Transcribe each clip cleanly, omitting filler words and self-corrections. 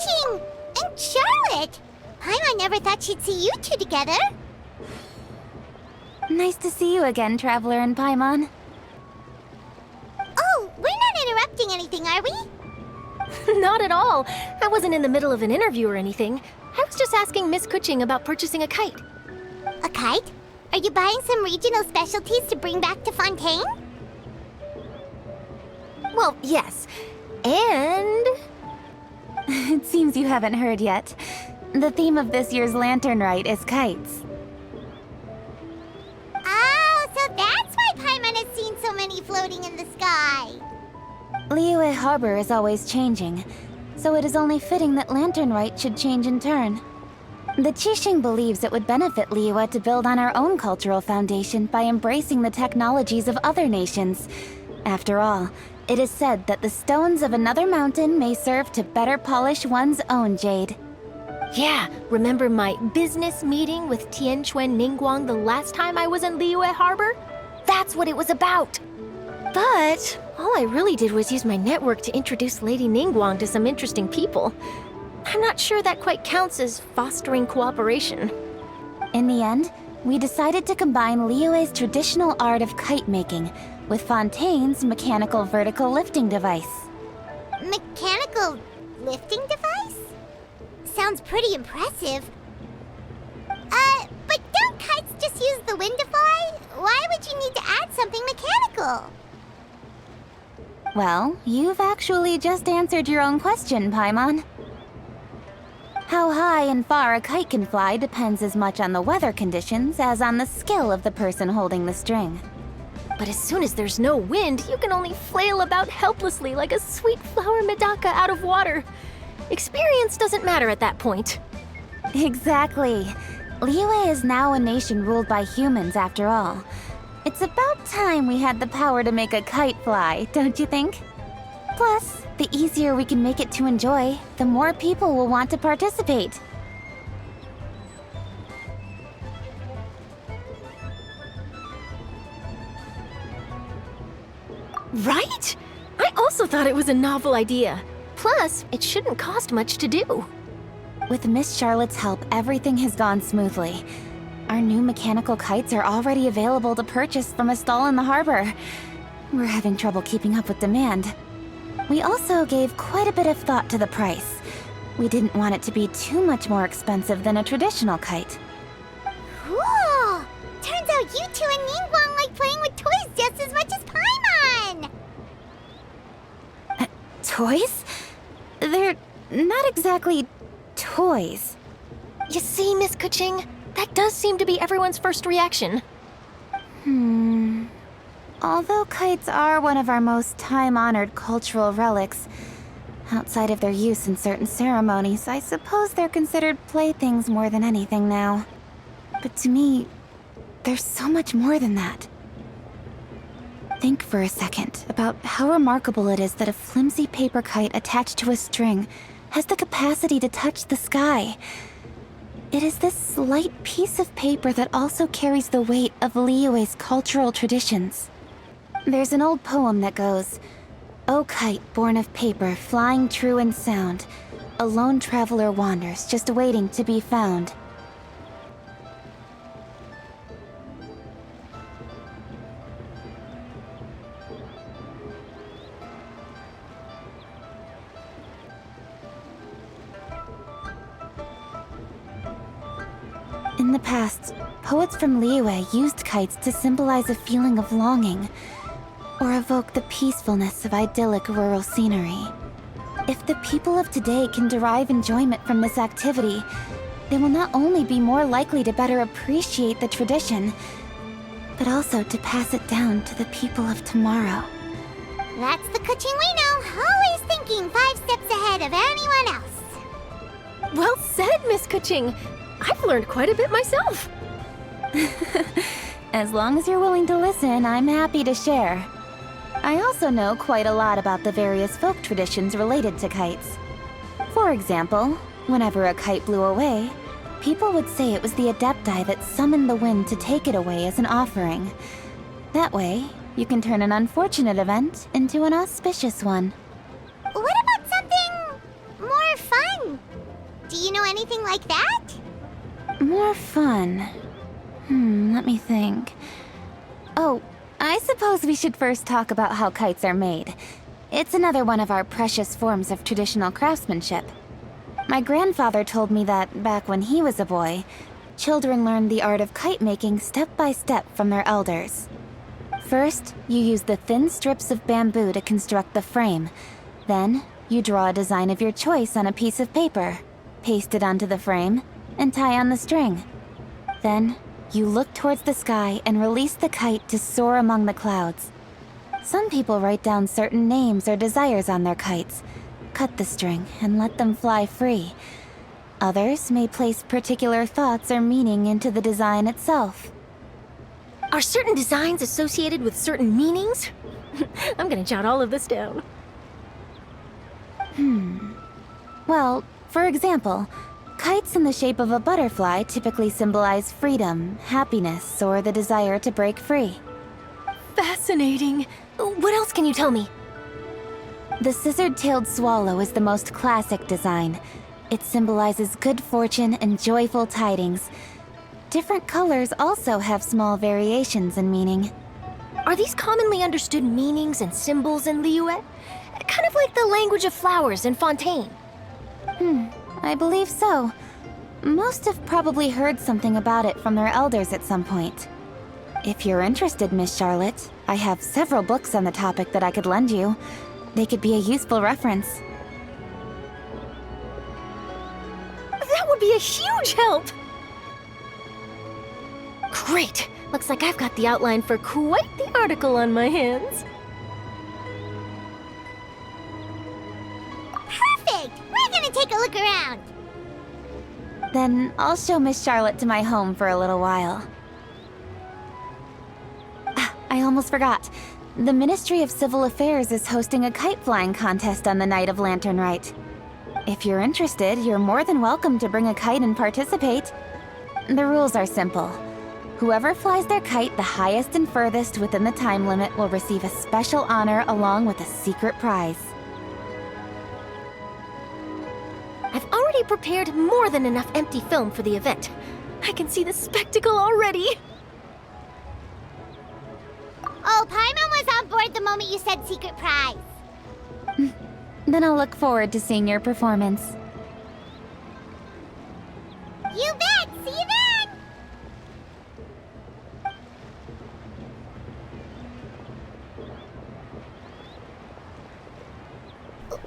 Ching! And Charlotte! Paimon never thought she'd see you two together. Nice to see you again, Traveler and Paimon. Oh, we're not interrupting anything, are we? Not at all. I wasn't in the middle of an interview or anything. I was just asking Miss Kuching about purchasing a kite. A kite? Are you buying some regional specialties to bring back to Fontaine? Well, yes. And... It seems you haven't heard yet. The theme of this year's Lantern Rite is kites. Oh, so that's why Paimon has seen so many floating in the sky. Liyue Harbor is always changing, so it is only fitting that Lantern Rite should change in turn. The Qixing believes it would benefit Liyue to build on our own cultural foundation by embracing the technologies of other nations. After all, it is said that the stones of another mountain may serve to better polish one's own jade. yeah, remember my business meeting with Tianquan Ningguang the last time I was in Liyue Harbor? That's what it was about. But all I really did was use my network to introduce Lady Ningguang to some interesting people. I'm not sure that quite counts as fostering cooperation. In the end, we decided to combine Liyue's traditional art of kite making with Fontaine's mechanical vertical lifting device. Mechanical lifting device? Sounds pretty impressive. But don't kites just use the wind to fly? Why would you need to add something mechanical? Well, you've actually just answered your own question, Paimon. How high and far a kite can fly depends as much on the weather conditions as on the skill of the person holding the string. But as soon as there's no wind, you can only flail about helplessly like a sweet flower medaka out of water. Experience doesn't matter at that point. Exactly. Liyue is now a nation ruled by humans after all. It's about time we had the power to make a kite fly, don't you think? Plus, the easier we can make it to enjoy, the more people will want to participate. Right? I also thought it was a novel idea. Plus, it shouldn't cost much to do. With Miss Charlotte's help, everything has gone smoothly. Our new mechanical kites are already available to purchase from a stall in the harbor. We're having trouble keeping up with demand. We also gave quite a bit of thought to the price. We didn't want it to be too much more expensive than a traditional kite. Cool! Turns out you two and Ningguang like playing with toys just as much as Paimon! Toys? They're not exactly toys. You see, Miss Kuching? That does seem to be everyone's first reaction. Although kites are one of our most time-honored cultural relics, outside of their use in certain ceremonies, I suppose they're considered playthings more than anything now. But to me, there's so much more than that. Think for a second about how remarkable it is that a flimsy paper kite attached to a string has the capacity to touch the sky. It is this slight piece of paper that also carries the weight of Liyue's cultural traditions. There's an old poem that goes, "O kite born of paper, flying true and sound, a lone traveler wanders, just waiting to be found." In the past, poets from Liyue used kites to symbolize a feeling of longing, or evoke the peacefulness of idyllic rural scenery. If the people of today can derive enjoyment from this activity, they will not only be more likely to better appreciate the tradition, but also to pass it down to the people of tomorrow. That's the Kuching we know, always thinking 5 steps ahead of anyone else. Well said, Miss Kuching. I've learned quite a bit myself. As long as you're willing to listen, I'm happy to share. I also know quite a lot about the various folk traditions related to kites. For example, whenever a kite blew away, people would say it was the Adepti that summoned the wind to take it away as an offering. That way, you can turn an unfortunate event into an auspicious one. What about something more fun? Do you know anything like that? More fun. Let me think. Oh, I suppose we should first talk about how kites are made. It's another one of our precious forms of traditional craftsmanship. My grandfather told me that back when he was a boy, children learned the art of kite making step by step from their elders. First, you use the thin strips of bamboo to construct the frame. Then, you draw a design of your choice on a piece of paper, paste it onto the frame, and tie on the string. Then, you look towards the sky and release the kite to soar among the clouds. Some people write down certain names or desires on their kites, cut the string, and let them fly free. Others may place particular thoughts or meaning into the design itself. Are certain designs associated with certain meanings? I'm gonna jot all of this down. Well, for example, kites in the shape of a butterfly typically symbolize freedom, happiness, or the desire to break free. Fascinating. What else can you tell me? The scissor-tailed swallow is the most classic design. It symbolizes good fortune and joyful tidings. Different colors also have small variations in meaning. Are these commonly understood meanings and symbols in Liyue? Kind of like the language of flowers in Fontaine. I believe so. Most have probably heard something about it from their elders at some point. If you're interested, Miss Charlotte, I have several books on the topic that I could lend you. They could be a useful reference. That would be a huge help! Great! Looks like I've got the outline for quite the article on my hands. Perfect! We're gonna take a look around. Then I'll show Miss Charlotte to my home for a little while. I almost forgot. The Ministry of Civil Affairs is hosting a kite flying contest on the night of Lantern Rite. If you're interested, you're more than welcome to bring a kite and participate. The rules are simple. Whoever flies their kite the highest and furthest within the time limit will receive a special honor along with a secret prize. I've already prepared more than enough empty film for the event. I can see the spectacle already. Oh, Paimon was on board the moment you said secret prize. Then I'll look forward to seeing your performance. You bet! See you then!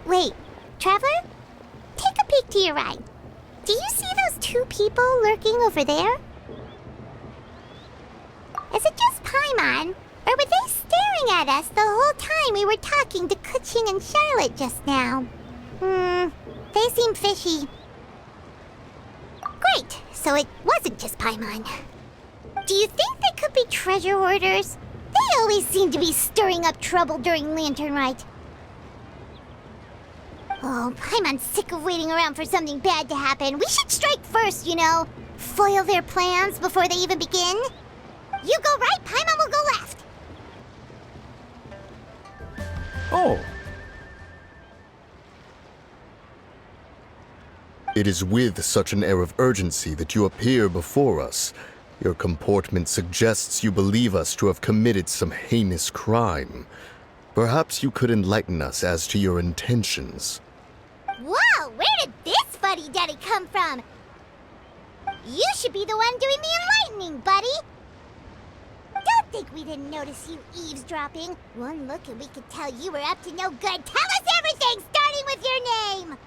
Wait, Traveler? Take a peek to your right. Do you see those two people lurking over there? Is it just Paimon? Or were they staring at us the whole time we were talking to Kuching and Charlotte just now? They seem fishy. Great, so it wasn't just Paimon. Do you think they could be treasure hoarders? They always seem to be stirring up trouble during Lantern Rite. Oh, Paimon's sick of waiting around for something bad to happen. We should strike first, you know. Foil their plans before they even begin. You go right, Paimon will go left. Oh. It is with such an air of urgency that you appear before us. Your comportment suggests you believe us to have committed some heinous crime. Perhaps you could enlighten us as to your intentions. Whoa, where did this fuddy-duddy come from? You should be the one doing the enlightening, buddy. Don't think we didn't notice you eavesdropping. One look and we could tell you were up to no good. Tell us everything, starting with your name!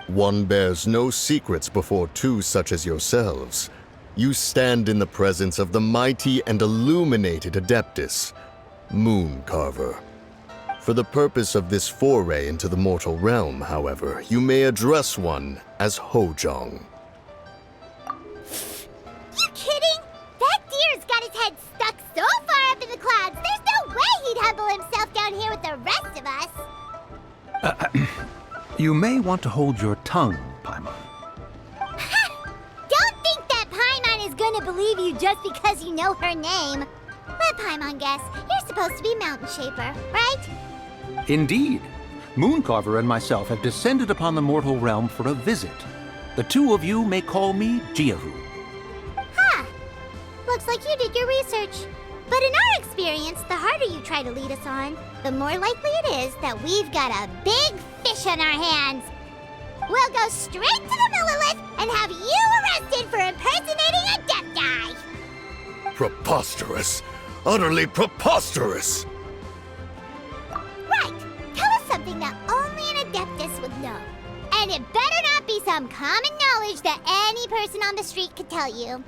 One bears no secrets before two such as yourselves. You stand in the presence of the mighty and illuminated Adeptus, Moon Carver. For the purpose of this foray into the mortal realm, however, you may address one as Hojong. You kidding? That deer's got his head stuck so far up in the clouds, there's no way he'd humble himself down here with the rest of us. You may want to hold your tongue, Paimon. Don't think that Paimon is gonna believe you just because you know her name. Let Paimon guess. You're supposed to be Mountain Shaper, right? Indeed. Mooncarver and myself have descended upon the mortal realm for a visit. The two of you may call me Jiahu. Huh. Looks like you did your research. But in our experience, the harder you try to lead us on, the more likely it is that we've got a big fish on our hands. We'll go straight to the Millilith and have you arrested for impersonating Adepti! Preposterous! Utterly preposterous! Right! Tell us something that only an Adeptus would know. And it better not be some common knowledge that any person on the street could tell you.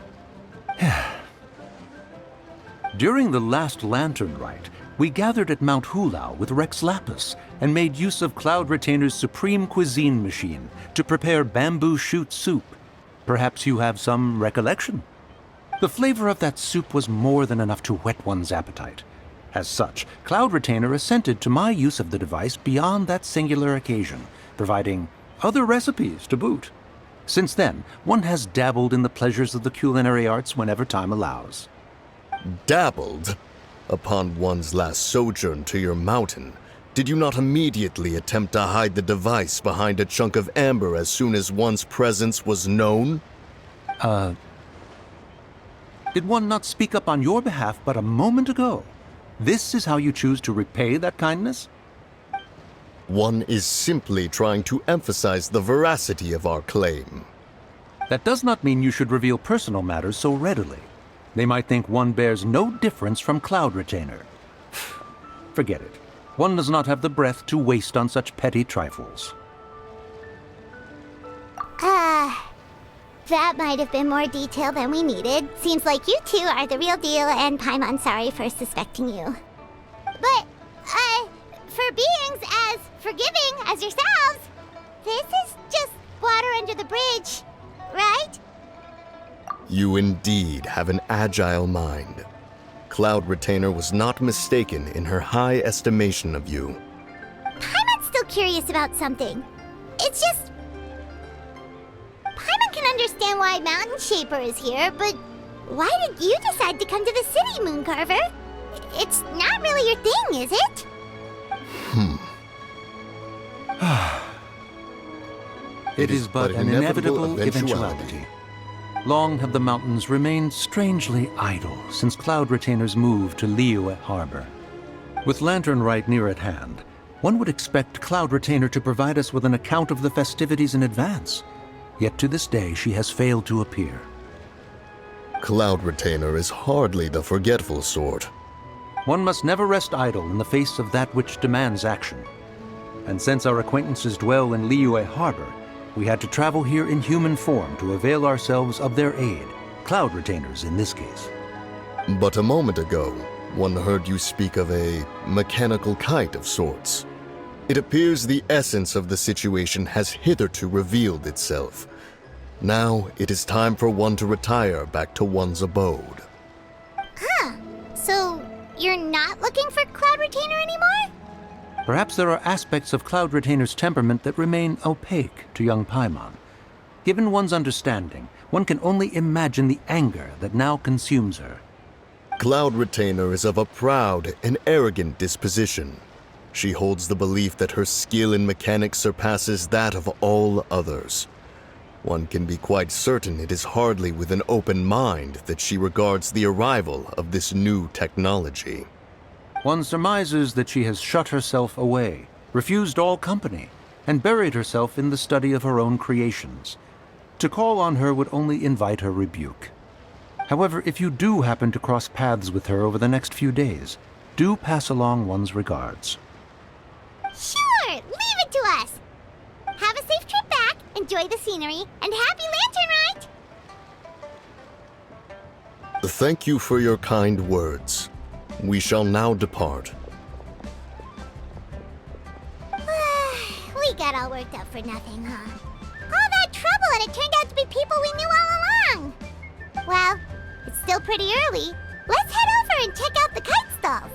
During the last lantern rite, we gathered at Mount Hulao with Rex Lapis and made use of Cloud Retainer's supreme cuisine machine to prepare bamboo shoot soup. Perhaps you have some recollection? The flavor of that soup was more than enough to whet one's appetite. As such, Cloud Retainer assented to my use of the device beyond that singular occasion, providing other recipes to boot. Since then, one has dabbled in the pleasures of the culinary arts whenever time allows. Dabbled? Upon one's last sojourn to your mountain, did you not immediately attempt to hide the device behind a chunk of amber as soon as one's presence was known? Did one not speak up on your behalf but a moment ago? This is how you choose to repay that kindness? One is simply trying to emphasize the veracity of our claim. That does not mean you should reveal personal matters so readily. They might think one bears no difference from Cloud Retainer. Forget it. One does not have the breath to waste on such petty trifles. That might have been more detail than we needed. Seems like you two are the real deal, and Paimon sorry for suspecting you. But, for beings as forgiving as yourselves, this is just water under the bridge, right? You indeed have an agile mind. Cloud Retainer was not mistaken in her high estimation of you. Paimon's still curious about something. It's just... Paimon can understand why Mountain Shaper is here, but why did you decide to come to the city, Mooncarver? It's not really your thing, is it? It is but an inevitable eventuality. Long have the mountains remained strangely idle since Cloud Retainer's move to Liyue Harbor. With Lantern Rite near at hand, one would expect Cloud Retainer to provide us with an account of the festivities in advance. Yet to this day she has failed to appear. Cloud Retainer is hardly the forgetful sort. One must never rest idle in the face of that which demands action. And since our acquaintances dwell in Liyue Harbor, we had to travel here in human form to avail ourselves of their aid, Cloud Retainers in this case. But a moment ago, one heard you speak of a mechanical kite of sorts. It appears the essence of the situation has hitherto revealed itself. Now it is time for one to retire back to one's abode. So, you're not looking for Cloud Retainer anymore? Perhaps there are aspects of Cloud Retainer's temperament that remain opaque to young Paimon. Given one's understanding, one can only imagine the anger that now consumes her. Cloud Retainer is of a proud and arrogant disposition. She holds the belief that her skill in mechanics surpasses that of all others. One can be quite certain it is hardly with an open mind that she regards the arrival of this new technology. One surmises that she has shut herself away, refused all company, and buried herself in the study of her own creations. To call on her would only invite her rebuke. However, if you do happen to cross paths with her over the next few days, do pass along one's regards. Sure, leave it to us. Have a safe trip back, enjoy the scenery, and happy Lantern Rite! Thank you for your kind words. We shall now depart. We got all worked up for nothing, huh? All that trouble and it turned out to be people we knew all along. Well, it's still pretty early. Let's head over and check out the kite stalls.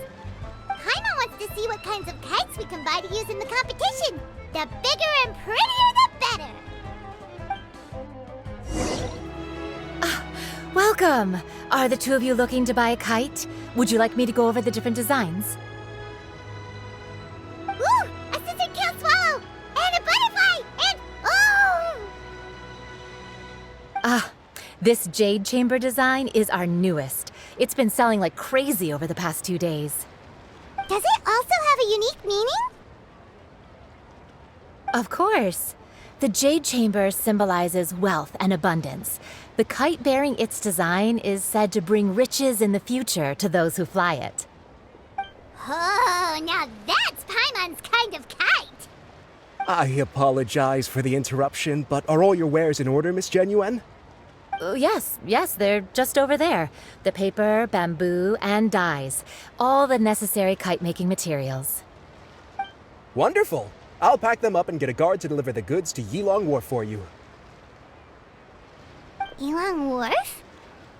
Paimon wants to see what kinds of kites we can buy to use in the competition. The bigger and prettier, the better. Welcome! Are the two of you looking to buy a kite? Would you like me to go over the different designs? Ooh, Assistant Count Swab This jade chamber design is our newest. It's been selling like crazy over the past 2 days. Does it also have a unique meaning? Of course. The jade chamber symbolizes wealth and abundance. The kite bearing its design is said to bring riches in the future to those who fly it. Oh, now that's Paimon's kind of kite. I apologize for the interruption, but are all your wares in order, Miss Chэнgyuan? Yes, they're just over there. The paper, bamboo, and dyes. All the necessary kite-making materials. Wonderful! I'll pack them up and get a guard to deliver the goods to Yilong Wharf for you. Yilong Wharf?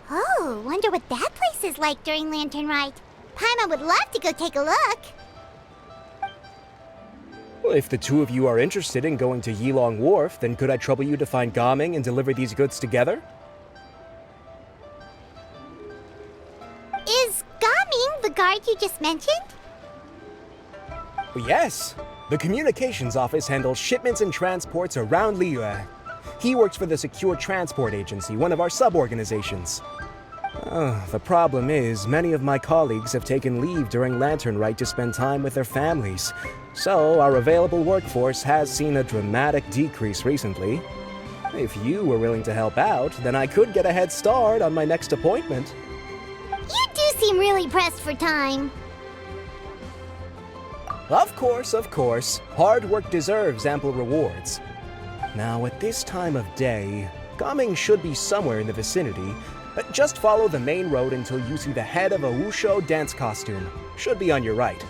Oh, wonder what that place is like during Lantern Rite. Paimon would love to go take a look. Well, if the two of you are interested in going to Yilong Wharf, then could I trouble you to find Gaming and deliver these goods together? Is Gaming the guard you just mentioned? Well, yes. The communications office handles shipments and transports around Liyue. He works for the Secure Transport Agency, one of our sub-organizations. The problem is, many of my colleagues have taken leave during Lantern Rite to spend time with their families. So, our available workforce has seen a dramatic decrease recently. If you were willing to help out, then I could get a head start on my next appointment. You do seem really pressed for time. Of course. Hard work deserves ample rewards. Now, at this time of day, Gaming should be somewhere in the vicinity, but just follow the main road until you see the head of a Wushu dance costume. Should be on your right.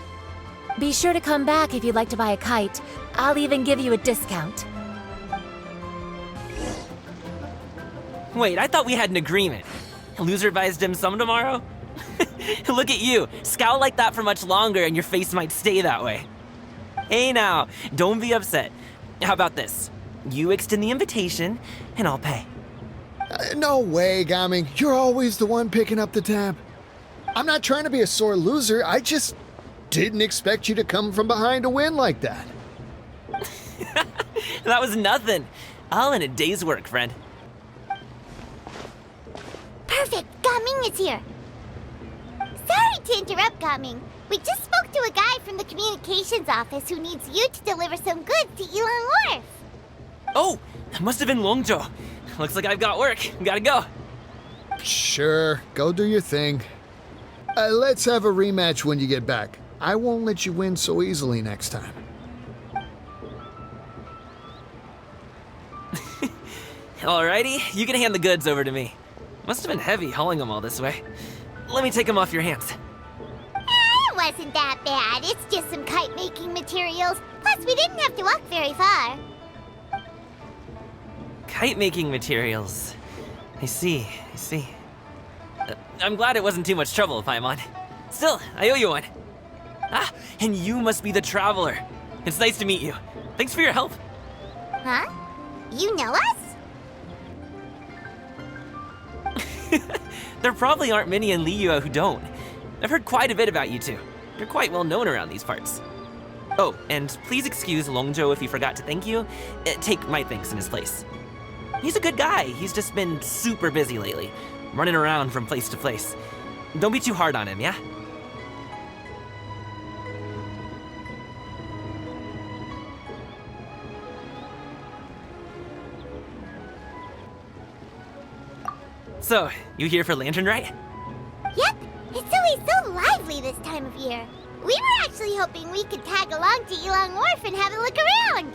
Be sure to come back if you'd like to buy a kite. I'll even give you a discount. Wait, I thought we had an agreement. Loser buys dim sum tomorrow? Look at you, scowl like that for much longer and your face might stay that way. Hey now, don't be upset. How about this? You extend the invitation, and I'll pay. No way, Gaming. You're always the one picking up the tab. I'm not trying to be a sore loser. I just didn't expect you to come from behind to win like that. That was nothing. All in a day's work, friend. Perfect, Gaming is here. Sorry to interrupt, Gaming. We just spoke to a guy from the communications office who needs you to deliver some goods to Yilong Wharf. Oh, that must have been Longzhou. Looks like I've got work. Gotta go. Sure, go do your thing. Let's have a rematch when you get back. I won't let you win so easily next time. Alrighty, you can hand the goods over to me. Must have been heavy hauling them all this way. Let me take them off your hands. It wasn't that bad. It's just some kite-making materials. Plus, we didn't have to walk very far. Kite-making materials. I see. I'm glad it wasn't too much trouble, Paimon. Still, I owe you one. Ah, and you must be the traveler. It's nice to meet you. Thanks for your help. Huh? You know us? There probably aren't many in Liyue who don't. I've heard quite a bit about you two. You're quite well known around these parts. Oh, and please excuse Longzhou if he forgot to thank you. Take my thanks in his place. He's a good guy. He's just been super busy lately, running around from place to place. Don't be too hard on him, yeah? So, you here for Lantern Rite? Yep. It's always so lively this time of year. We were actually hoping we could tag along to Yilong Wharf and have a look around.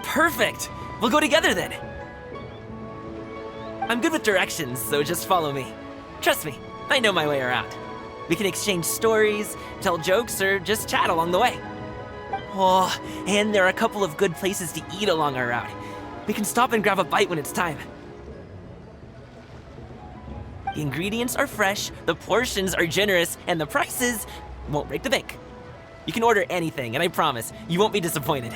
Perfect! We'll go together then. I'm good with directions, so just follow me. Trust me, I know my way around. We can exchange stories, tell jokes, or just chat along the way. Oh, and there are a couple of good places to eat along our route. We can stop and grab a bite when it's time. The ingredients are fresh, the portions are generous, and the prices won't break the bank. You can order anything, and I promise, you won't be disappointed.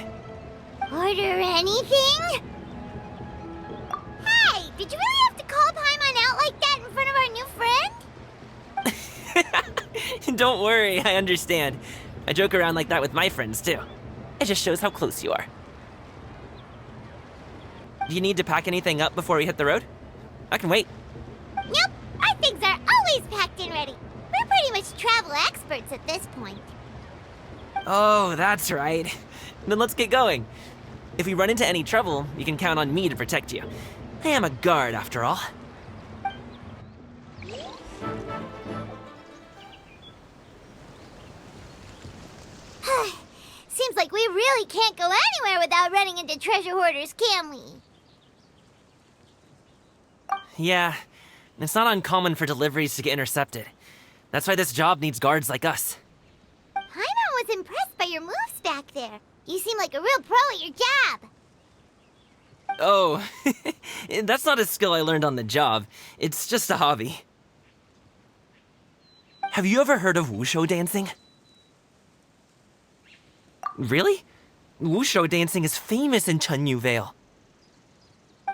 Order anything? Hey, did you really have to call Paimon out like that in front of our new friend? Don't worry, I understand. I joke around like that with my friends, too. It just shows how close you are. Do you need to pack anything up before we hit the road? I can wait. Nope, our things are always packed and ready. We're pretty much travel experts at this point. Oh, that's right. Then let's get going. If we run into any trouble, you can count on me to protect you. I am a guard, after all. Seems like we really can't go anywhere without running into treasure hoarders, can we? Yeah, it's not uncommon for deliveries to get intercepted. That's why this job needs guards like us. Paimon was impressed by your moves back there. You seem like a real pro at your job. Oh, that's not a skill I learned on the job. It's just a hobby. Have you ever heard of wushu dancing? Really? Wushu dancing is famous in Chэньюй Vale.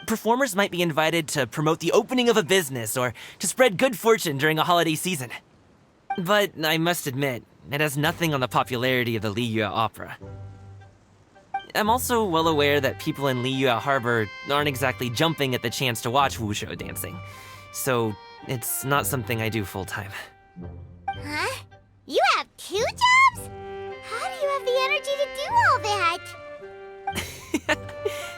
Performers might be invited to promote the opening of a business or to spread good fortune during a holiday season. But I must admit, it has nothing on the popularity of the Liyue Opera. I'm also well aware that people in Liyue Harbor aren't exactly jumping at the chance to watch wushu dancing. So, it's not something I do full-time. Huh? You have 2 jobs? How do you have the energy to do all that?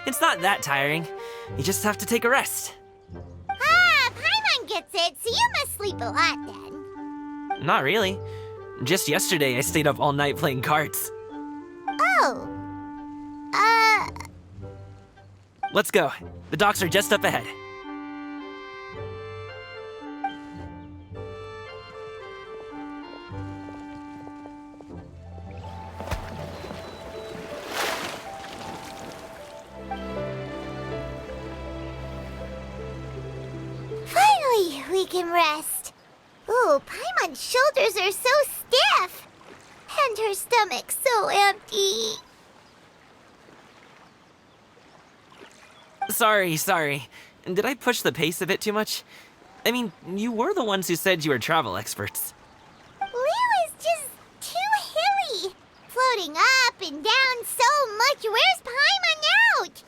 It's not that tiring. You just have to take a rest. Ah, Paimon gets it, so you must sleep a lot then. Not really. Just yesterday, I stayed up all night playing cards. Oh. Let's go. The docks are just up ahead. Finally, we can rest. Ooh, Paimon's shoulders are so stiff. And her stomach so empty. Sorry. Did I push the pace a bit too much? I mean, you were the ones who said you were travel experts. Liu is just too hilly. Floating up and down so much. Where's Paimon out?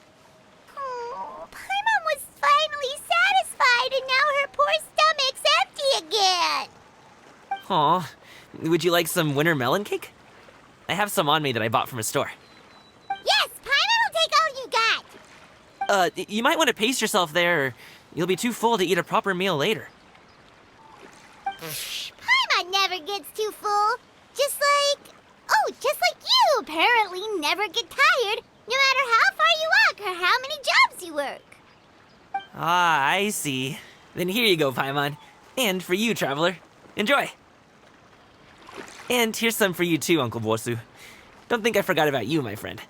Oh, Paimon was finally satisfied and now her poor stomach's empty again. Aw, would you like some winter melon cake? I have some on me that I bought from a store. Yes, Paimon will take all you got. You might want to pace yourself there, or you'll be too full to eat a proper meal later. Paimon never gets too full. Just like you apparently never get tired, no matter how far you walk or how many jobs you work. Ah, I see. Then here you go, Paimon. And for you, traveler. Enjoy. And here's some for you too, Uncle Bosu. Don't think I forgot about you, my friend.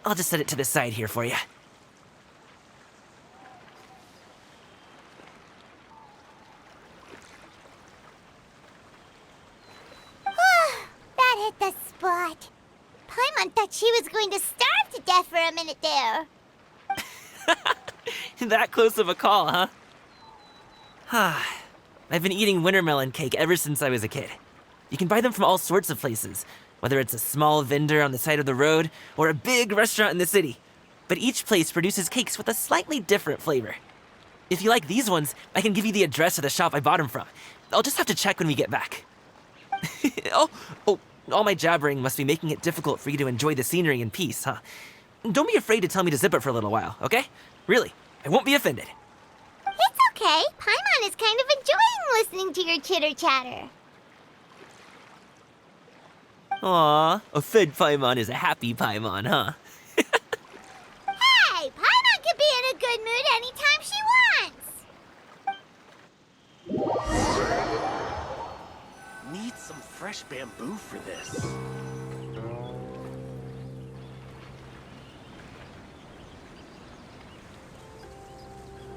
I'll just set it to the side here for you. That hit the spot. Paimon thought she was going to starve to death for a minute there. That close of a call, huh? I've been eating winter melon cake ever since I was a kid. You can buy them from all sorts of places, whether it's a small vendor on the side of the road or a big restaurant in the city. But each place produces cakes with a slightly different flavor. If you like these ones, I can give you the address of the shop I bought them from. I'll just have to check when we get back. Oh, all my jabbering must be making it difficult for you to enjoy the scenery in peace, huh? Don't be afraid to tell me to zip it for a little while, okay? Really, I won't be offended. It's okay. Paimon is kind of enjoying listening to your chitter-chatter. Aw, a fed Paimon is a happy Paimon, huh? Hey, Paimon can be in a good mood anytime she wants. Need some fresh bamboo for this.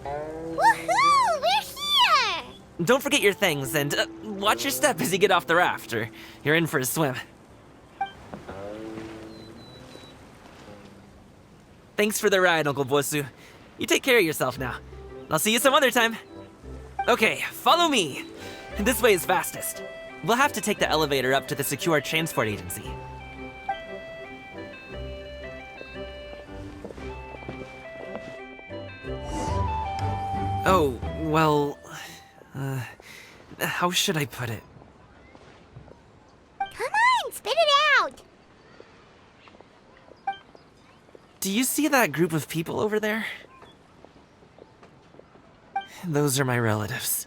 Woohoo! We're here! Don't forget your things, and watch your step as you get off the raft, or you're in for a swim. Thanks for the ride, Uncle Bosu. You take care of yourself now. I'll see you some other time. Okay, follow me. This way is fastest. We'll have to take the elevator up to the secure transport agency. Oh, well... how should I put it? Come on, spit it out! Do you see that group of people over there? Those are my relatives.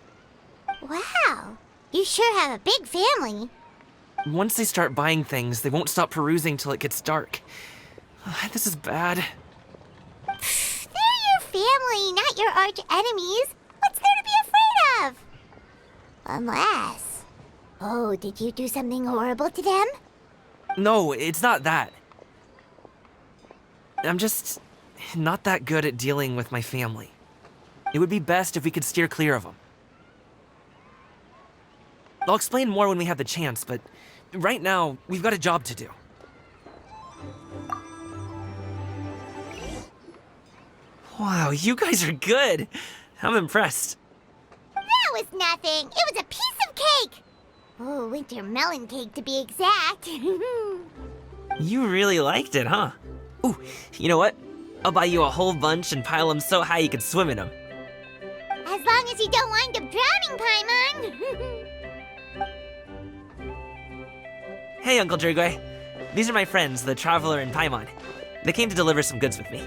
Wow, you sure have a big family. Once they start buying things, they won't stop perusing till it gets dark. This is bad. They're your family, not your arch enemies. What's there to be afraid of? Unless... Oh, did you do something horrible to them? No, it's not that. I'm just not that good at dealing with my family. It would be best if we could steer clear of them. I'll explain more when we have the chance, but right now, we've got a job to do. Wow, you guys are good. I'm impressed. That was nothing. It was a piece of cake. Oh, winter melon cake to be exact. You really liked it, huh? Ooh, you know what? I'll buy you a whole bunch and pile them so high you could swim in them. As long as you don't wind up drowning, Paimon. Hey, Uncle Jirgui. These are my friends, the Traveler and Paimon. They came to deliver some goods with me.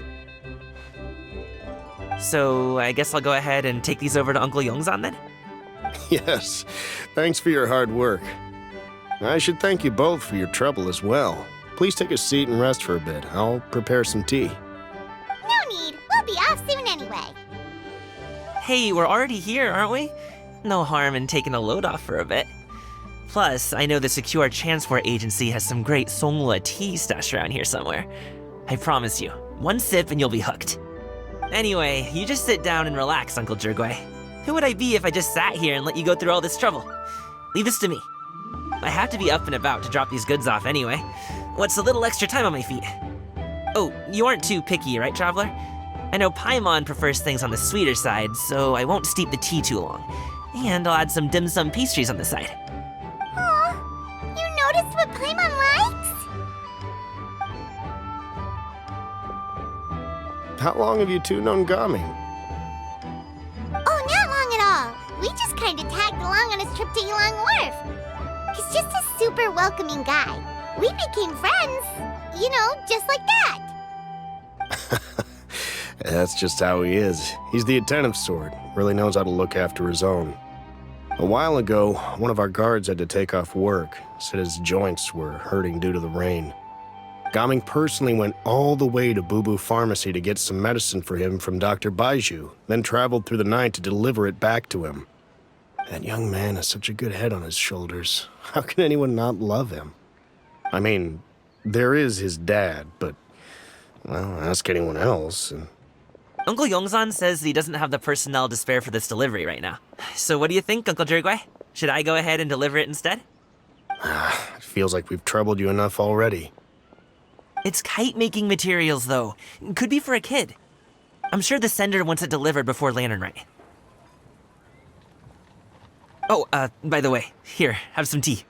So, I guess I'll go ahead and take these over to Uncle Yongzan then? Yes, thanks for your hard work. I should thank you both for your trouble as well. Please take a seat and rest for a bit. I'll prepare some tea. No need. We'll be off soon anyway. Hey, we're already here, aren't we? No harm in taking a load off for a bit. Plus, I know the Secure Transport Agency has some great Songhua tea stashed around here somewhere. I promise you, one sip and you'll be hooked. Anyway, you just sit down and relax, Uncle Jirgui. Who would I be if I just sat here and let you go through all this trouble? Leave this to me. I have to be up and about to drop these goods off anyway. What's a little extra time on my feet? Oh, you aren't too picky, right, Traveler? I know Paimon prefers things on the sweeter side, so I won't steep the tea too long. And I'll add some dim sum pastries on the side. Aw, you noticed what Paimon likes? How long have you two known Gaming? Oh, not long at all. We just kind of tagged along on his trip to Yulong Wharf. He's just a super welcoming guy. We became friends, you know, just like that. That's just how he is. He's the attentive sort, really knows how to look after his own. A while ago, one of our guards had to take off work, said his joints were hurting due to the rain. Gaming personally went all the way to Boo Boo Pharmacy to get some medicine for him from Dr. Baiju, then traveled through the night to deliver it back to him. That young man has such a good head on his shoulders. How can anyone not love him? I mean, there is his dad, but, well, ask anyone else. Uncle Yongzan says he doesn't have the personnel to spare for this delivery right now. So what do you think, Uncle Jirgui? Should I go ahead and deliver it instead? It feels like we've troubled you enough already. It's kite-making materials, though. Could be for a kid. I'm sure the sender wants it delivered before Lantern Rite. Oh, by the way, here, have some tea.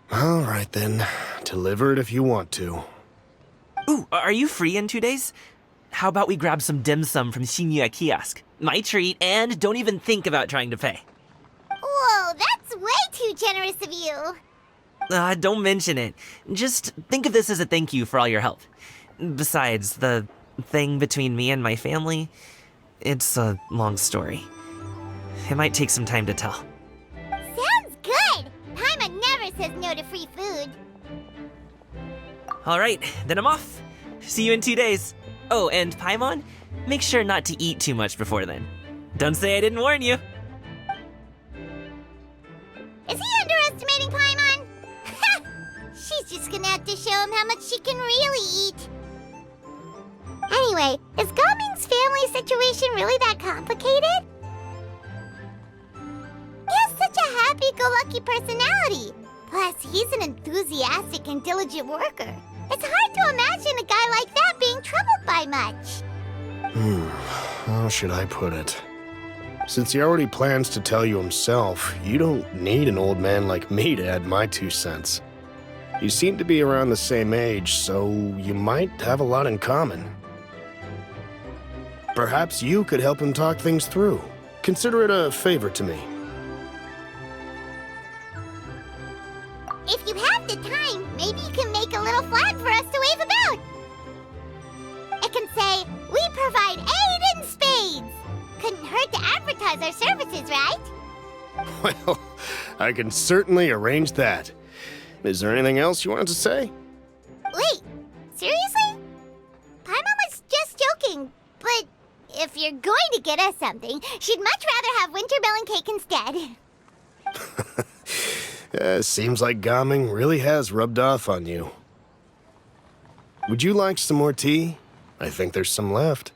All right, then. Deliver it if you want to. Ooh, are you free in 2 days? How about we grab some dim sum from Xinyu Kiosk? My treat, and don't even think about trying to pay. Whoa, that's way too generous of you. Don't mention it. Just think of this as a thank you for all your help. Besides, the thing between me and my family, it's a long story. It might take some time to tell. Sounds good. Paimon never says no to free food. All right, then I'm off. See you in 2 days. Oh, and Paimon, make sure not to eat too much before then. Don't say I didn't warn you. Is he underestimating Paimon? She's just gonna have to show him how much she can really eat. Anyway, is Gaming's family situation really that complicated? He has such a happy-go-lucky personality. Plus, he's an enthusiastic and diligent worker. It's hard to imagine a guy like that being troubled by much. How should I put it? Since he already plans to tell you himself, you don't need an old man like me to add my 2 cents. You seem to be around the same age, so you might have a lot in common. Perhaps you could help him talk things through. Consider it a favor to me. If you have the time, maybe you can make a little flag for us to wave about. It can say, "We provide aid in spades." Couldn't hurt to advertise our services, right? Well, I can certainly arrange that. Is there anything else you wanted to say? Wait, seriously? Paimon was just joking, but if you're going to get us something, she'd much rather have winter melon cake instead. Seems like Gaming really has rubbed off on you. Would you like some more tea? I think there's some left.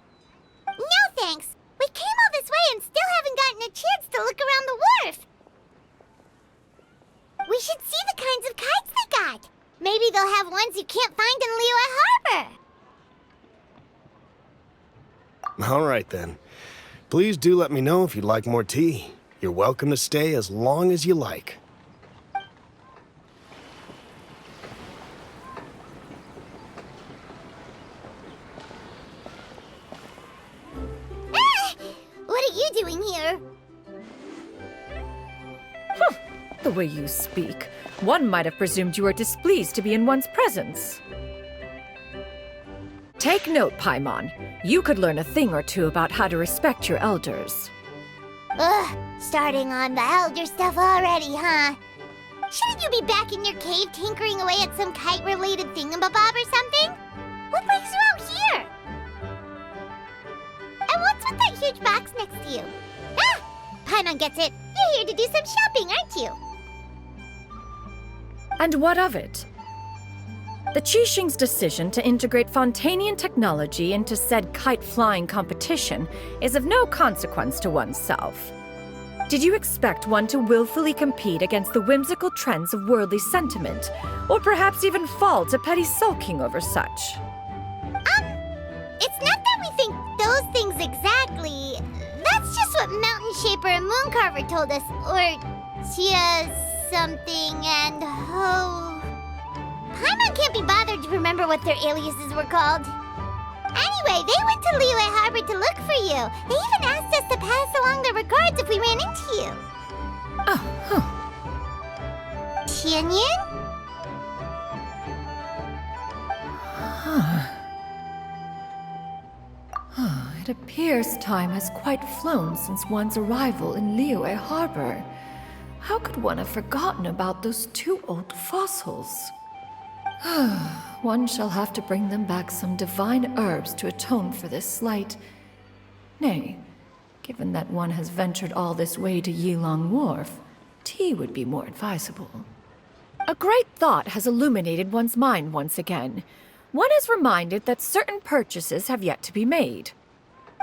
No thanks. We came all this way and still haven't gotten a chance to look around the wharf. We should see the kinds of kites they got. Maybe they'll have ones you can't find in Liyue Harbor. All right, then. Please do let me know if you'd like more tea. You're welcome to stay as long as you like. What are you doing here? The way you speak, one might have presumed you were displeased to be in one's presence. Take note, Paimon. You could learn a thing or two about how to respect your elders. Ugh, starting on the elder stuff already, huh? Shouldn't you be back in your cave tinkering away at some kite-related thingamabob or something? What brings you out here? And what's with that huge box next to you? Ah! Paimon gets it. You're here to do some shopping, aren't you? And what of it? The Qixing's decision to integrate Fontanian technology into said kite-flying competition is of no consequence to oneself. Did you expect one to willfully compete against the whimsical trends of worldly sentiment, or perhaps even fall to petty sulking over such? It's not that we think those things exactly. That's just what Mountain Shaper and Moon Carver told us, or Tia something and Ho. Paimon can't be bothered to remember what their aliases were called. Anyway, they went to Liyue Harbor to look for you. They even asked us to pass along their regards if we ran into you. Oh, huh. Tianyin? It appears time has quite flown since one's arrival in Liyue Harbor. How could one have forgotten about those two old fossils? One shall have to bring them back some divine herbs to atone for this slight. Nay, given that one has ventured all this way to Yilong Wharf, tea would be more advisable. A great thought has illuminated one's mind once again. One is reminded that certain purchases have yet to be made.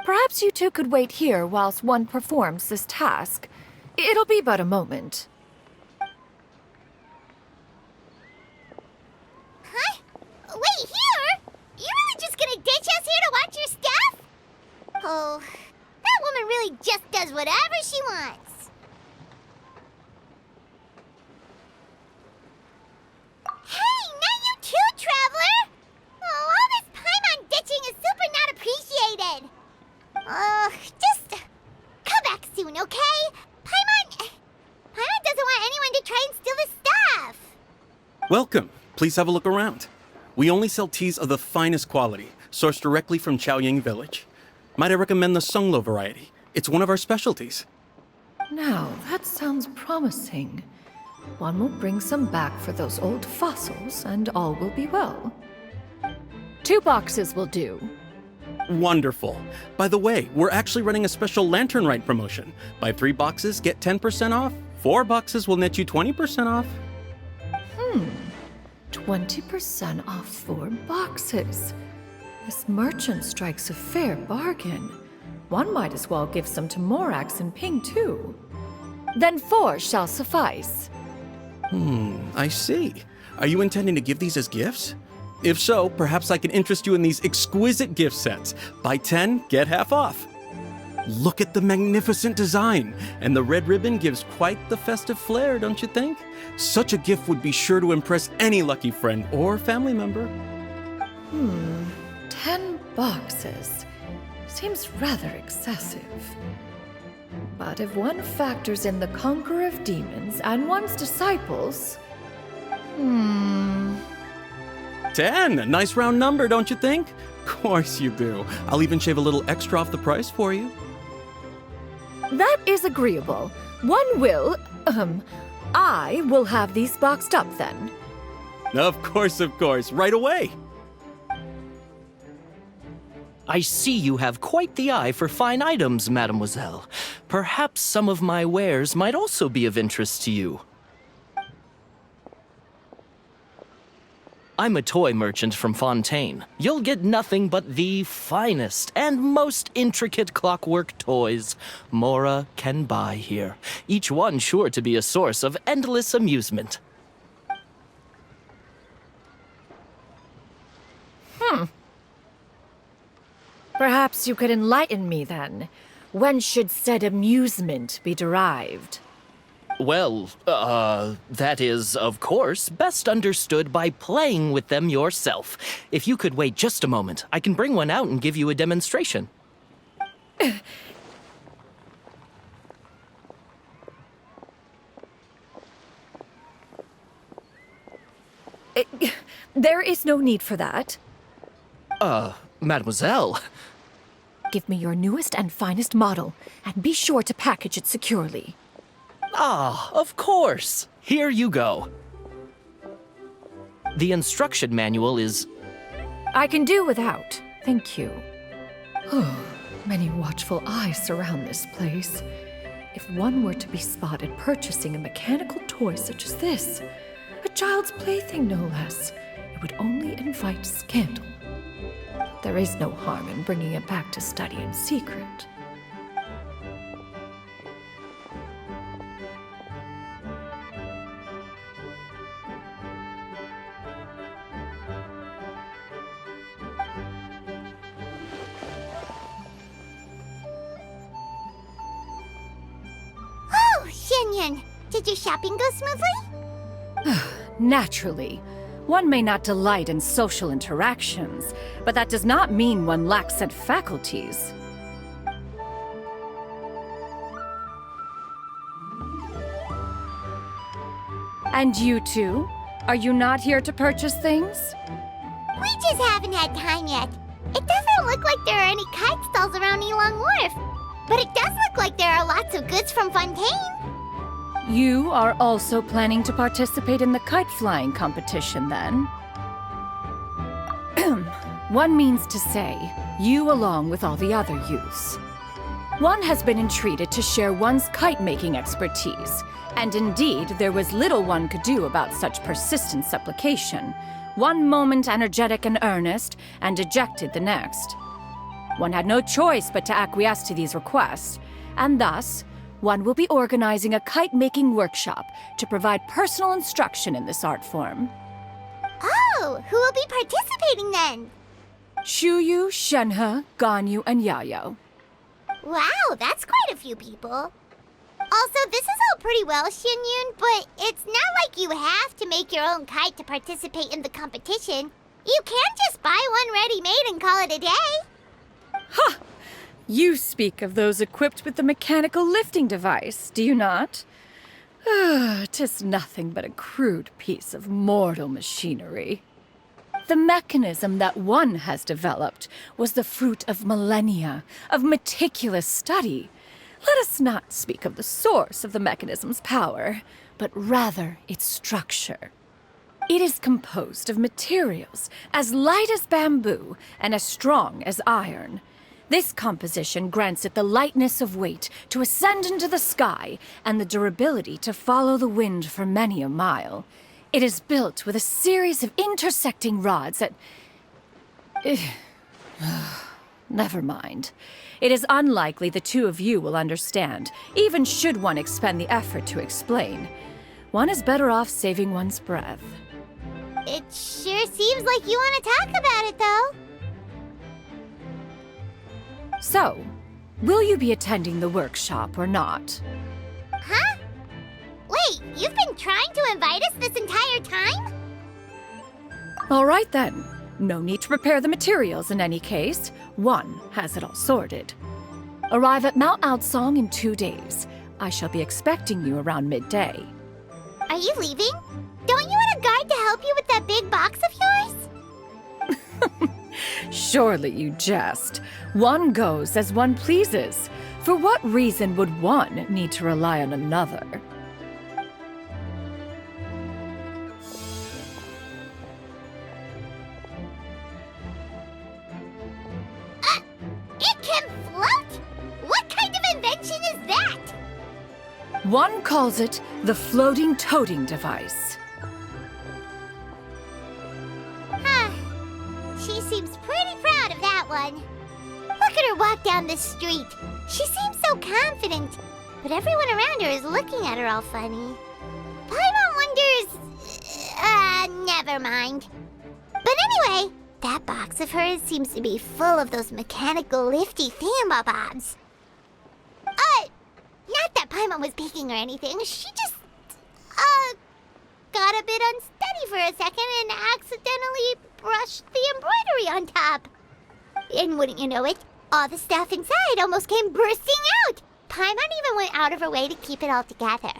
Perhaps you two could wait here whilst one performs this task. It'll be but a moment. Huh? Wait, here? You really just gonna ditch us here to watch your stuff? Oh, that woman really just does whatever she wants. Hey, not you too, Traveler! Oh, all this Paimon ditching is super not appreciated. Just come back soon, okay? Paimon doesn't want anyone to try and steal his stuff. Welcome. Please have a look around. We only sell teas of the finest quality, sourced directly from Chaoying Village. Might I recommend the Sunglo variety? It's one of our specialties. Now, that sounds promising. One will bring some back for those old fossils, and all will be well. 2 boxes will do. Wonderful. By the way, we're actually running a special lantern rite promotion. Buy 3 boxes, get 10% off. 4 boxes will net you 20% off. 20% off 4 boxes. This merchant strikes a fair bargain. One might as well give some to Morax and Ping, too. Then 4 shall suffice. I see. Are you intending to give these as gifts? If so, perhaps I can interest you in these exquisite gift sets. Buy 10, get half off. Look at the magnificent design, and the red ribbon gives quite the festive flair, don't you think? Such a gift would be sure to impress any lucky friend or family member. 10 boxes. seems rather excessive. But if one factors in the conqueror of demons and one's disciples... 10. A nice round number, don't you think? Of course you do. I'll even shave a little extra off the price for you. That is agreeable. One will, I will have these boxed up then. Of course, right away. I see you have quite the eye for fine items, mademoiselle. Perhaps some of my wares might also be of interest to you. I'm a toy merchant from Fontaine. You'll get nothing but the finest and most intricate clockwork toys Mora can buy here. Each one sure to be a source of endless amusement. Perhaps you could enlighten me then. When should said amusement be derived? Well, that is, of course, best understood by playing with them yourself. If you could wait just a moment, I can bring one out and give you a demonstration. There is no need for that. Mademoiselle. Give me your newest and finest model, and be sure to package it securely. Ah, of course. Here you go. The instruction manual is... I can do without, thank you. Many watchful eyes surround this place. If one were to be spotted purchasing a mechanical toy such as this, a child's plaything no less, it would only invite scandal. There is no harm in bringing it back to study in secret. Oh, Xianyun, did your shopping go smoothly? Naturally. One may not delight in social interactions, but that does not mean one lacks said faculties. And you two? Are you not here to purchase things? We just haven't had time yet. It doesn't look like there are any kite stalls around Elong Wharf, but it does look like there are lots of goods from Fontaine. You are also planning to participate in the kite flying competition, then? One means to say, you along with all the other youths. One has been entreated to share one's kite-making expertise, and indeed, there was little one could do about such persistent supplication. One moment energetic and earnest, and dejected the next. One had no choice but to acquiesce to these requests, and thus, one will be organizing a kite-making workshop to provide personal instruction in this art form. Oh, who will be participating then? Shuyu, Shenhe, Ganyu, and Yayo. Wow, that's quite a few people. Also, this is all pretty well, Xianyun, but it's not like you have to make your own kite to participate in the competition. You can just buy one ready-made and call it a day. Ha! You speak of those equipped with the mechanical lifting device, do you not? 'Tis nothing but a crude piece of mortal machinery. The mechanism that one has developed was the fruit of millennia, of meticulous study. Let us not speak of the source of the mechanism's power, but rather its structure. It is composed of materials as light as bamboo and as strong as iron. This composition grants it the lightness of weight to ascend into the sky and the durability to follow the wind for many a mile. It is built with a series of intersecting rods that... Never mind. It is unlikely the two of you will understand, even should one expend the effort to explain. One is better off saving one's breath. It sure seems like you want to talk about it, though. So, will you be attending the workshop or not? Huh? Wait, you've been trying to invite us this entire time? All right then. No need to prepare the materials in any case. One has it all sorted. Arrive at Mount Outsong in 2 days. I shall be expecting you around midday. Are you leaving? Don't you want a guard to help you with that big box of yours? Surely you jest. One goes as one pleases. For what reason would one need to rely on another? It can float? What kind of invention is that? One calls it the floating toting device. Huh. She seems pretty proud of that one. Look at her walk down the street. She seems so confident, but everyone around her is looking at her all funny. Paimon wonders... never mind. But anyway, that box of hers seems to be full of those mechanical lifty thingamabobs. Not that Paimon was peeking or anything. She just, got a bit unsteady for a second and accidentally brushed the embroidery on top. And wouldn't you know it, all the stuff inside almost came bursting out. Paimon even went out of her way to keep it all together.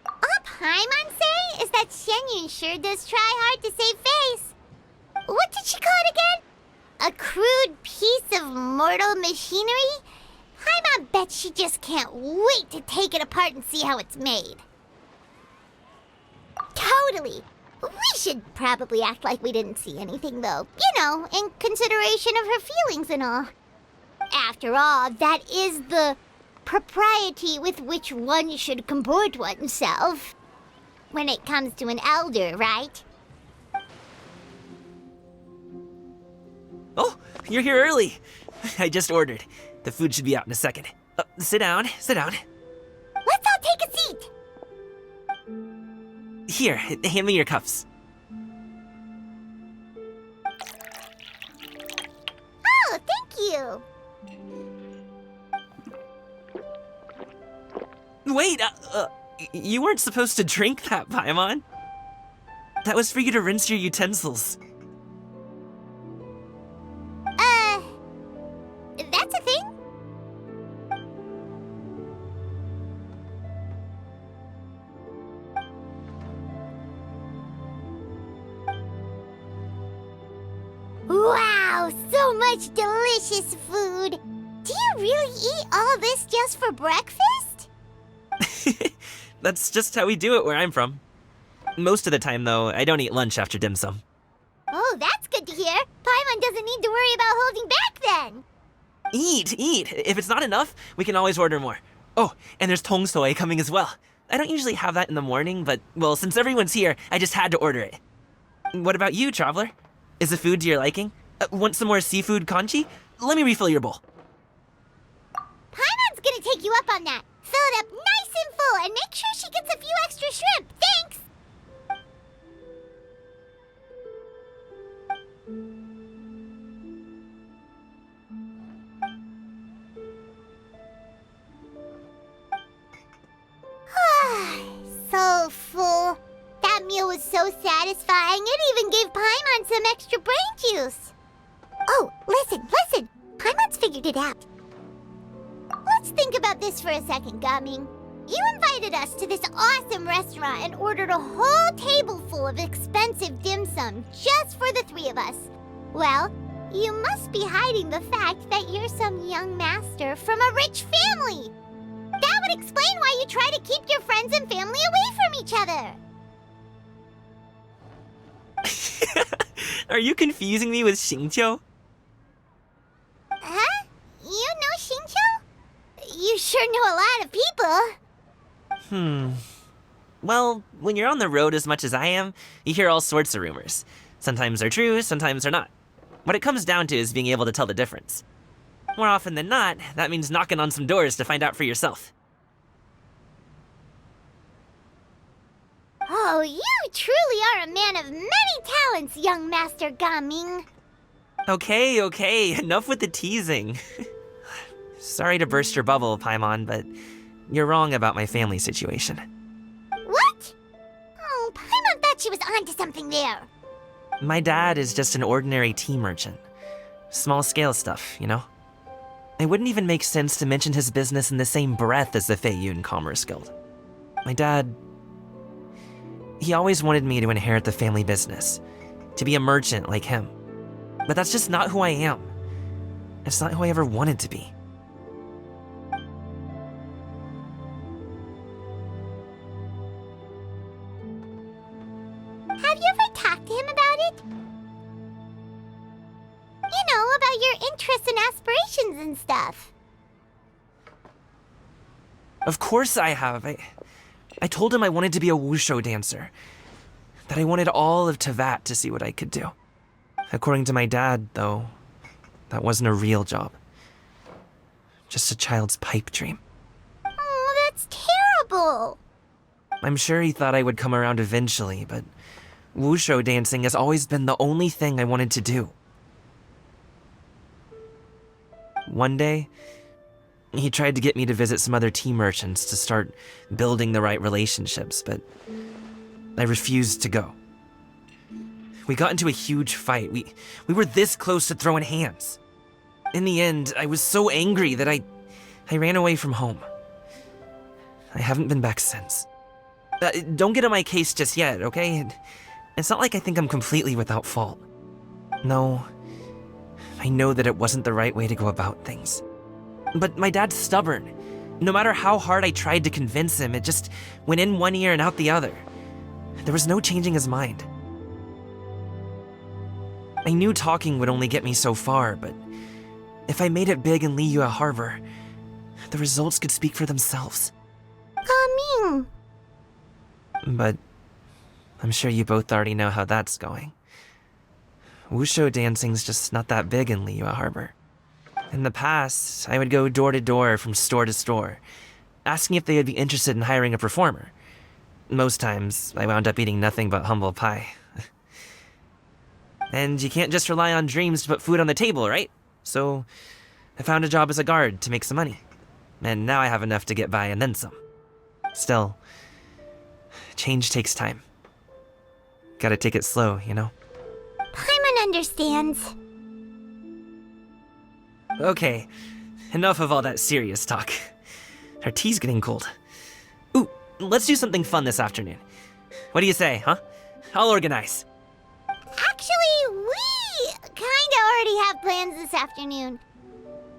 All Paimon say is that Chэньyuy sure does try hard to save face. What did she call it again? A crude piece of mortal machinery? Paimon bets she just can't wait to take it apart and see how it's made. Totally. We should probably act like we didn't see anything, though. You know, in consideration of her feelings and all. After all, that is the propriety with which one should comport oneself. When it comes to an elder, right? Oh, you're here early. I just ordered. The food should be out in a second. Sit down, sit down. Let's all take a seat. Here, hand me your cups. Oh, thank you. Wait, you weren't supposed to drink that, Paimon. That was for you to rinse your utensils. That's a thing? Wow, so much delicious food. Do you really eat all this just for breakfast? That's just how we do it where I'm from. Most of the time, though, I don't eat lunch after dim sum. Oh, that's good to hear. Paimon doesn't need to worry about holding back then. Eat, eat. If it's not enough, we can always order more. Oh, and there's tong soy coming as well. I don't usually have that in the morning, but, well, since everyone's here, I just had to order it. What about you, traveler? Is the food to your liking? Want some more seafood congee? Let me refill your bowl. Paimon's gonna take you up on that. Fill it up nice and full and make sure she gets a few extra shrimp. Thanks! So full. That meal was so satisfying, it even gave Paimon some extra brain juice. Oh, listen. Paimon's figured it out. Let's think about this for a second, Gaming. You invited us to this awesome restaurant and ordered a whole table full of expensive dim sum just for the three of us. Well, you must be hiding the fact that you're some young master from a rich family. That would explain why you try to keep your friends and family away from each other. Are you confusing me with Xingqiu? Huh? You know Xingqiu? You sure know a lot of people. Well, when you're on the road as much as I am, you hear all sorts of rumors. Sometimes they're true, sometimes they're not. What it comes down to is being able to tell the difference. More often than not, that means knocking on some doors to find out for yourself. Oh, you truly are a man of many talents, young Master Gaming. Okay, enough with the teasing. Sorry to burst your bubble, Paimon, but you're wrong about my family situation. What? Oh, Paimon, thought she was onto something there. My dad is just an ordinary tea merchant. Small-scale stuff, you know? It wouldn't even make sense to mention his business in the same breath as the Feiyun Commerce Guild. My dad... he always wanted me to inherit the family business, to be a merchant like him. But that's just not who I am. It's not who I ever wanted to be. Have you ever talked to him about it? You know, about your interests and aspirations and stuff. Of course I have. I told him I wanted to be a wushu dancer. That I wanted all of Tevat to see what I could do. According to my dad, though, that wasn't a real job. Just a child's pipe dream. Oh, that's terrible. I'm sure he thought I would come around eventually, but wushu dancing has always been the only thing I wanted to do. One day, he tried to get me to visit some other tea merchants to start building the right relationships, but I refused to go. We got into a huge fight. We were this close to throwing hands. In the end, I was so angry that I ran away from home. I haven't been back since. Don't get on my case just yet, okay? It's not like I think I'm completely without fault. No, I know that it wasn't the right way to go about things. But my dad's stubborn. No matter how hard I tried to convince him, it just went in one ear and out the other. There was no changing his mind. I knew talking would only get me so far, but if I made it big in Liyue Harbor, the results could speak for themselves. Coming. But I'm sure you both already know how that's going. Wushu dancing's just not that big in Liyue Harbor. In the past, I would go door to door from store to store, asking if they would be interested in hiring a performer. Most times, I wound up eating nothing but humble pie. And you can't just rely on dreams to put food on the table, right? So, I found a job as a guard to make some money. And now I have enough to get by and then some. Still, change takes time. Gotta take it slow, you know? Paimon understands. Okay, enough of all that serious talk. Our tea's getting cold. Ooh, let's do something fun this afternoon. What do you say, huh? I'll organize. Actually, we kinda already have plans this afternoon.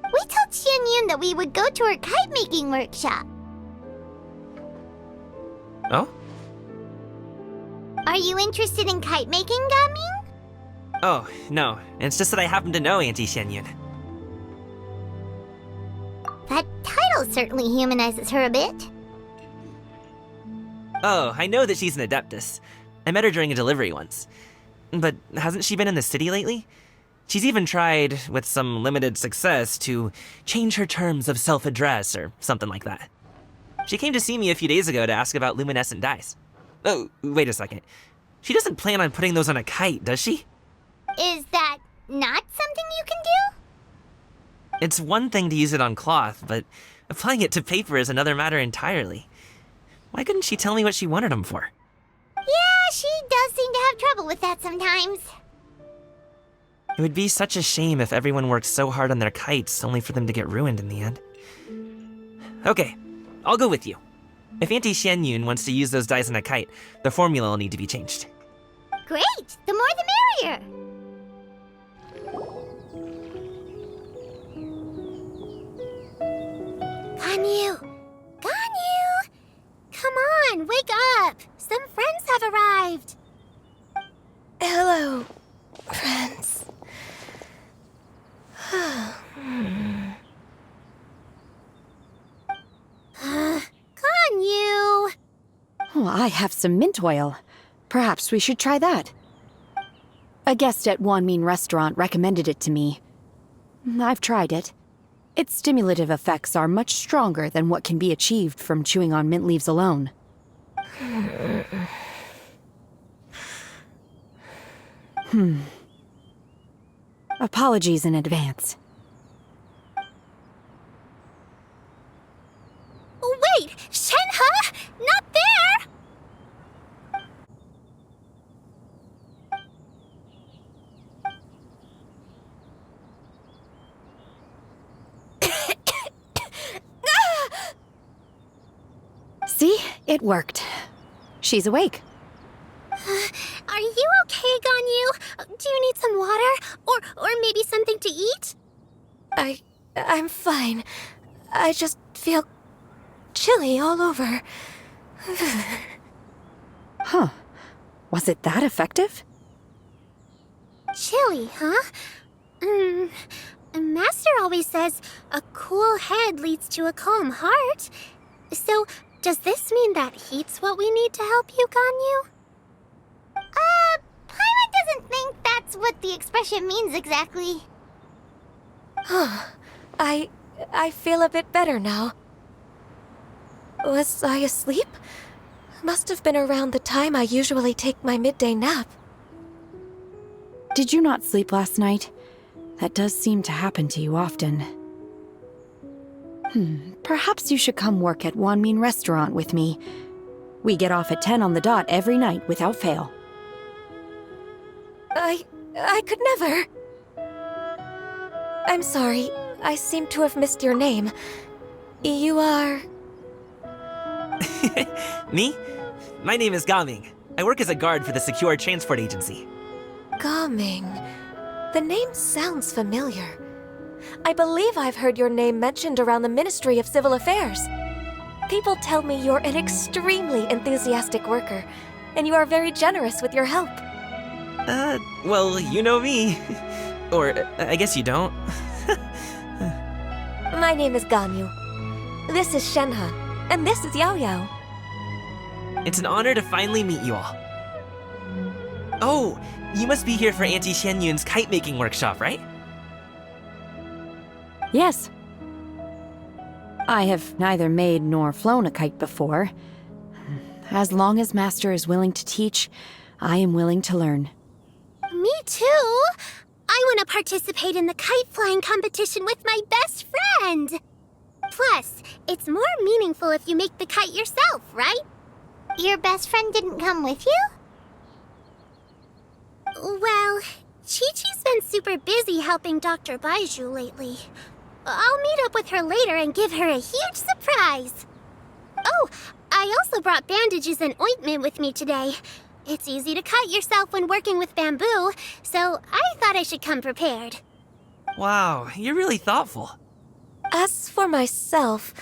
We told Chэньyui that we would go to her kite-making workshop. Oh? Are you interested in kite-making, Gaming? Oh, no. It's just that I happen to know Auntie Chэньyui. That title certainly humanizes her a bit. Oh, I know that she's an Adeptus. I met her during a delivery once. But hasn't she been in the city lately? She's even tried, with some limited success, to change her terms of self-address or something like that. She came to see me a few days ago to ask about luminescent dyes. Oh, wait a second. She doesn't plan on putting those on a kite, does she? Is that not something you can do? It's one thing to use it on cloth, but applying it to paper is another matter entirely. Why couldn't she tell me what she wanted them for? Yeah, she does seem to have trouble with that sometimes. It would be such a shame if everyone worked so hard on their kites only for them to get ruined in the end. Okay, I'll go with you. If Auntie Chэньyui wants to use those dyes on a kite, the formula will need to be changed. Great! The more the merrier! Ganyu! Ganyu! Come on, wake up! Some friends have arrived! Hello, friends. Ganyu! Oh, I have some mint oil. Perhaps we should try that. A guest at Wanmin Restaurant recommended it to me. I've tried it. Its stimulative effects are much stronger than what can be achieved from chewing on mint leaves alone. Apologies in advance. Wait! Shenhe? Not there! It worked. She's awake. Are you okay, Ganyu? Do you need some water? Or maybe something to eat? I'm fine. I just feel chilly all over. Huh. Was it that effective? Chilly, huh? Master always says a cool head leads to a calm heart. So, does this mean that heat's what we need to help you, Ganyu? Paimon doesn't think that's what the expression means exactly. I feel a bit better now. Was I asleep? Must have been around the time I usually take my midday nap. Did you not sleep last night? That does seem to happen to you often. Perhaps you should come work at Wanmin Restaurant with me. We get off at 10 on the dot every night without fail. I could never. I'm sorry. I seem to have missed your name. You are... Me? My name is Gaming. I work as a guard for the Secure Transport Agency. Gaming. The name sounds familiar. I believe I've heard your name mentioned around the Ministry of Civil Affairs. People tell me you're an extremely enthusiastic worker, and you are very generous with your help. Well, you know me. Or, I guess you don't. My name is Ganyu. This is Shenhe, and this is Yao Yao. It's an honor to finally meet you all. Oh, you must be here for Auntie Xianyun's kite-making workshop, right? Yes. I have neither made nor flown a kite before. As long as Master is willing to teach, I am willing to learn. Me too! I want to participate in the kite flying competition with my best friend! Plus, it's more meaningful if you make the kite yourself, right? Your best friend didn't come with you? Well, Chi-Chi's been super busy helping Dr. Baiju lately. I'll meet up with her later and give her a huge surprise. Oh, I also brought bandages and ointment with me today. It's easy to cut yourself when working with bamboo, so I thought I should come prepared. Wow, you're really thoughtful. As for myself,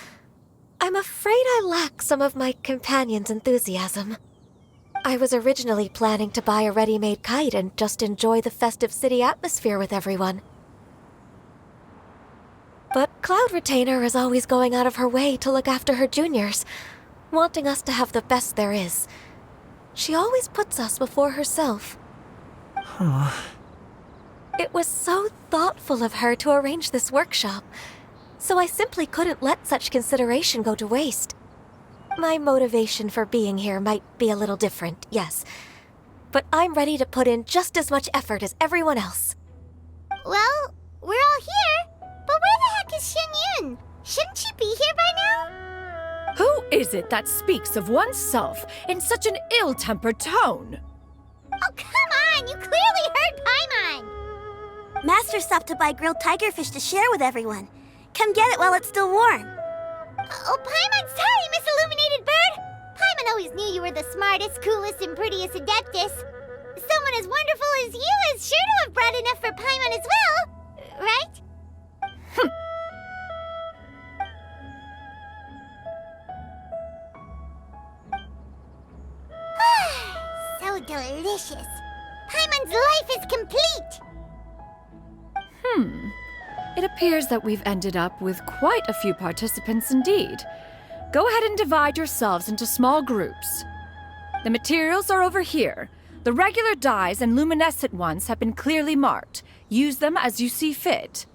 I'm afraid I lack some of my companion's enthusiasm. I was originally planning to buy a ready-made kite and just enjoy the festive city atmosphere with everyone. But Cloud Retainer is always going out of her way to look after her juniors, wanting us to have the best there is. She always puts us before herself. Huh. It was so thoughtful of her to arrange this workshop, so I simply couldn't let such consideration go to waste. My motivation for being here might be a little different, yes, but I'm ready to put in just as much effort as everyone else. Well, we're all here, but where the heck is Xianyun? Shouldn't she be here by now? Who is it that speaks of oneself in such an ill-tempered tone? Oh, come on! You clearly heard Paimon! Master stopped to buy grilled tigerfish to share with everyone. Come get it while it's still warm. Oh, Paimon, sorry, Miss Illuminated Bird! Paimon always knew you were the smartest, coolest, and prettiest Adeptus. Someone as wonderful as you is sure to have brought enough for Paimon as well, right? So delicious. Paimon's life is complete! It appears that we've ended up with quite a few participants indeed. Go ahead and divide yourselves into small groups. The materials are over here. The regular dyes and luminescent ones have been clearly marked. Use them as you see fit.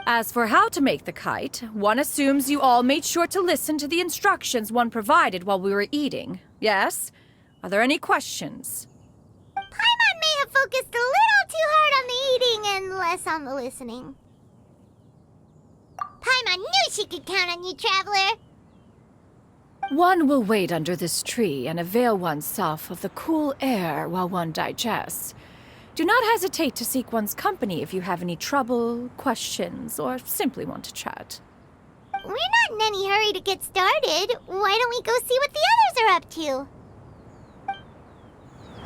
As for how to make the kite, one assumes you all made sure to listen to the instructions one provided while we were eating. Yes? Are there any questions? Paimon may have focused a little too hard on the eating and less on the listening. Paimon knew she could count on you, Traveler! One will wait under this tree and avail oneself of the cool air while one digests. Do not hesitate to seek one's company if you have any trouble, questions, or simply want to chat. we're not in any hurry to get started. Why don't we go see what the others are up to?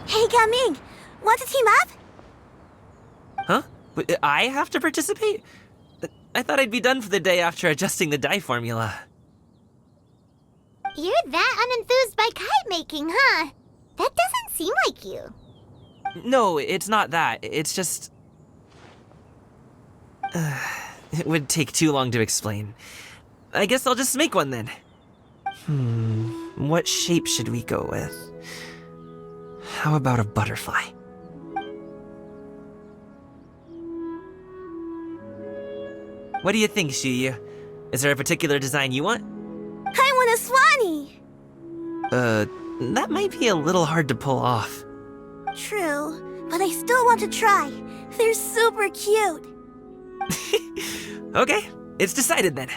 Hey, Gaming, want to team up? Huh? But I have to participate? I thought I'd be done for the day after adjusting the die formula. You're that unenthused by kite making, huh? That doesn't seem like you. No, it's not that. It's just... it would take too long to explain. I guess I'll just make one then. What shape should we go with? How about a butterfly? What do you think, Shuyu? Is there a particular design you want? I want a swanee! That might be a little hard to pull off. True, but I still want to try. They're super cute. Okay, it's decided then.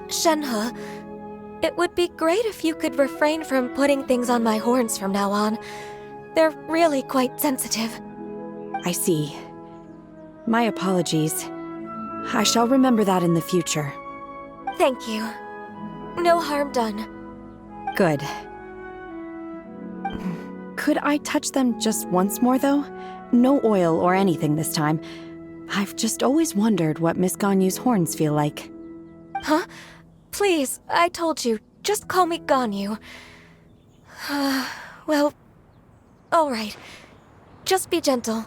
Shenhe, it would be great if you could refrain from putting things on my horns from now on. They're really quite sensitive. I see. My apologies. I shall remember that in the future. Thank you. No harm done. Good. Could I touch them just once more, though? No oil or anything this time. I've just always wondered what Miss Ganyu's horns feel like. Huh? Please, I told you. Just call me Ganyu. Well, alright. Just be gentle.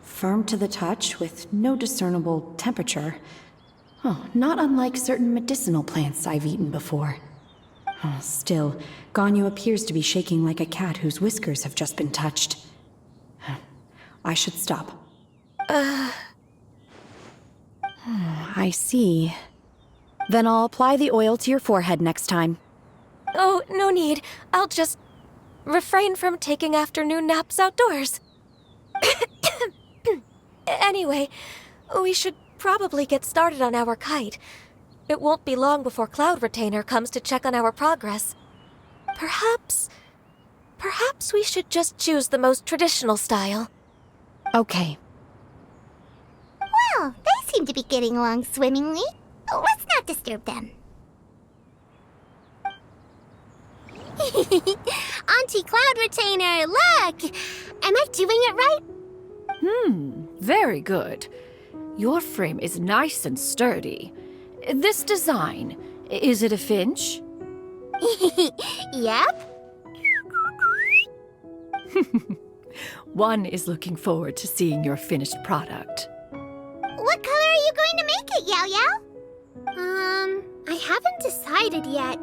Firm to the touch with no discernible temperature. Oh, not unlike certain medicinal plants I've eaten before. Oh, still, Ganyu appears to be shaking like a cat whose whiskers have just been touched. I should stop. I see. Then I'll apply the oil to your forehead next time. Oh, no need. I'll just refrain from taking afternoon naps outdoors. Anyway, we should probably get started on our kite. It won't be long before Cloud Retainer comes to check on our progress. Perhaps we should just choose the most traditional style. Okay. Well, they seem to be getting along swimmingly. Let's not disturb them. Auntie Cloud Retainer, look! Am I doing it right? Very good. Your frame is nice and sturdy. This design, is it a finch? Yep. One is looking forward to seeing your finished product. What color are you going to make it, Yao Yao? I haven't decided yet.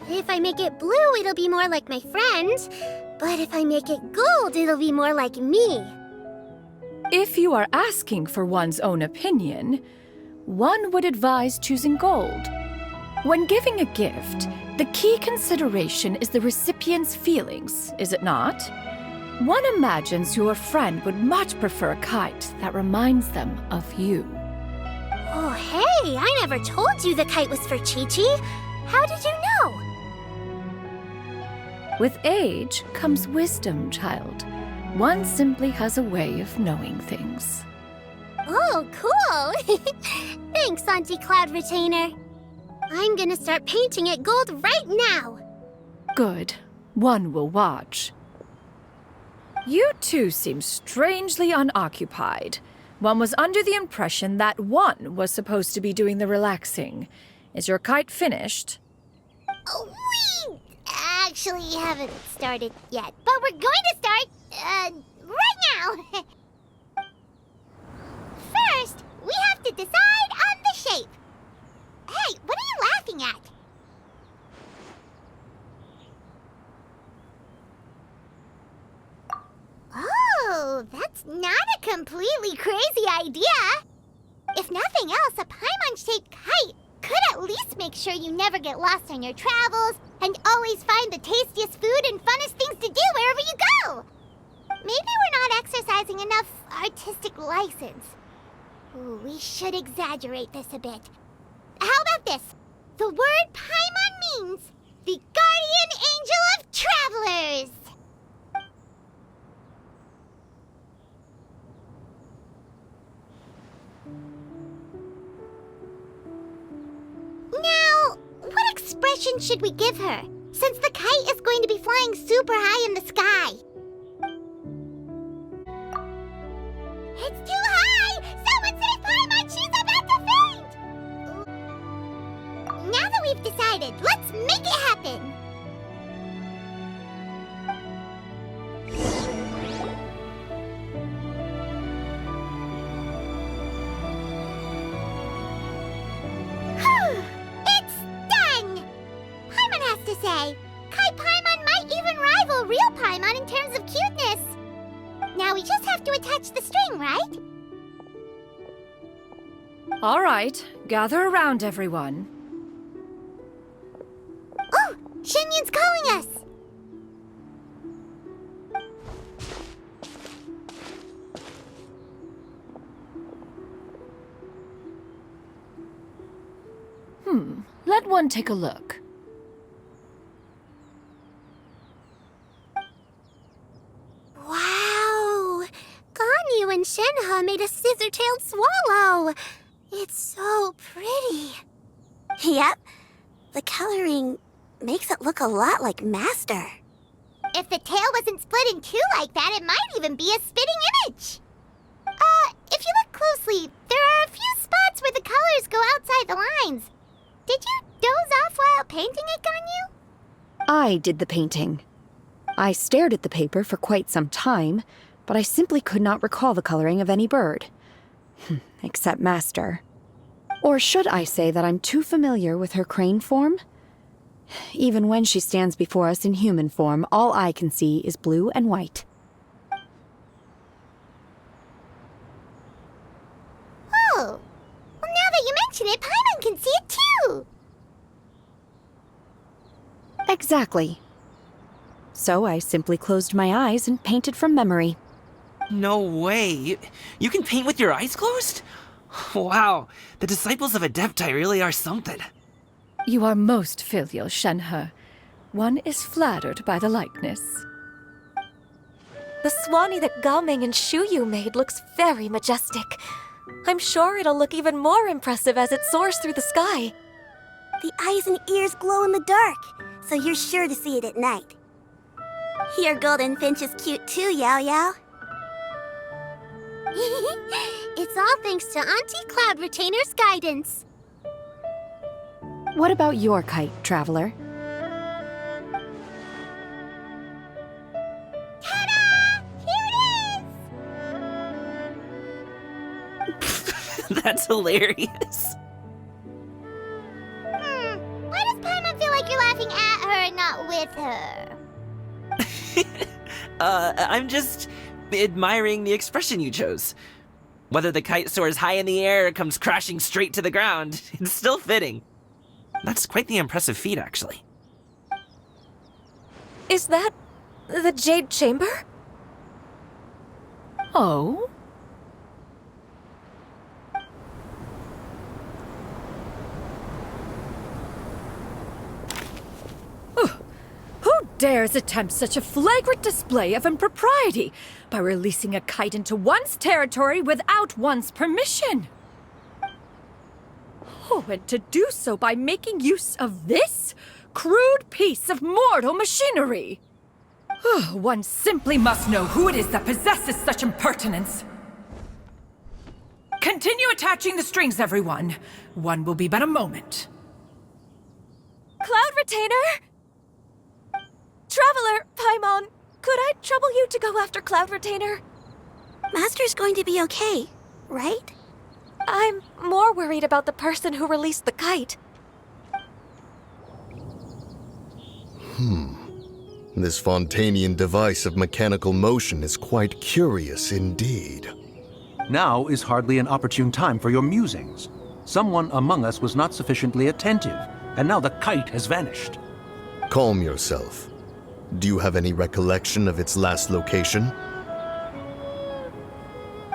If I make it blue, it'll be more like my friend. But if I make it gold, it'll be more like me. If you are asking for one's own opinion, one would advise choosing gold. When giving a gift, the key consideration is the recipient's feelings, is it not? One imagines your friend would much prefer a kite that reminds them of you. Oh, hey, I never told you the kite was for Chi-Chi. How did you know? With age comes wisdom, child. One simply has a way of knowing things. Oh, cool. Thanks, Auntie Cloud Retainer. I'm gonna start painting it gold right now. Good. One will watch. You two seem strangely unoccupied. One was under the impression that one was supposed to be doing the relaxing. Is your kite finished? We actually haven't started yet, but we're going to start, right now. First, we have to decide on the shape. Hey, what are you laughing at? Oh, that's not a completely crazy idea. If nothing else, a Paimon-shaped kite could at least make sure you never get lost on your travels and always find the tastiest food and funnest things to do wherever you go. Maybe we're not exercising enough artistic license. Ooh, we should exaggerate this a bit. How about this? The word Paimon means the guardian angel of travelers. guidance should we give her, since the kite is going to be flying super high in the sky? It's too high! Someone save Paimon! She's about to faint! Now that we've decided, let's make it happen! It's done! Paimon has to say, Kite Paimon might even rival real Paimon in terms of cuteness. Now we just have to attach the string, right? All right, gather around, everyone. Oh, Chэньyu's calling us! Let one take a look. Wow! Ganyu and Shenhe made a scissor-tailed swallow! It's so pretty. Yep. The coloring makes it look a lot like Master. If the tail wasn't split in two like that, it might even be a spitting image. If you look closely, there are a few spots where the colors go outside the lines. Did you doze off while painting it, Ganyu? I did the painting. I stared at the paper for quite some time, but I simply could not recall the coloring of any bird. Except Master. Or should I say that I'm too familiar with her crane form? Even when she stands before us in human form, all I can see is blue and white. Oh, well, now that you mention it, Paimon can see it too! Exactly. So I simply closed my eyes and painted from memory. No way. You can paint with your eyes closed? Wow, the disciples of Adepti really are something. You are most filial, Shenhe. One is flattered by the likeness. The Swanee that Gaming and Shuyu made looks very majestic. I'm sure it'll look even more impressive as it soars through the sky. The eyes and ears glow in the dark, so you're sure to see it at night. Your golden finch is cute too, Yao Yao. It's all thanks to Auntie Cloud Retainer's guidance. What about your kite, Traveler? Ta-da! Here it is! That's hilarious. Why does Paimon feel like you're laughing at her and not with her? I'm just admiring the expression you chose. Whether the kite soars high in the air or comes crashing straight to the ground, it's still fitting. That's quite the impressive feat, actually. Is that the Jade Chamber? Oh? Who dares attempt such a flagrant display of impropriety by releasing a kite into one's territory without one's permission? Oh, and to do so by making use of this crude piece of mortal machinery. One simply must know who it is that possesses such impertinence. Continue attaching the strings, everyone. One will be but a moment. Cloud Retainer? Traveler, Paimon, could I trouble you to go after Cloud Retainer? Master's going to be okay, right? I'm more worried about the person who released the kite. This Fontanian device of mechanical motion is quite curious indeed. Now is hardly an opportune time for your musings. Someone among us was not sufficiently attentive, and now the kite has vanished. Calm yourself. Do you have any recollection of its last location?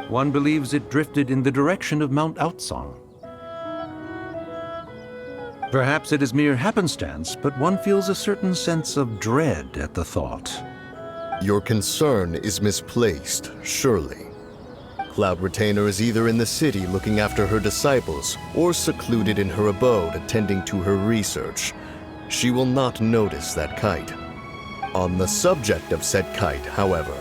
One believes it drifted in the direction of Mount Outsong. Perhaps it is mere happenstance, but one feels a certain sense of dread at the thought. Your concern is misplaced, surely. Cloud Retainer is either in the city looking after her disciples, or secluded in her abode attending to her research. she will not notice that kite. On the subject of said kite, however,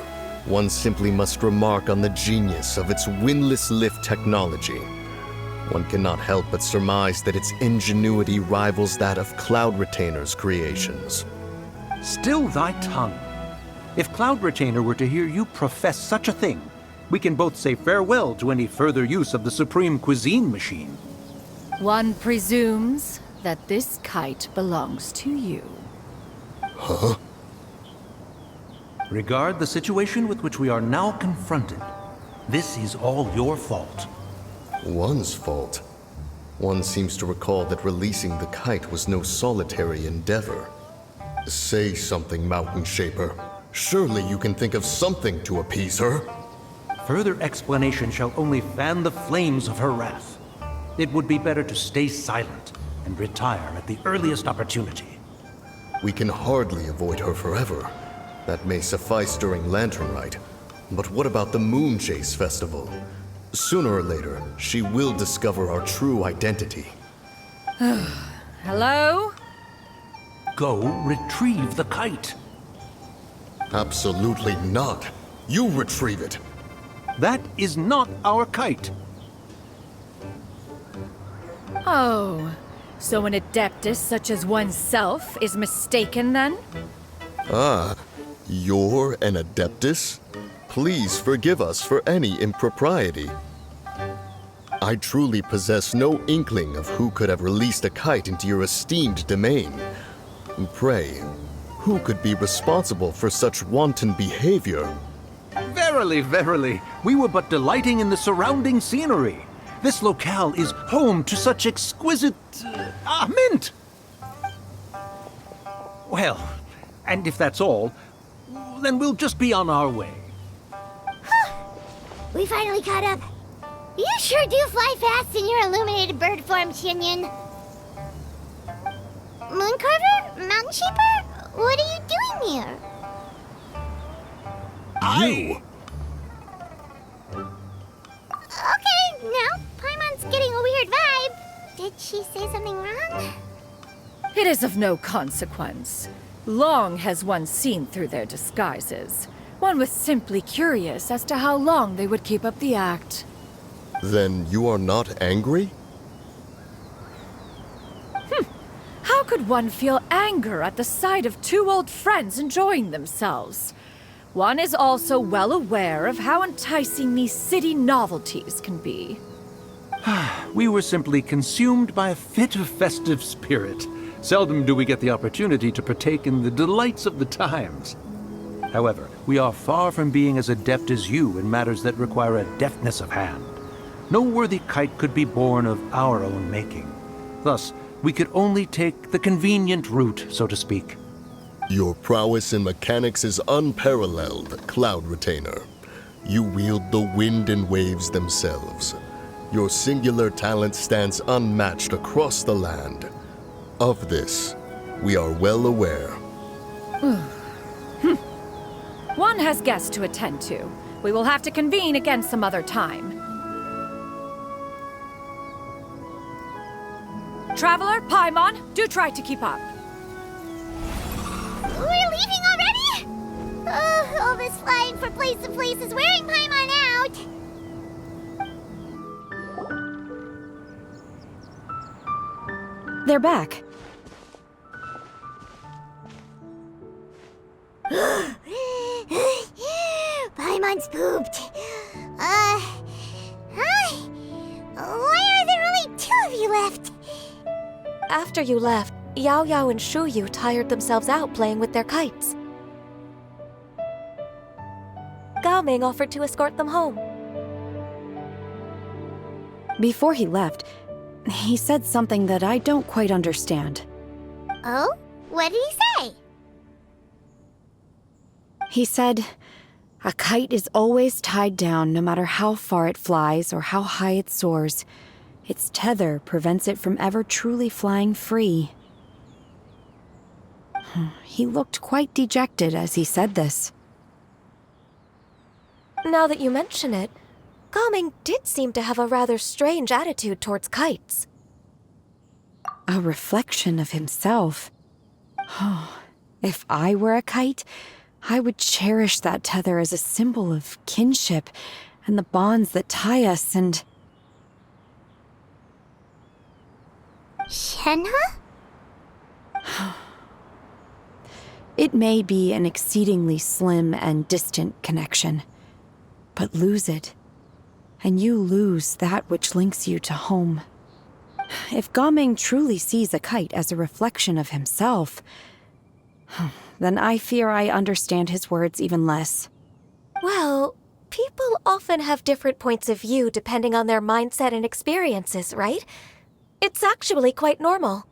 one simply must remark on the genius of its windlass lift technology. One cannot help but surmise that its ingenuity rivals that of Cloud Retainer's creations. Still thy tongue. If Cloud Retainer were to hear you profess such a thing, we can both say farewell to any further use of the Supreme Cuisine Machine. One presumes that this kite belongs to you. Huh? Regard the situation with which we are now confronted. This is all your fault. One's fault? One seems to recall that releasing the kite was no solitary endeavor. Say something, Mountain Shaper. Surely you can think of something to appease her. Further explanation shall only fan the flames of her wrath. It would be better to stay silent and retire at the earliest opportunity. We can hardly avoid her forever. That may suffice during Lantern Rite. But what about the Moon Chase Festival? Sooner or later, she will discover our true identity. Hello? Go retrieve the kite. Absolutely not. You retrieve it. That is not our kite. Oh, so an adeptus such as oneself is mistaken then? Ah, you're an Adeptus? Please forgive us for any impropriety. I truly possess no inkling of who could have released a kite into your esteemed domain. Pray, who could be responsible for such wanton behavior? Verily, verily, we were but delighting in the surrounding scenery. This locale is home to such exquisite... mint! Well, and if that's all, then we'll just be on our way. We finally caught up. You sure do fly fast in your illuminated bird form, Chényun. Mooncarver? Mountain Shaper? What are you doing here? You! Okay, now Paimon's getting a weird vibe. Did she say something wrong? It is of no consequence. Long has one seen through their disguises. One was simply curious as to how long they would keep up the act. Then you are not angry? How could one feel anger at the sight of two old friends enjoying themselves? One is also well aware of how enticing these city novelties can be. We were simply consumed by a fit of festive spirit. Seldom do we get the opportunity to partake in the delights of the times. However, we are far from being as adept as you in matters that require a deftness of hand. No worthy kite could be born of our own making. Thus, we could only take the convenient route, so to speak. Your prowess in mechanics is unparalleled, Cloud Retainer. You wield the wind and waves themselves. Your singular talent stands unmatched across the land. Of this, we are well aware. One has guests to attend to. We will have to convene again some other time. Traveler, Paimon, do try to keep up. We're leaving already? All this flying from place to place is wearing Paimon out. They're back. Paimon's pooped. Hi. Why are there only two of you left? After you left, Yao Yao and Shu Yu tired themselves out playing with their kites. Gao Ming offered to escort them home. Before he left, he said something that I don't quite understand. Oh? What did he say? He said, a kite is always tied down no matter how far it flies or how high it soars. Its tether prevents it from ever truly flying free. He looked quite dejected as he said this. Now that you mention it, Gao Ming did seem to have a rather strange attitude towards kites. A reflection of himself. If I were a kite, I would cherish that tether as a symbol of kinship and the bonds that tie us and... Shenhe? It may be an exceedingly slim and distant connection, but lose it, and you lose that which links you to home. If Gaming truly sees a kite as a reflection of himself, then I fear I understand his words even less. Well, people often have different points of view depending on their mindset and experiences, right? It's actually quite normal.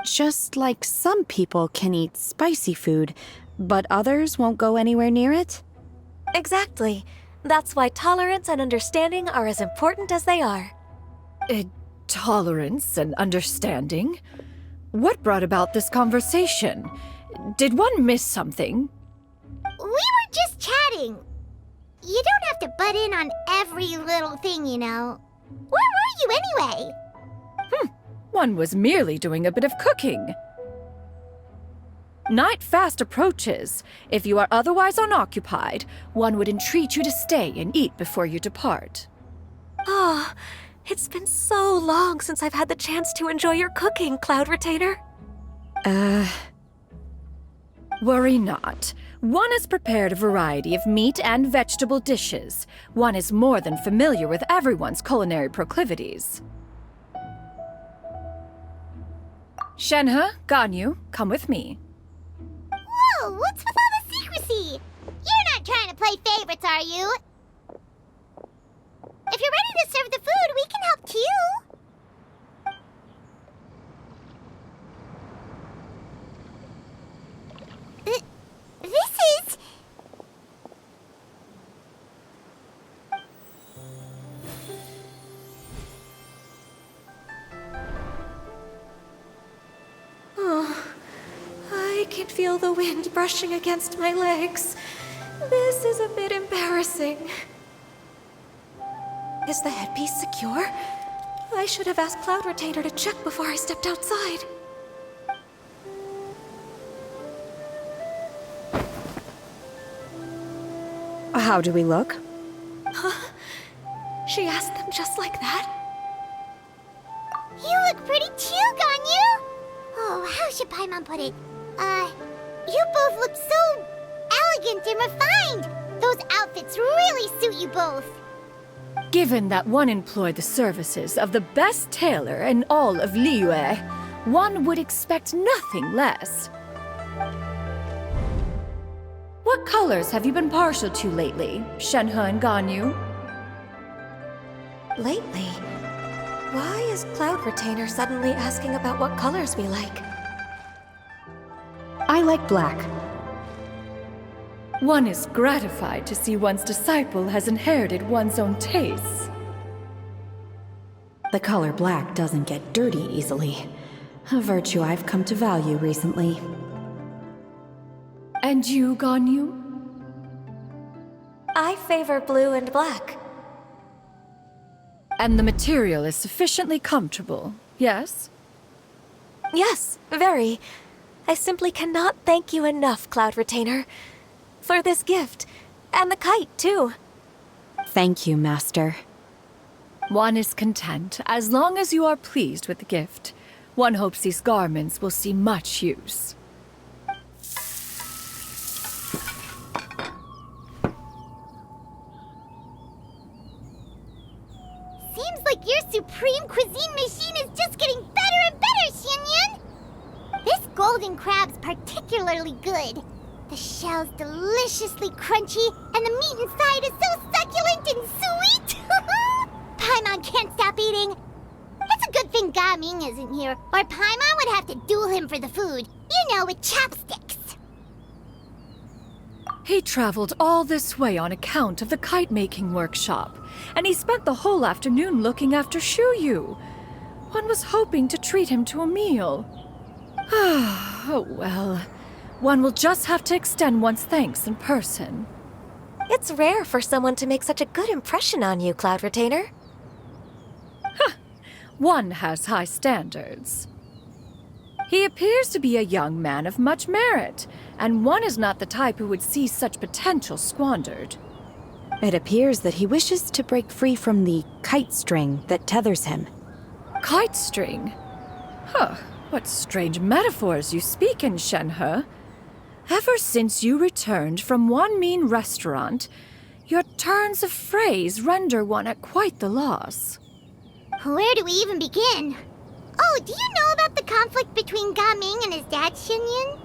Just like some people can eat spicy food, but others won't go anywhere near it? Exactly. That's why tolerance and understanding are as important as they are. Tolerance and understanding? What brought about this conversation? Did one miss something? We were just chatting. You don't have to butt in on every little thing, you know. Where were you anyway? One was merely doing a bit of cooking. Night fast approaches. If you are otherwise unoccupied, one would entreat you to stay and eat before you depart. Oh, it's been so long since I've had the chance to enjoy your cooking, Cloud Retainer. Worry not. One has prepared a variety of meat and vegetable dishes. One is more than familiar with everyone's culinary proclivities. Shenhe, Ganyu, come with me. Whoa, what's with all the secrecy? You're not trying to play favorites, are you? If you're ready to serve the food, we can help too. This is... Oh, I can feel the wind brushing against my legs. This is a bit embarrassing. Is the headpiece secure? I should have asked Cloud Retainer to check before I stepped outside. How do we look? Huh? She asked them just like that? You look pretty too, Ganyu! Oh, how should Paimon put it? You both look so elegant and refined! Those outfits really suit you both. Given that one employed the services of the best tailor in all of Liyue, one would expect nothing less. What colors have you been partial to lately, Shenhe and Ganyu? Lately? Why is Cloud Retainer suddenly asking about what colors we like? I like black. One is gratified to see one's disciple has inherited one's own tastes. The color black doesn't get dirty easily, a virtue I've come to value recently. And you, Ganyu? I favor blue and black. And the material is sufficiently comfortable, yes? Yes, very. I simply cannot thank you enough, Cloud Retainer. For this gift. And the kite, too. Thank you, Master. One is content, as long as you are pleased with the gift. One hopes these garments will see much use. Seems like your supreme cuisine machine is just getting better and better, Xianyun! This golden crab's particularly good. The shell's deliciously crunchy, and the meat inside is so succulent and sweet! Paimon can't stop eating. It's a good thing Gaming isn't here, or Paimon would have to duel him for the food. You know, with chopsticks. He traveled all this way on account of the kite-making workshop, and he spent the whole afternoon looking after Shuyu. One was hoping to treat him to a meal. Oh well. One will just have to extend one's thanks in person. It's rare for someone to make such a good impression on you, Cloud Retainer. One has high standards. He appears to be a young man of much merit, and one is not the type who would see such potential squandered. It appears that he wishes to break free from the kite string that tethers him. Kite string? Huh, what strange metaphors you speak in, Shenhe. Ever since you returned from one mean restaurant, your turns of phrase render one at quite the loss. Where do we even begin? Oh, do you know about the conflict between Gaming and his dad, Xinyun?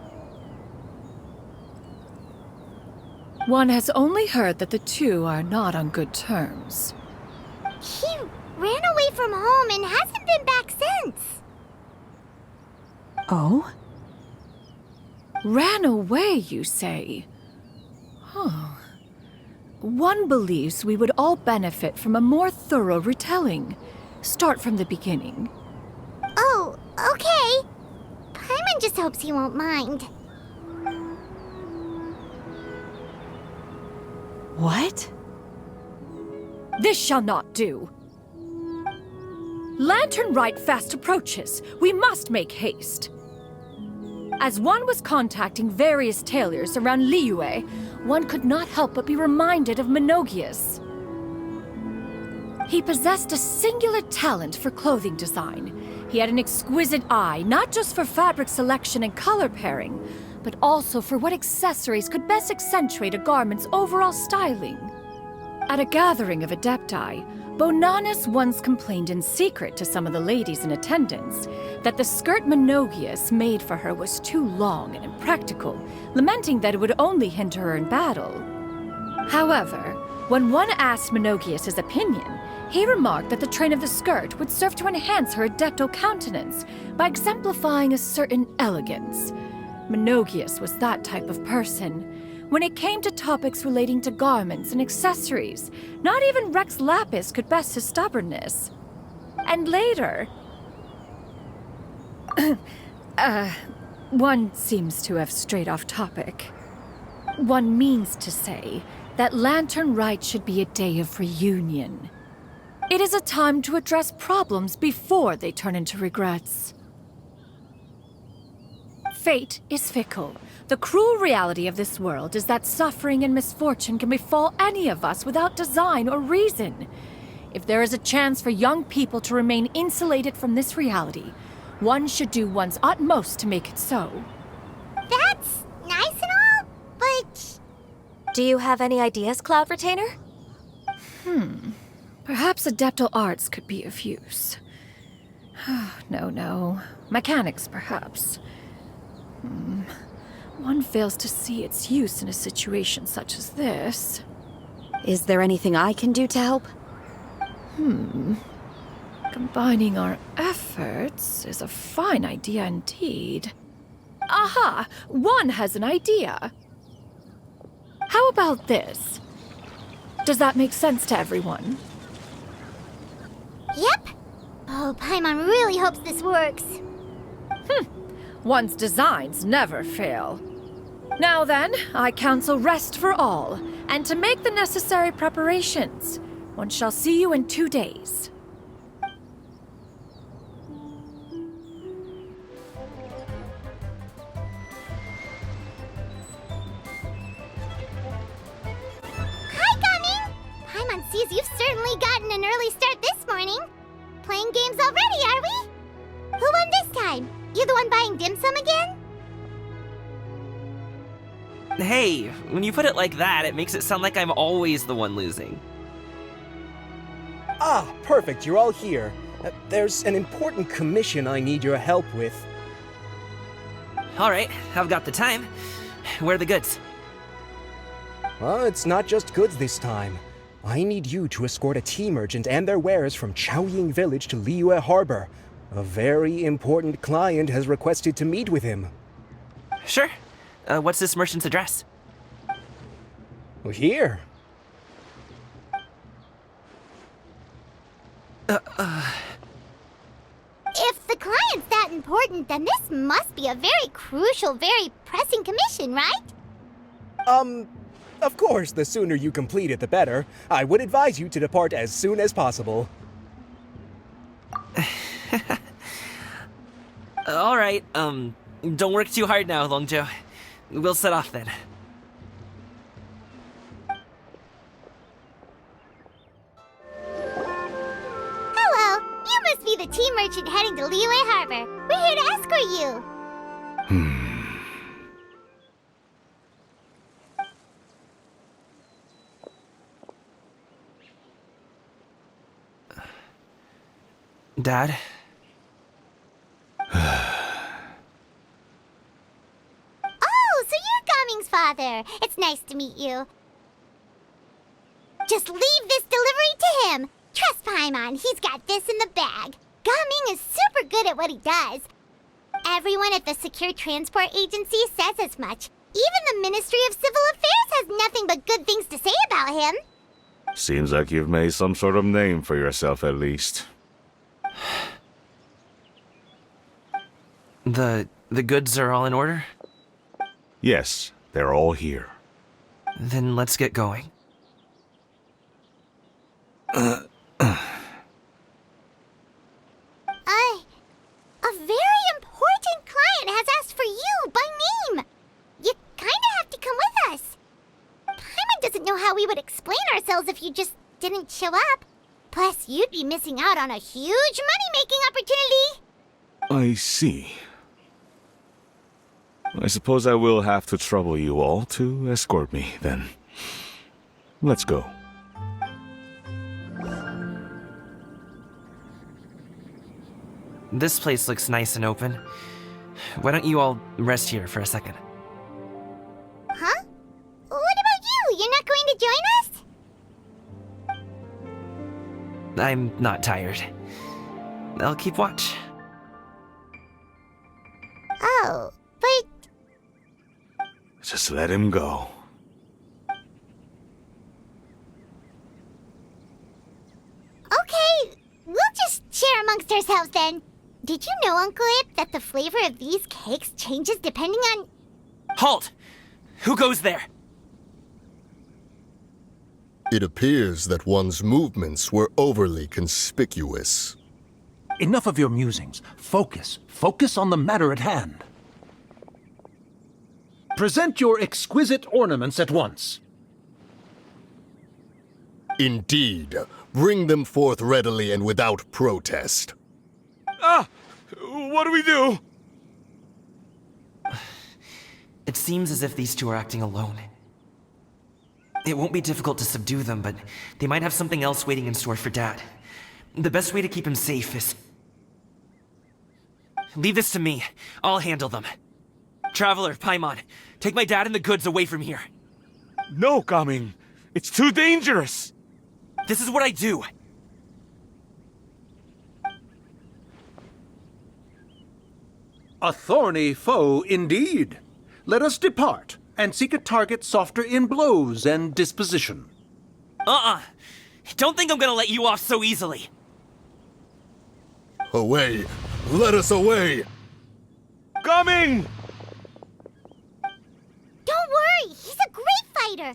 One has only heard that the two are not on good terms. He ran away from home and hasn't been back since. Oh? Ran away, you say? Huh. One believes we would all benefit from a more thorough retelling. Start from the beginning. Oh, okay. Paimon just hopes he won't mind. What? This shall not do. Lantern Rite fast approaches. We must make haste. As one was contacting various tailors around Liyue, one could not help but be reminded of Menogias. He possessed a singular talent for clothing design. He had an exquisite eye, not just for fabric selection and color pairing, but also for what accessories could best accentuate a garment's overall styling. At a gathering of Adepti, Bonanis once complained in secret to some of the ladies in attendance that the skirt Menogias made for her was too long and impractical, lamenting that it would only hinder her in battle. However, when one asked Menogias his opinion, he remarked that the train of the skirt would serve to enhance her adepto countenance by exemplifying a certain elegance. Menogias was that type of person. When it came to topics relating to garments and accessories, not even Rex Lapis could best his stubbornness. And later... one seems to have strayed off topic. One means to say that Lantern Rite should be a day of reunion. It is a time to address problems before they turn into regrets. Fate is fickle. The cruel reality of this world is that suffering and misfortune can befall any of us without design or reason. If there is a chance for young people to remain insulated from this reality, one should do one's utmost to make it so. That's nice and all, but... Do you have any ideas, Cloud Retainer? Perhaps adeptal arts could be of use. No. Mechanics, perhaps. One fails to see its use in a situation such as this. Is there anything I can do to help? Combining our efforts is a fine idea indeed. Aha! One has an idea! How about this? Does that make sense to everyone? Yep. Oh, Paimon really hopes this works. One's designs never fail. Now then, I counsel rest for all, and to make the necessary preparations. One shall see you in 2 days. Hi, Gaming! Paimon sees you've certainly gotten an early start this morning. Playing games already, are we? Who won this time? You the one buying dim sum again? Hey, when you put it like that, it makes it sound like I'm always the one losing. Ah, perfect, you're all here. There's an important commission I need your help with. Alright, I've got the time. Where are the goods? Well, it's not just goods this time. I need you to escort a tea merchant and their wares from Chaoying Village to Liyue Harbor. A very important client has requested to meet with him. Sure. What's this merchant's address? Well, here. If the client's that important, then this must be a very crucial, very pressing commission, right? Of course, the sooner you complete it, the better. I would advise you to depart as soon as possible. All right, don't work too hard now, Longjo. We'll set off then. Hello, you must be the tea merchant heading to Liyue Harbor. We're here to escort you. Dad? Oh, so you're Gaming's father. It's nice to meet you. Just leave this delivery to him. Trust Paimon, he's got this in the bag. Gaming is super good at what he does. Everyone at the Secure Transport Agency says as much. Even the Ministry of Civil Affairs has nothing but good things to say about him. Seems like you've made some sort of name for yourself at least. The goods are all in order? Yes, they're all here. Then let's get going. A very important client has asked for you by name. You kinda have to come with us. Paimon doesn't know how we would explain ourselves if you just didn't show up. Plus, you'd be missing out on a huge money-making opportunity. I see. I suppose I will have to trouble you all to escort me, then. Let's go. This place looks nice and open. Why don't you all rest here for a second? Huh? What about you? You're not going to join us? I'm not tired. I'll keep watch. Oh, but... Just let him go. Okay, we'll just share amongst ourselves then. Did you know, Uncle Ip, that the flavor of these cakes changes depending on... Halt! Who goes there? It appears that one's movements were overly conspicuous. Enough of your musings. Focus. Focus on the matter at hand. Present your exquisite ornaments at once. Indeed. Bring them forth readily and without protest. Ah! What do we do? It seems as if these two are acting alone. It won't be difficult to subdue them, but they might have something else waiting in store for Dad. The best way to keep him safe is... Leave this to me. I'll handle them. Traveler, Paimon, take my dad and the goods away from here. No, Gaming. It's too dangerous. This is what I do. A thorny foe indeed. Let us depart and seek a target softer in blows and disposition. Don't think I'm gonna let you off so easily. Away! Let us away! Gaming! Don't worry, he's a great fighter.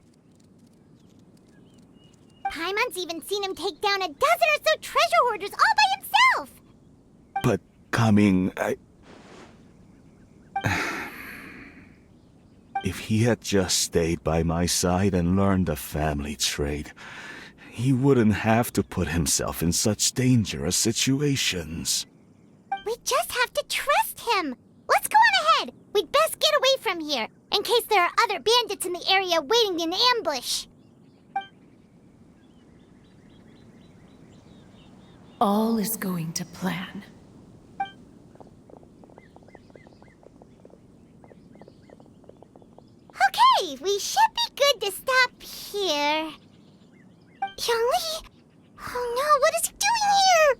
Paimon's even seen him take down a dozen or so treasure hoarders all by himself. But, Gaming, If he had just stayed by my side and learned the family trade, he wouldn't have to put himself in such dangerous situations. We just have to trust him. Let's go on ahead. We'd best get away from here, in case there are other bandits in the area waiting in ambush. All is going to plan. Okay, we should be good to stop here. Youngli? Oh no, what is he doing here?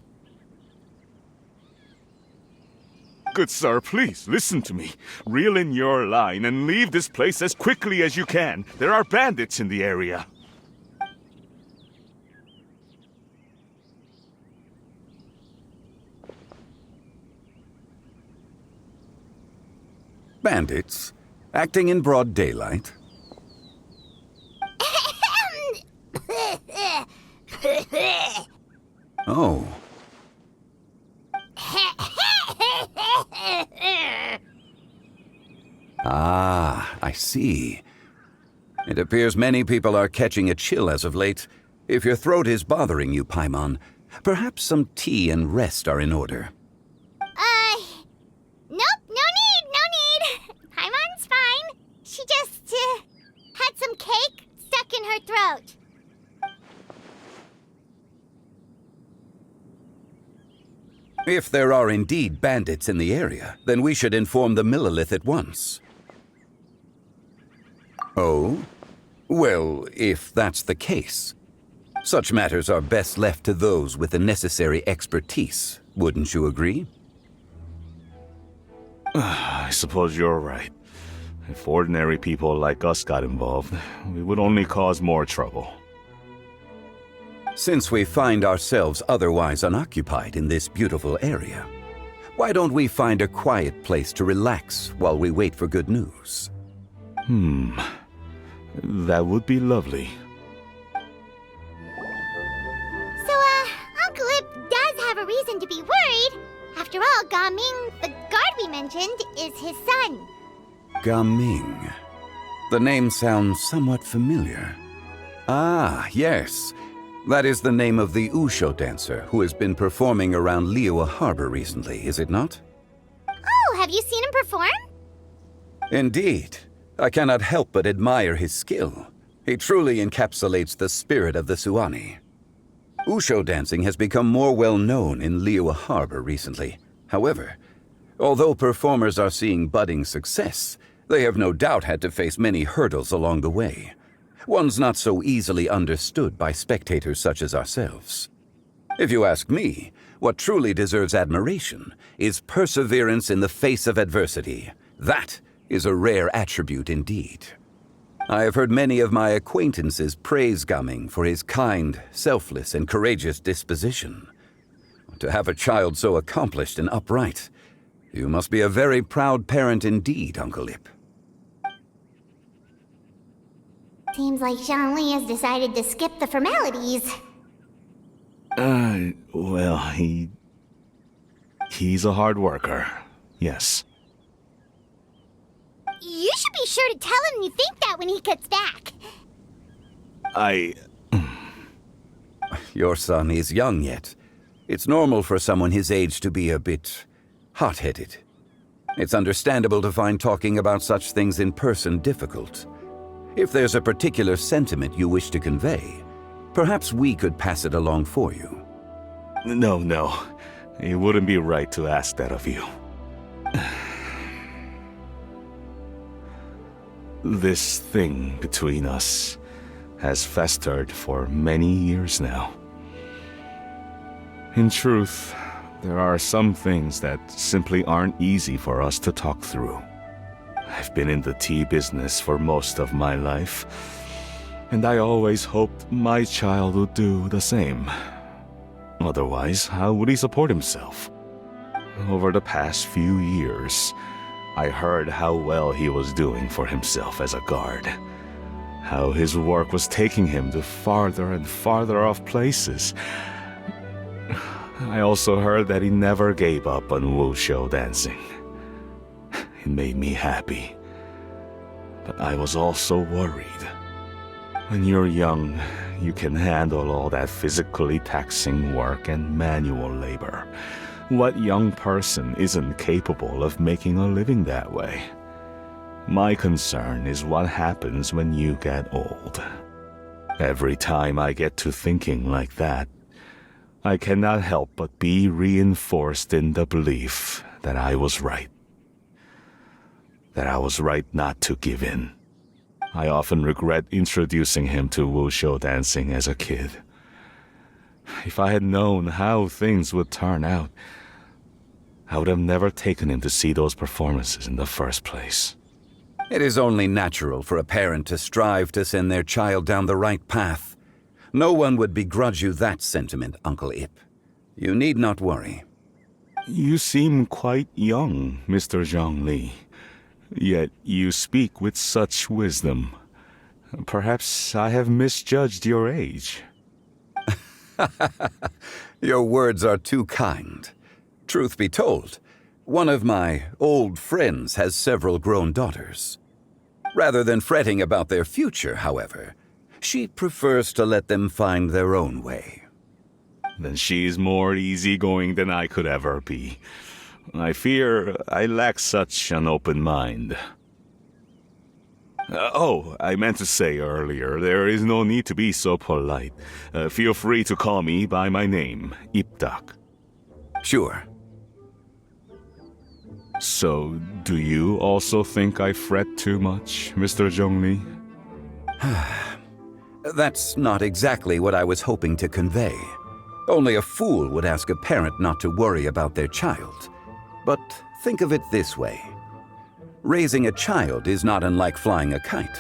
Good sir, please, listen to me. Reel in your line and leave this place as quickly as you can. There are bandits in the area. Bandits? Acting in broad daylight? Oh. Ah, I see. It appears many people are catching a chill as of late. If your throat is bothering you, Paimon, perhaps some tea and rest are in order. Nope, no need. Paimon's fine. She just, had some cake stuck in her throat. If there are indeed bandits in the area, then we should inform the Millelith at once. Oh? Well, if that's the case. Such matters are best left to those with the necessary expertise, wouldn't you agree? I suppose you're right. If ordinary people like us got involved, we would only cause more trouble. Since we find ourselves otherwise unoccupied in this beautiful area, why don't we find a quiet place to relax while we wait for good news? That would be lovely. So, Uncle Ip does have a reason to be worried. After all, Gaming, the guard we mentioned, is his son. Gaming. The name sounds somewhat familiar. Ah, yes. That is the name of the Wushu dancer who has been performing around Liyue Harbor recently, is it not? Oh, have you seen him perform? Indeed. I cannot help but admire his skill. He truly encapsulates the spirit of the Suani. Wushu dancing has become more well known in Liyue Harbor recently. However, although performers are seeing budding success, they have no doubt had to face many hurdles along the way. One's not so easily understood by spectators such as ourselves. If you ask me, what truly deserves admiration is perseverance in the face of adversity. That is a rare attribute indeed. I have heard many of my acquaintances praise Gaming for his kind, selfless, and courageous disposition. To have a child so accomplished and upright, you must be a very proud parent indeed, Uncle Ip. Seems like Zhongli has decided to skip the formalities. Well, he's a hard worker. Yes. You should be sure to tell him you think that when he gets back. Your son is young yet. It's normal for someone his age to be a bit hot-headed. It's understandable to find talking about such things in person difficult. If there's a particular sentiment you wish to convey, perhaps we could pass it along for you. No. It wouldn't be right to ask that of you. This thing between us has festered for many years now. In truth, there are some things that simply aren't easy for us to talk through. I've been in the tea business for most of my life, and I always hoped my child would do the same. Otherwise, how would he support himself? Over the past few years, I heard how well he was doing for himself as a guard. How his work was taking him to farther and farther off places. I also heard that he never gave up on Wushu dancing. It made me happy. But I was also worried. When you're young, you can handle all that physically taxing work and manual labor. What young person isn't capable of making a living that way? My concern is what happens when you get old. Every time I get to thinking like that, I cannot help but be reinforced in the belief that I was right. That I was right not to give in. I often regret introducing him to Wushu dancing as a kid. If I had known how things would turn out, I would have never taken him to see those performances in the first place. It is only natural for a parent to strive to send their child down the right path. No one would begrudge you that sentiment, Uncle Ip. You need not worry. You seem quite young, Mr. Zhongli. Yet you speak with such wisdom. Perhaps I have misjudged your age. Your words are too kind. Truth be told, One of my old friends has several grown daughters. Rather than fretting about their future, however, she prefers to let them find their own way. Then she's more easygoing than I could ever be. I fear I lack such an open mind. I meant to say earlier, there is no need to be so polite. Feel free to call me by my name, Iptak. Sure. So, do you also think I fret too much, Mr. Zhongli? That's not exactly what I was hoping to convey. Only a fool would ask a parent not to worry about their child. But think of it this way. Raising a child is not unlike flying a kite.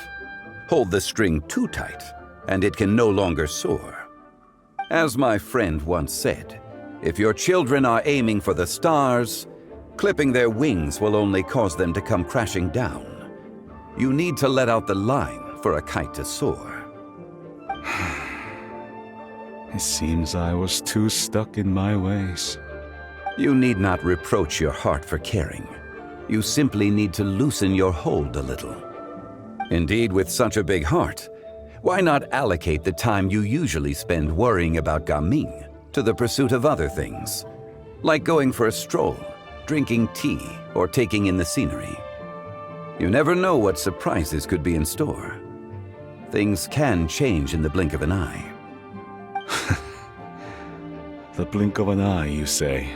Hold the string too tight, and it can no longer soar. As my friend once said, if your children are aiming for the stars, clipping their wings will only cause them to come crashing down. You need to let out the line for a kite to soar. It seems I was too stuck in my ways. You need not reproach your heart for caring. You simply need to loosen your hold a little. Indeed, with such a big heart, why not allocate the time you usually spend worrying about Gaming to the pursuit of other things, like going for a stroll, drinking tea, or taking in the scenery? You never know what surprises could be in store. Things can change in the blink of an eye. The blink of an eye, you say?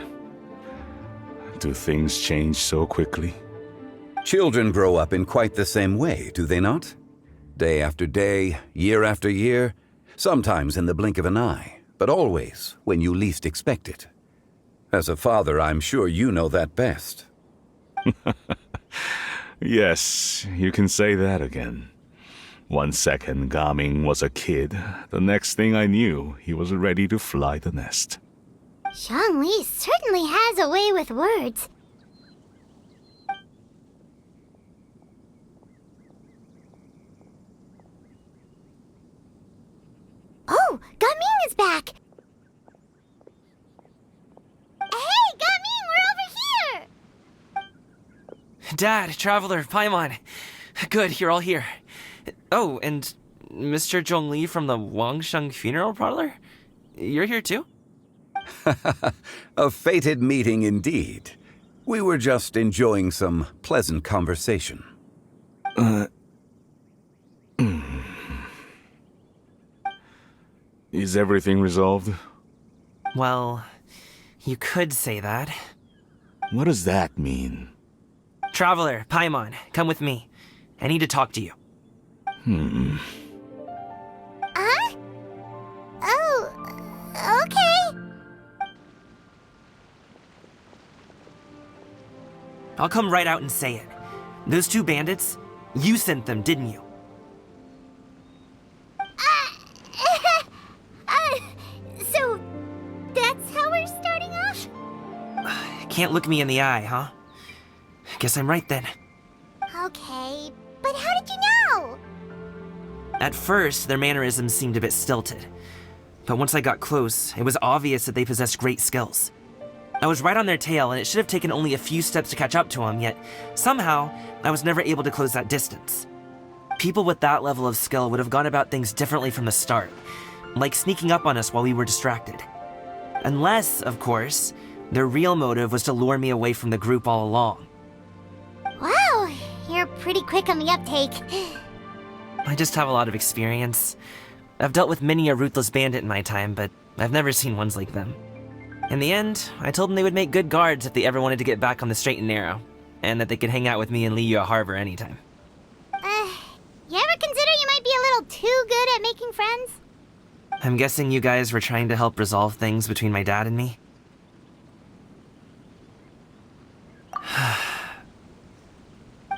Do things change so quickly? Children grow up in quite the same way, do they not? Day after day, year after year, sometimes in the blink of an eye, but always when you least expect it. As a father, I'm sure you know that best. Yes, you can say that again. 1 second, Gaming was a kid. The next thing I knew, he was ready to fly the nest. Zhongli certainly has a way with words. Oh, Gaming is back! Hey, Gaming, we're over here! Dad, Traveler, Paimon. Good, you're all here. Oh, and Mr. Zhongli from the Wangsheng Funeral Parlor? You're here too? A fated meeting indeed. We were just enjoying some pleasant conversation. Is everything resolved? Well, you could say that. What does that mean? Traveler, Paimon, come with me. I need to talk to you. Huh? Oh, okay. I'll come right out and say it. Those two bandits, you sent them, didn't you? So, that's how we're starting off? Can't look me in the eye, huh? Guess I'm right then. Okay, but how did you know? At first, their mannerisms seemed a bit stilted. But once I got close, it was obvious that they possessed great skills. I was right on their tail, and it should have taken only a few steps to catch up to them, yet somehow, I was never able to close that distance. People with that level of skill would have gone about things differently from the start, like sneaking up on us while we were distracted. Unless, of course, their real motive was to lure me away from the group all along. Wow, you're pretty quick on the uptake. I just have a lot of experience. I've dealt with many a ruthless bandit in my time, but I've never seen ones like them. In the end, I told them they would make good guards if they ever wanted to get back on the straight and narrow, and that they could hang out with me in Liyue Harbor anytime. You ever consider you might be a little too good at making friends? I'm guessing you guys were trying to help resolve things between my dad and me?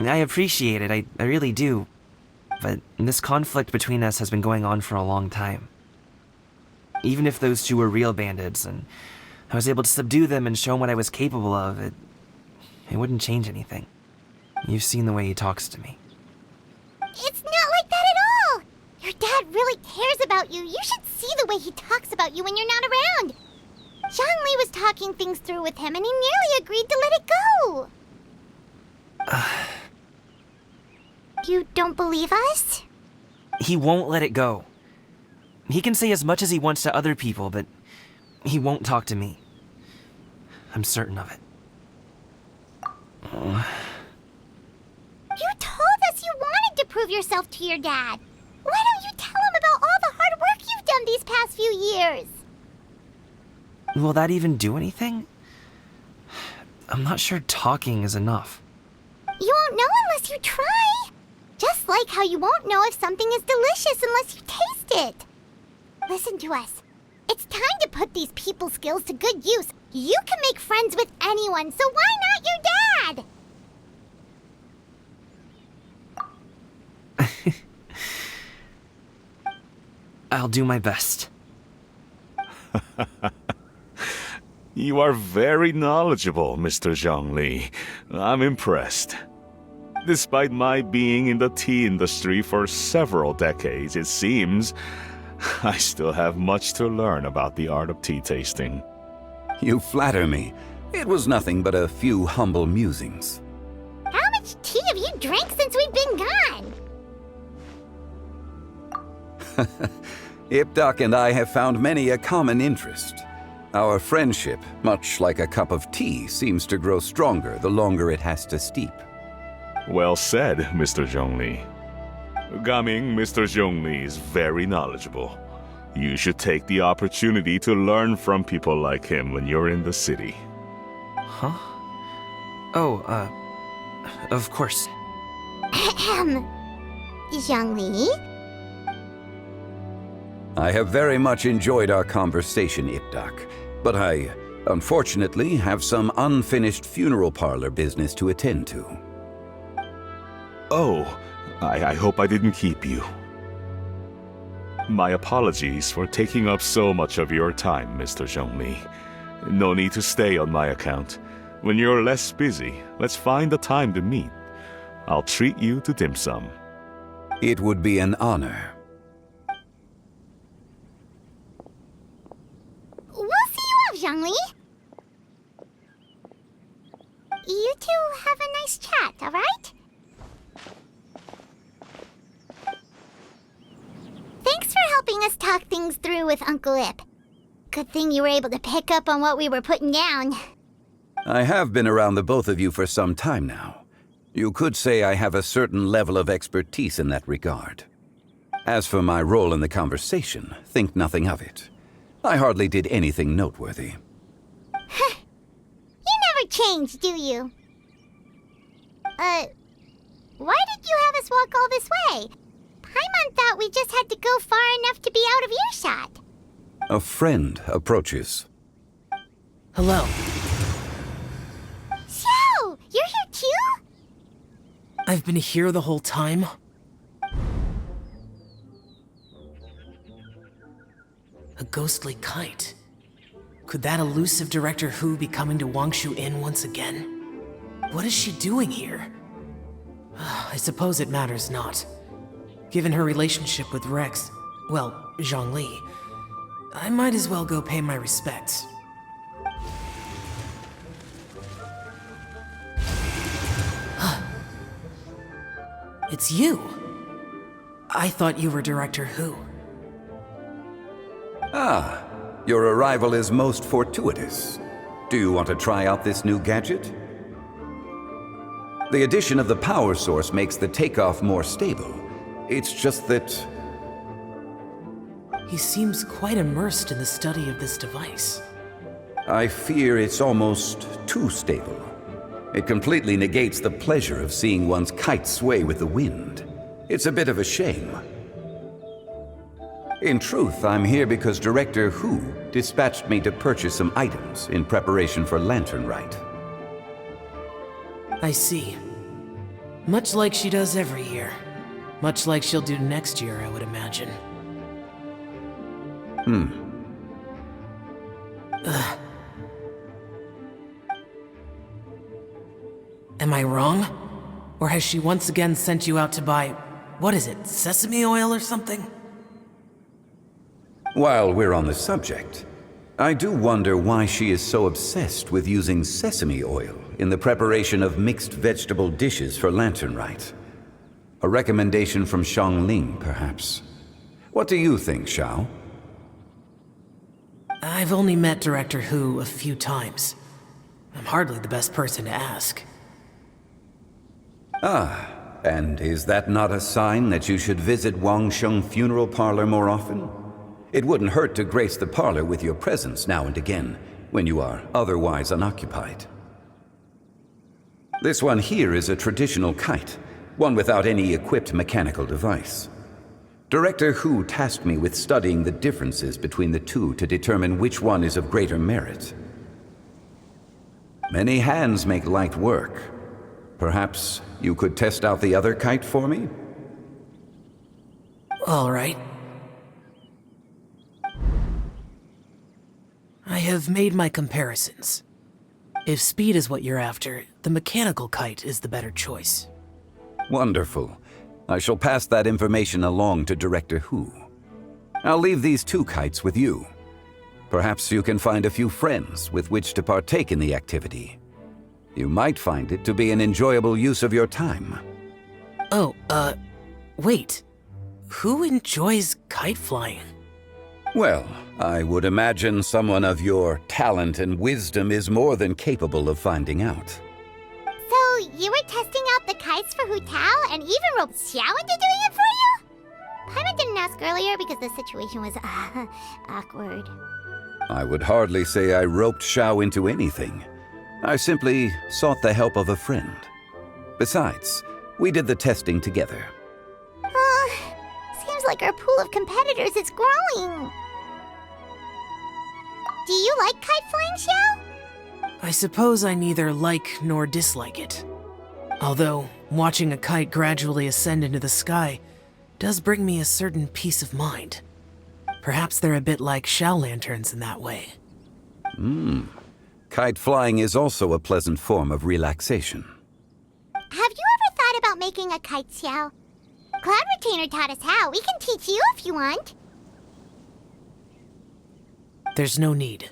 I appreciate it, I really do. But this conflict between us has been going on for a long time. Even if those two were real bandits, and I was able to subdue them and show them what I was capable of, it wouldn't change anything. You've seen the way he talks to me. It's not like that at all! Your dad really cares about you. You should see the way he talks about you when you're not around. Zhongli was talking things through with him and he nearly agreed to let it go. You don't believe us? He won't let it go. He can say as much as he wants to other people, but he won't talk to me. I'm certain of it. You told us you wanted to prove yourself to your dad. Why don't you tell him about all the hard work you've done these past few years? Will that even do anything? I'm not sure talking is enough. You won't know unless you try. Just like how you won't know if something is delicious unless you taste it. Listen to us. It's time to put these people skills to good use. You can make friends with anyone, so why not your dad? I'll do my best. You are very knowledgeable, Mr. Zhongli. I'm impressed. Despite my being in the tea industry for several decades, it seems I still have much to learn about the art of tea tasting. You flatter me. It was nothing but a few humble musings. How much tea have you drank since we've been gone? Ipdak and I have found many a common interest. Our friendship, much like a cup of tea, seems to grow stronger the longer it has to steep. Well said, Mr. Zhongli. Gaming, Mr. Zhongli is very knowledgeable. You should take the opportunity to learn from people like him when you're in the city. Huh? Oh, of course. Zhongli? I have very much enjoyed our conversation, Ipdak, but I, unfortunately, have some unfinished funeral parlor business to attend to. Oh, I hope I didn't keep you. My apologies for taking up so much of your time, Mr. Zhongli. No need to stay on my account. When you're less busy, let's find a time to meet. I'll treat you to dim sum. It would be an honor. We'll see you off, Zhongli. You two have a nice chat, all right? Thanks for helping us talk things through with Uncle Ip. Good thing you were able to pick up on what we were putting down. I have been around the both of you for some time now. You could say I have a certain level of expertise in that regard. As for my role in the conversation, think nothing of it. I hardly did anything noteworthy. You never change, do you? Why did you have us walk all this way? Paimon thought we just had to go far enough to be out of earshot. A friend approaches. Hello. So, you're here too? I've been here the whole time? A ghostly kite. Could that elusive Director Hu be coming to Wangshu Inn once again? What is she doing here? I suppose it matters not. Given her relationship with Rex, well, Zhongli, I might as well go pay my respects. It's you! I thought you were Director Hu. Ah, your arrival is most fortuitous. Do you want to try out this new gadget? The addition of the power source makes the takeoff more stable. It's just that... He seems quite immersed in the study of this device. I fear it's almost too stable. It completely negates the pleasure of seeing one's kite sway with the wind. It's a bit of a shame. In truth, I'm here because Director Hu dispatched me to purchase some items in preparation for Lantern Rite. I see. Much like she does every year. Much like she'll do next year, I would imagine. Ugh. Am I wrong? Or has she once again sent you out to buy, what is it, sesame oil or something? While we're on the subject, I do wonder why she is so obsessed with using sesame oil in the preparation of mixed vegetable dishes for Lantern Rite. A recommendation from Xiangling, perhaps. What do you think, Xiao? I've only met Director Hu a few times. I'm hardly the best person to ask. Ah, and is that not a sign that you should visit Wangsheng Funeral Parlor more often? It wouldn't hurt to grace the parlor with your presence now and again, when you are otherwise unoccupied. This one here is a traditional kite, one without any equipped mechanical device. Director Hu tasked me with studying the differences between the two to determine which one is of greater merit. Many hands make light work. Perhaps you could test out the other kite for me? All right. I have made my comparisons. If speed is what you're after, the mechanical kite is the better choice. Wonderful. I shall pass that information along to Director Hu. I'll leave these two kites with you. Perhaps you can find a few friends with which to partake in the activity. You might find it to be an enjoyable use of your time. Oh, wait. Who enjoys kite flying? Well, I would imagine someone of your talent and wisdom is more than capable of finding out. So, you were testing out the kites for Hu Tao and even roped Xiao into doing it for you? Paimon didn't ask earlier because the situation was awkward. I would hardly say I roped Xiao into anything. I simply sought the help of a friend. Besides, we did the testing together. Seems like our pool of competitors is growing. Do you like kite flying, Xiao? I suppose I neither like nor dislike it. Although, watching a kite gradually ascend into the sky does bring me a certain peace of mind. Perhaps they're a bit like Xiao lanterns in that way. Kite flying is also a pleasant form of relaxation. Have you ever thought about making a kite, Xiao? Cloud Retainer taught us how. We can teach you if you want. There's no need.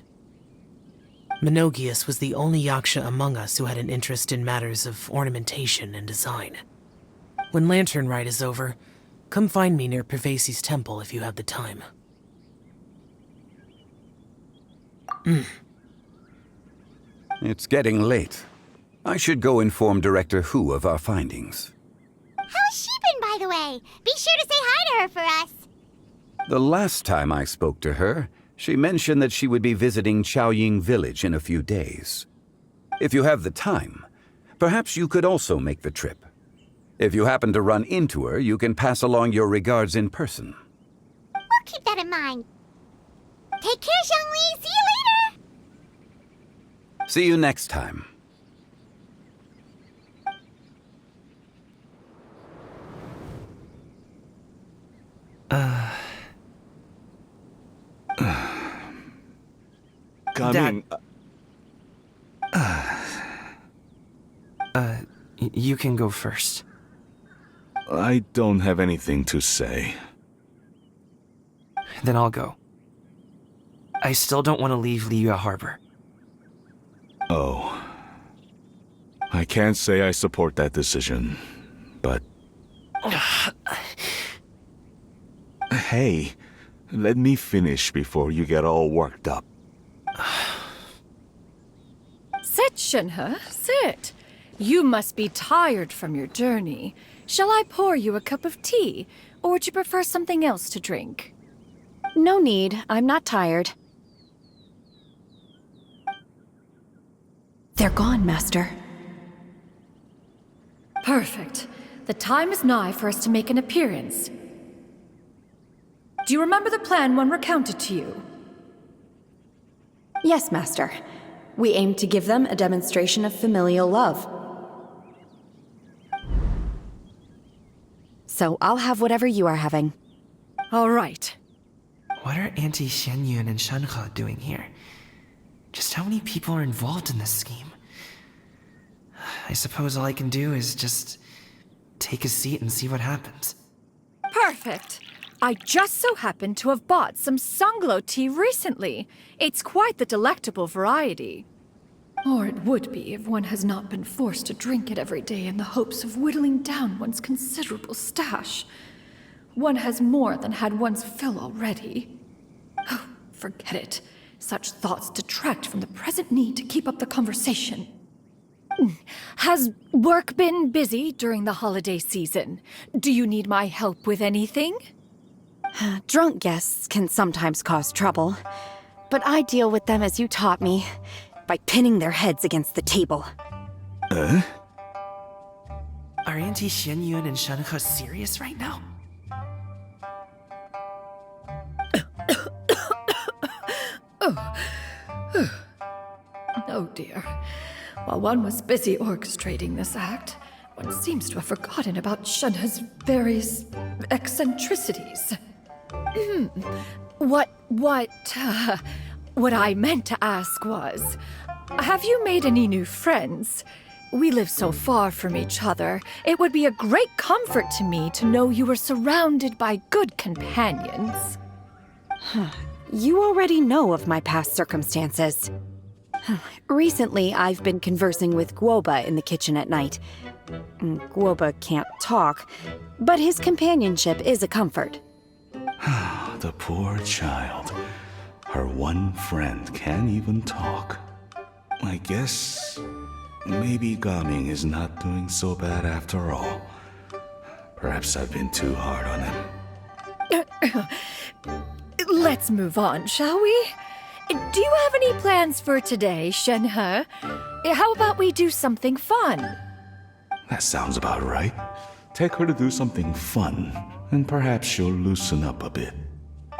Menogius was the only yaksha among us who had an interest in matters of ornamentation and design. When Lantern Rite is over, come find me near Pervasi's temple if you have the time. It's getting late. I should go inform Director Hu of our findings. How's she been, by the way? Be sure to say hi to her for us. The last time I spoke to her, she mentioned that she would be visiting Chaoying Village in a few days. If you have the time, perhaps you could also make the trip. If you happen to run into her, you can pass along your regards in person. We'll keep that in mind. Take care, Xiangli. See you later. See you next time. Coming. You can go first. I don't have anything to say. Then I'll go. I still don't want to leave Liyue Harbor. Oh. I can't say I support that decision, but... Hey, let me finish before you get all worked up. Sit, Shenhe, sit. You must be tired from your journey. Shall I pour you a cup of tea, or would you prefer something else to drink? No need. I'm not tired. They're gone, Master. Perfect. The time is nigh for us to make an appearance. Do you remember the plan one recounted to you? Yes, Master. We aim to give them a demonstration of familial love. So I'll have whatever you are having. All right. What are Auntie Xianyun and Shenhe doing here? Just how many people are involved in this scheme? I suppose all I can do is just take a seat and see what happens. Perfect. I just so happened to have bought some sunglow tea recently. It's quite the delectable variety. Or it would be if one has not been forced to drink it every day in the hopes of whittling down one's considerable stash. One has more than had one's fill already. Oh, forget it. Such thoughts detract from the present need to keep up the conversation. Has work been busy during the holiday season? Do you need my help with anything? Drunk guests can sometimes cause trouble, but I deal with them as you taught me, by pinning their heads against the table. Are Auntie Xianyun and Shenhe serious right now? Oh dear. While one was busy orchestrating this act, one seems to have forgotten about Shenhe's various eccentricities. What I meant to ask was, have you made any new friends? We live so far from each other, it would be a great comfort to me to know you were surrounded by good companions. You already know of my past circumstances. Recently, I've been conversing with Guoba in the kitchen at night. Guoba can't talk, but his companionship is a comfort. The poor child. Her one friend can't even talk. I guess maybe Gaming is not doing so bad after all. Perhaps I've been too hard on him. Let's move on, shall we? Do you have any plans for today, Shenhe? How about we do something fun? That sounds about right. Take her to do something fun, and perhaps she'll loosen up a bit.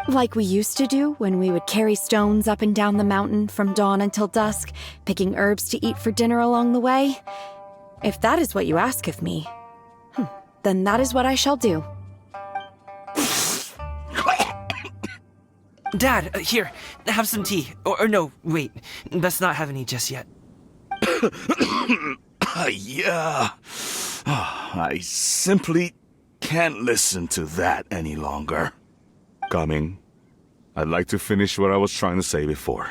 Like we used to do when we would carry stones up and down the mountain from dawn until dusk, picking herbs to eat for dinner along the way? If that is what you ask of me, then that is what I shall do. Dad, here, have some tea. Or no, wait, best not have any just yet. Yeah. I simply can't listen to that any longer. Gaming, I'd like to finish what I was trying to say before.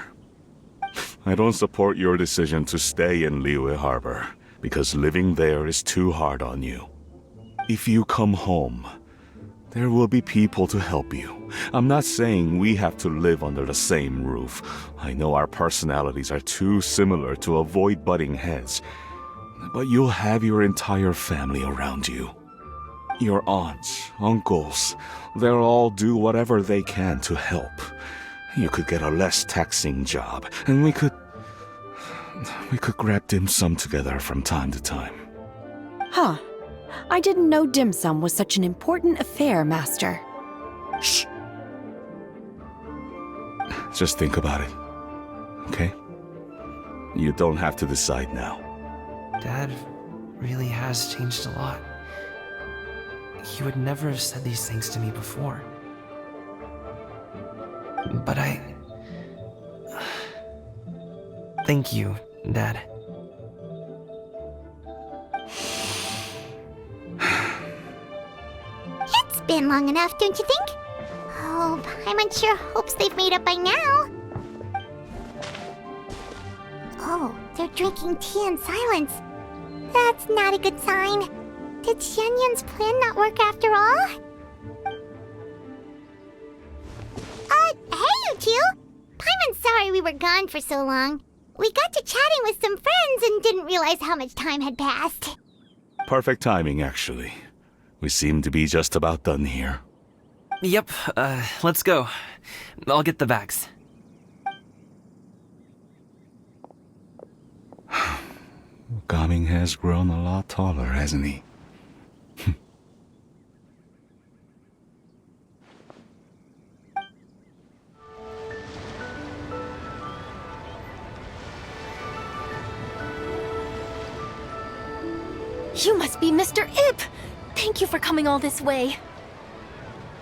I don't support your decision to stay in Liyue Harbor, because living there is too hard on you. If you come home, there will be people to help you. I'm not saying we have to live under the same roof. I know our personalities are too similar to avoid butting heads. But you'll have your entire family around you. Your aunts, uncles, they'll all do whatever they can to help. You could get a less taxing job, and we could grab dim sum together from time to time. Huh. I didn't know dim sum was such an important affair, Master. Shh. Just think about it, okay? You don't have to decide now. Dad really has changed a lot. He would never have said these things to me before. But thank you, Dad. It's been long enough, don't you think? Oh, Paimon sure hopes they've made up by now. Oh, they're drinking tea in silence. That's not a good sign. Did Xianyun's plan not work after all? Hey you two! Paimon's sorry we were gone for so long. We got to chatting with some friends and didn't realize how much time had passed. Perfect timing, actually. We seem to be just about done here. Yep, let's go. I'll get the bags. Gaming has grown a lot taller, hasn't he? You must be Mr. Ip! Thank you for coming all this way.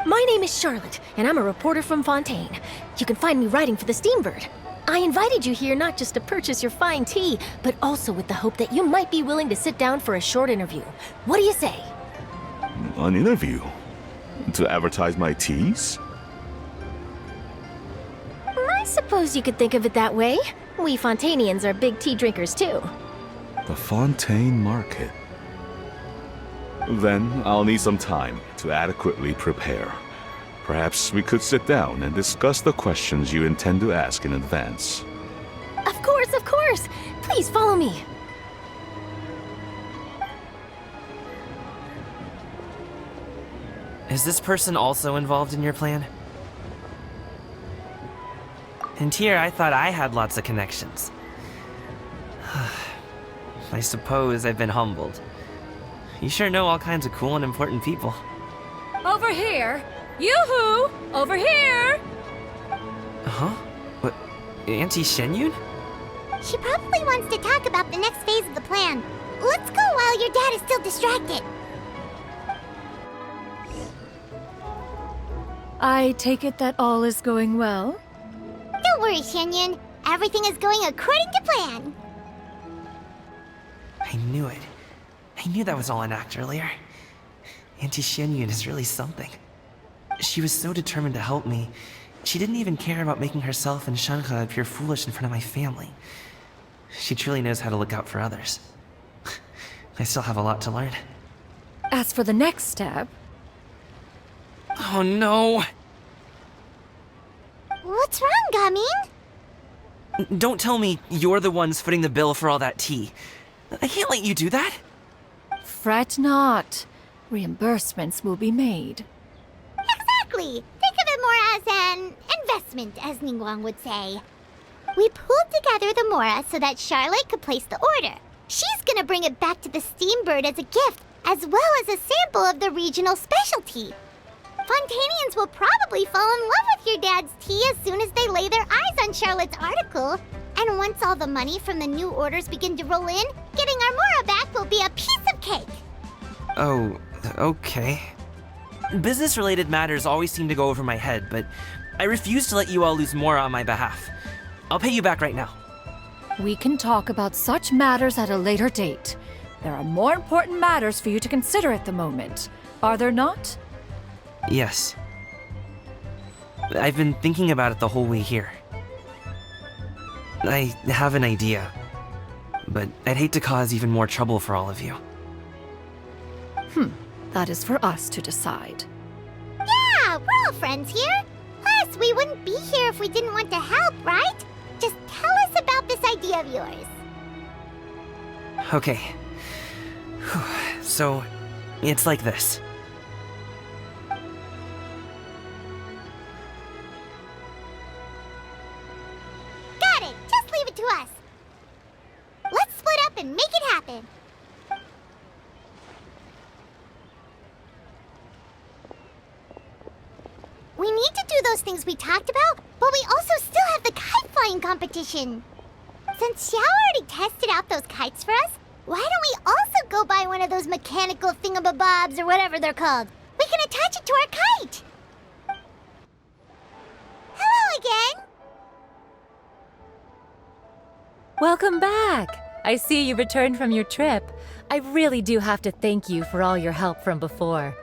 My name is Charlotte, and I'm a reporter from Fontaine. You can find me writing for the Steambird. I invited you here not just to purchase your fine tea, but also with the hope that you might be willing to sit down for a short interview. What do you say? An interview? To advertise my teas? I suppose you could think of it that way. We Fontainians are big tea drinkers too. The Fontaine Market. Then I'll need some time to adequately prepare. Perhaps we could sit down and discuss the questions you intend to ask in advance. Of course, of course! Please follow me. Is this person also involved in your plan? And here I thought I had lots of connections. I suppose I've been humbled. You sure know all kinds of cool and important people. Over here! Yoo-hoo! Over here! Huh? What? Auntie Chэнhyun? She probably wants to talk about the next phase of the plan. Let's go while your dad is still distracted. I take it that all is going well? Don't worry, Chэнhyun. Everything is going according to plan. I knew it. I knew that was all an act earlier. Auntie Chэнhyun is really something. She was so determined to help me. She didn't even care about making herself and Shanhe appear foolish in front of my family. She truly knows how to look out for others. I still have a lot to learn. As for the next step... Oh no! What's wrong, Gaming? Don't tell me you're the ones footing the bill for all that tea. I can't let you do that. Fret not. Reimbursements will be made. Exactly! Think of it more as an investment, as Ningguang would say. We pulled together the Mora so that Charlotte could place the order. She's gonna bring it back to the Steambird as a gift, as well as a sample of the regional specialty. Fontainians will probably fall in love with your dad's tea as soon as they lay their eyes on Charlotte's article. And once all the money from the new orders begin to roll in, getting our Mora back will be a piece of cake. Oh, okay. Business-related matters always seem to go over my head, but I refuse to let you all lose more on my behalf. I'll pay you back right now. We can talk about such matters at a later date. There are more important matters for you to consider at the moment, are there not? Yes. I've been thinking about it the whole way here. I have an idea, but I'd hate to cause even more trouble for all of you. That is for us to decide. Yeah, we're all friends here. Plus, we wouldn't be here if we didn't want to help, right? Just tell us about this idea of yours. Okay. So, it's like this. Got it! Just leave it to us. Let's split up and make it happen. We need to do those things we talked about, but we also still have the kite flying competition. Since Xiao already tested out those kites for us, why don't we also go buy one of those mechanical thingamabobs or whatever they're called? We can attach it to our kite. Hello again. Welcome back! I see you returned from your trip. I really do have to thank you for all your help from before.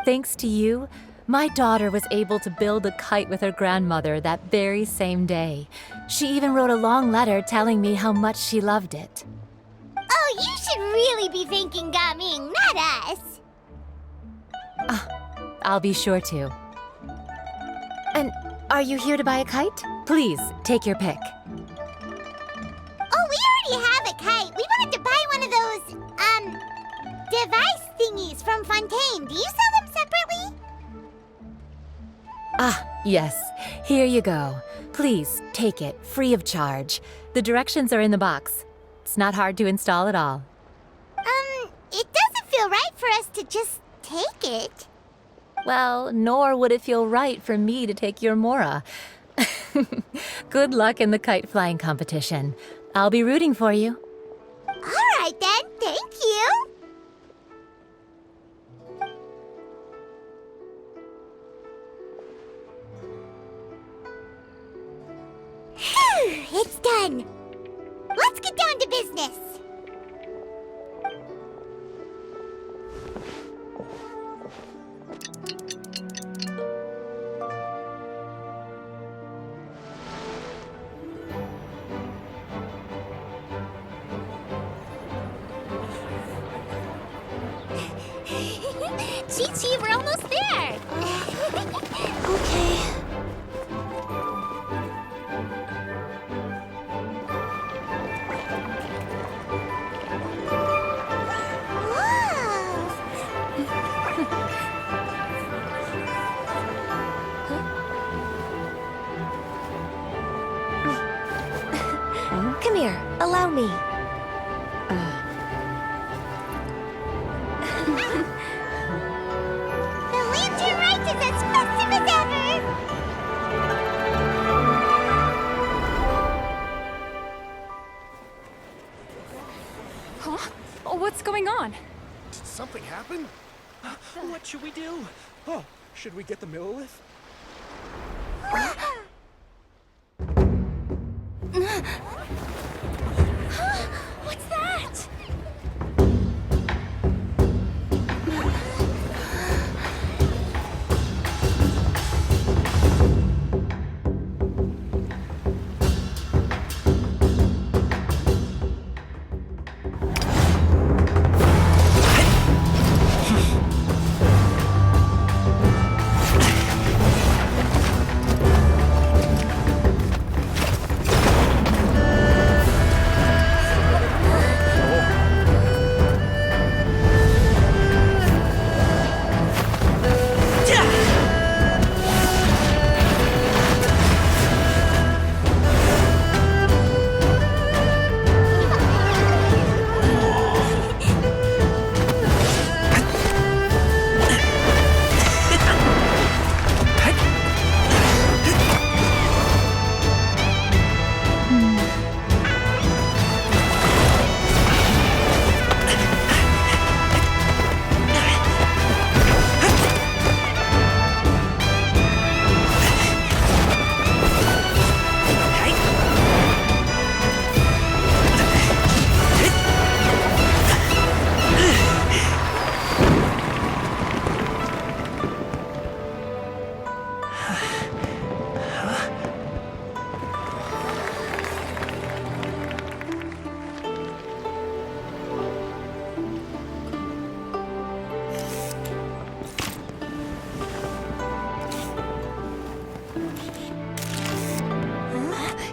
Thanks to you, my daughter was able to build a kite with her grandmother that very same day. She even wrote a long letter telling me how much she loved it. Oh, you should really be thanking Gaming, not us. I'll be sure to. And are you here to buy a kite? Please, take your pick. Oh, we already have a kite. We wanted to buy one of those, device thingies from Fontaine. Do you sell them separately? Yes. Here you go. Please, take it, free of charge. The directions are in the box. It's not hard to install at all. It doesn't feel right for us to just take it. Well, nor would it feel right for me to take your Mora. Good luck in the kite flying competition. I'll be rooting for you. All right then, thank you. Phew, it's done. Let's get down to business. Chi-Chi, we're almost there! Okay. Come here, allow me. The lantern rite is as festive as ever! Huh? Oh, what's going on? Did something happen? What should we do? Oh, should we get the Millilith? What's that?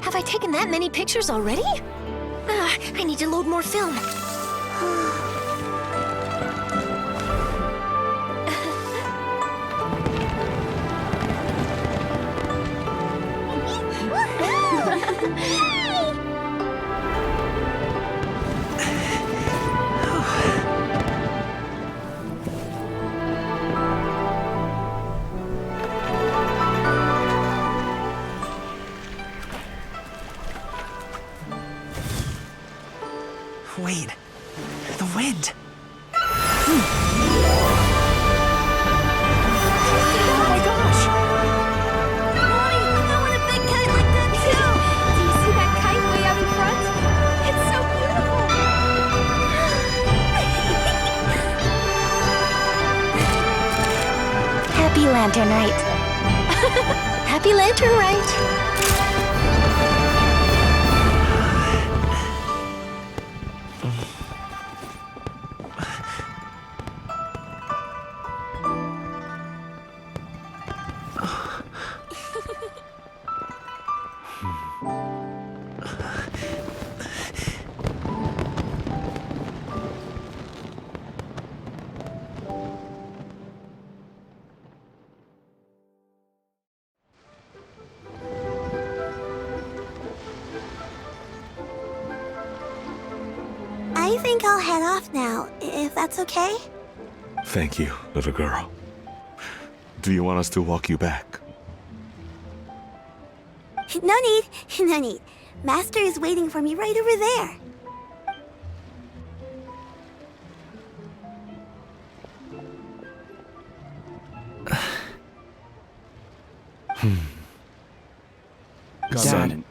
Have I taken that many pictures already? I need to load more film. Wait, the wind. Oh my gosh! Mommy, I want a big kite like that too! Do you see that kite way out in front? It's so beautiful! Happy Lantern Rite. Happy Lantern Rite. I think I'll head off now, if that's okay. Thank you, little girl. Do you want us to walk you back? No need, no need. Master is waiting for me right over there. Dad.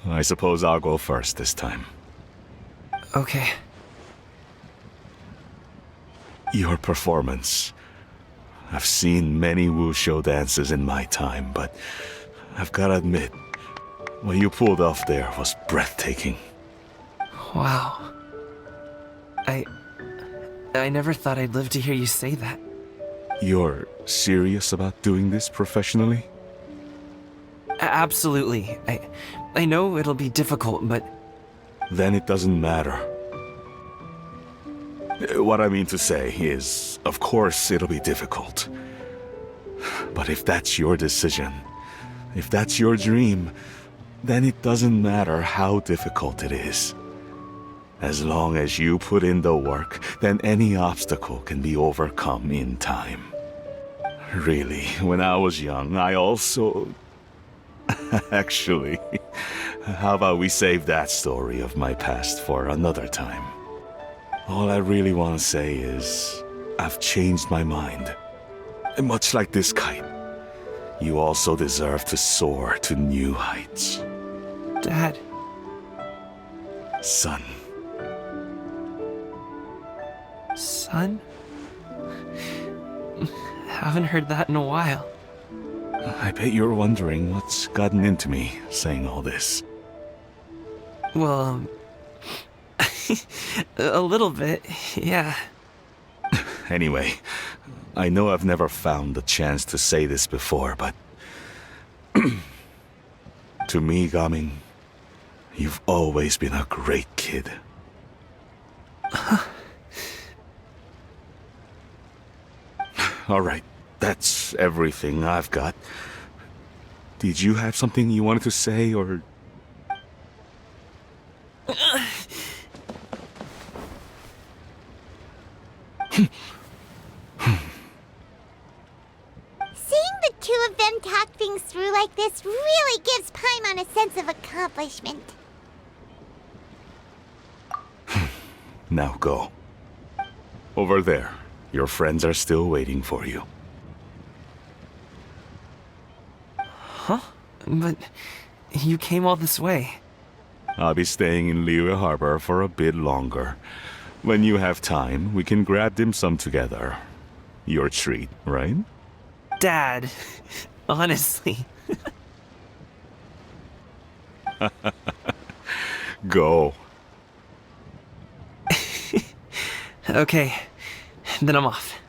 I suppose I'll go first this time. Okay. Your performance. I've seen many wushou dances in my time, but I've gotta admit, what you pulled off there was breathtaking. Wow. I never thought I'd live to hear you say that. You're serious about doing this professionally? Absolutely. I know it'll be difficult, but... Then it doesn't matter. What I mean to say is, of course it'll be difficult. But if that's your decision, if that's your dream, then it doesn't matter how difficult it is. As long as you put in the work, then any obstacle can be overcome in time. Really, when I was young, I also... Actually, how about we save that story of my past for another time? All I really want to say is, I've changed my mind. And much like this kite, you also deserve to soar to new heights. Dad. Son. Son? Haven't heard that in a while. I bet you're wondering what's gotten into me saying all this. Well, a little bit, yeah. Anyway, I know I've never found the chance to say this before, but... to me, Gaming, you've always been a great kid. Alright, that's everything I've got. Did you have something you wanted to say, or... Seeing the two of them talk things through like this really gives Paimon a sense of accomplishment. Now go. Over there. Your friends are still waiting for you. Huh? But you came all this way. I'll be staying in Liyue Harbor for a bit longer. When you have time, we can grab dim sum together. Your treat, right? Dad, honestly. Go. Okay, then I'm off.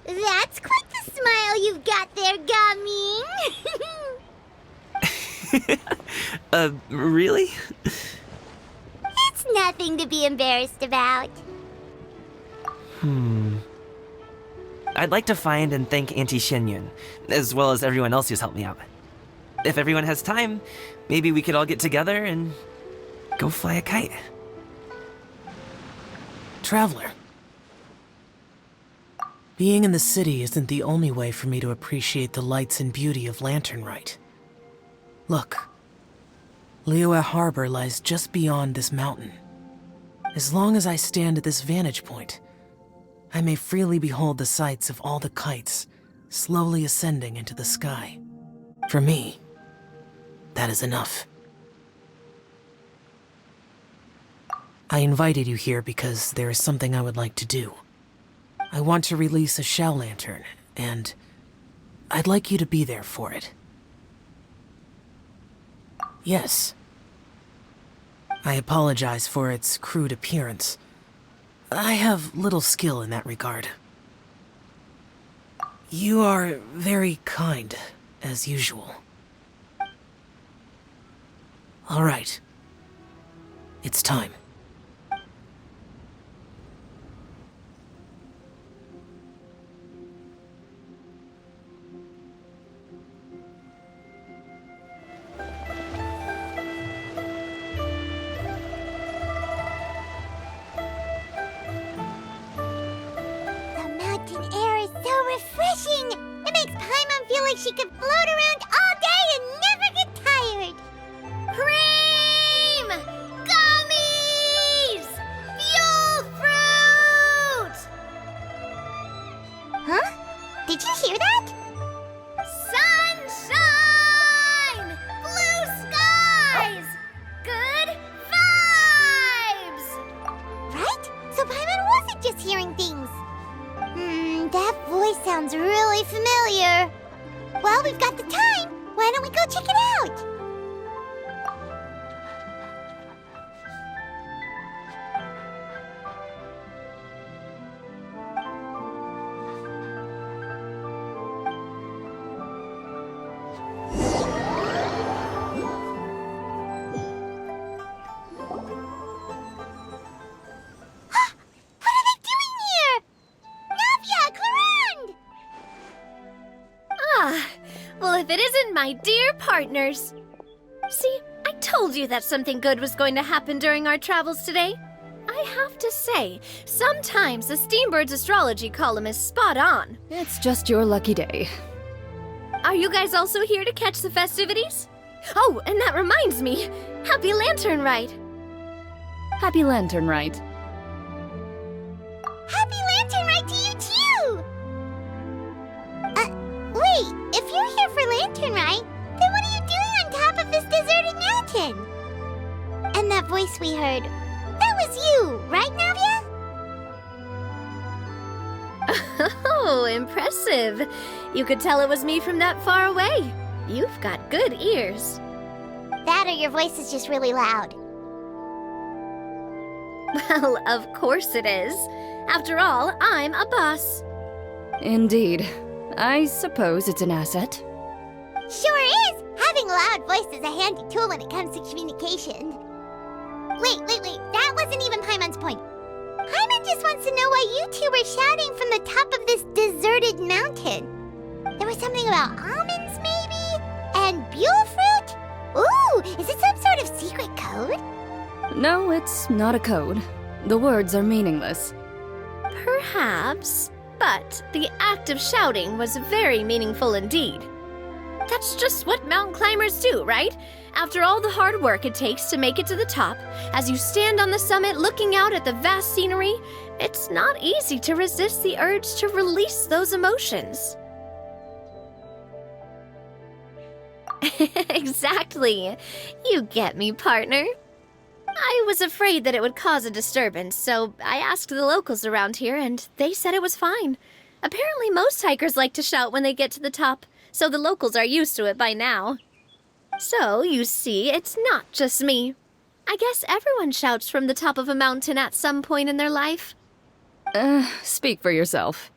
That's quite the smile you've got there, Gaming. Really? It's nothing to be embarrassed about. I'd like to find and thank Auntie Shenyun, as well as everyone else who's helped me out. If everyone has time, maybe we could all get together and go fly a kite. Traveler. Being in the city isn't the only way for me to appreciate the lights and beauty of Lanternrite. Look. Liyue Harbor lies just beyond this mountain. As long as I stand at this vantage point, I may freely behold the sights of all the kites slowly ascending into the sky. For me, that is enough. I invited you here because there is something I would like to do. I want to release a shell lantern, and I'd like you to be there for it. Yes. I apologize for its crude appearance. I have little skill in that regard. You are very kind, as usual. All right. It's time. Refreshing! It makes Paimon feel like she could float around all day and never get tired. Cream! Gummies! Fuel fruit! Huh? Did you hear that? Sunshine! Blue like just hearing things. That voice sounds really familiar. Well, we've got the time. Why don't we go check it out? Well, if it isn't my dear partners. See, I told you that something good was going to happen during our travels today. I have to say, sometimes the Steambird's astrology column is spot on. It's just your lucky day. Are you guys also here to catch the festivities? Oh, and that reminds me, Happy Lantern Rite. Happy Lantern Rite. Happy Lantern Rite to you too! Wait, if you're here for Lantern Rite, then what are you doing on top of this deserted mountain? And that voice we heard, that was you, right, Navia? Oh, impressive. You could tell it was me from that far away. You've got good ears. That or your voice is just really loud. Well, of course it is. After all, I'm a boss. Indeed. I suppose it's an asset. Sure is! Having a loud voice is a handy tool when it comes to communication. Wait, that wasn't even Paimon's point. Paimon just wants to know why you two were shouting from the top of this deserted mountain. There was something about almonds, maybe? And buell fruit? Ooh, is it some sort of secret code? No, it's not a code. The words are meaningless. Perhaps, but the act of shouting was very meaningful indeed. That's just what mountain climbers do, right? After all the hard work it takes to make it to the top, as you stand on the summit looking out at the vast scenery, it's not easy to resist the urge to release those emotions. Exactly. You get me, partner. I was afraid that it would cause a disturbance, so I asked the locals around here, and they said it was fine. Apparently most hikers like to shout when they get to the top, so the locals are used to it by now. So, you see, it's not just me. I guess everyone shouts from the top of a mountain at some point in their life. Speak for yourself.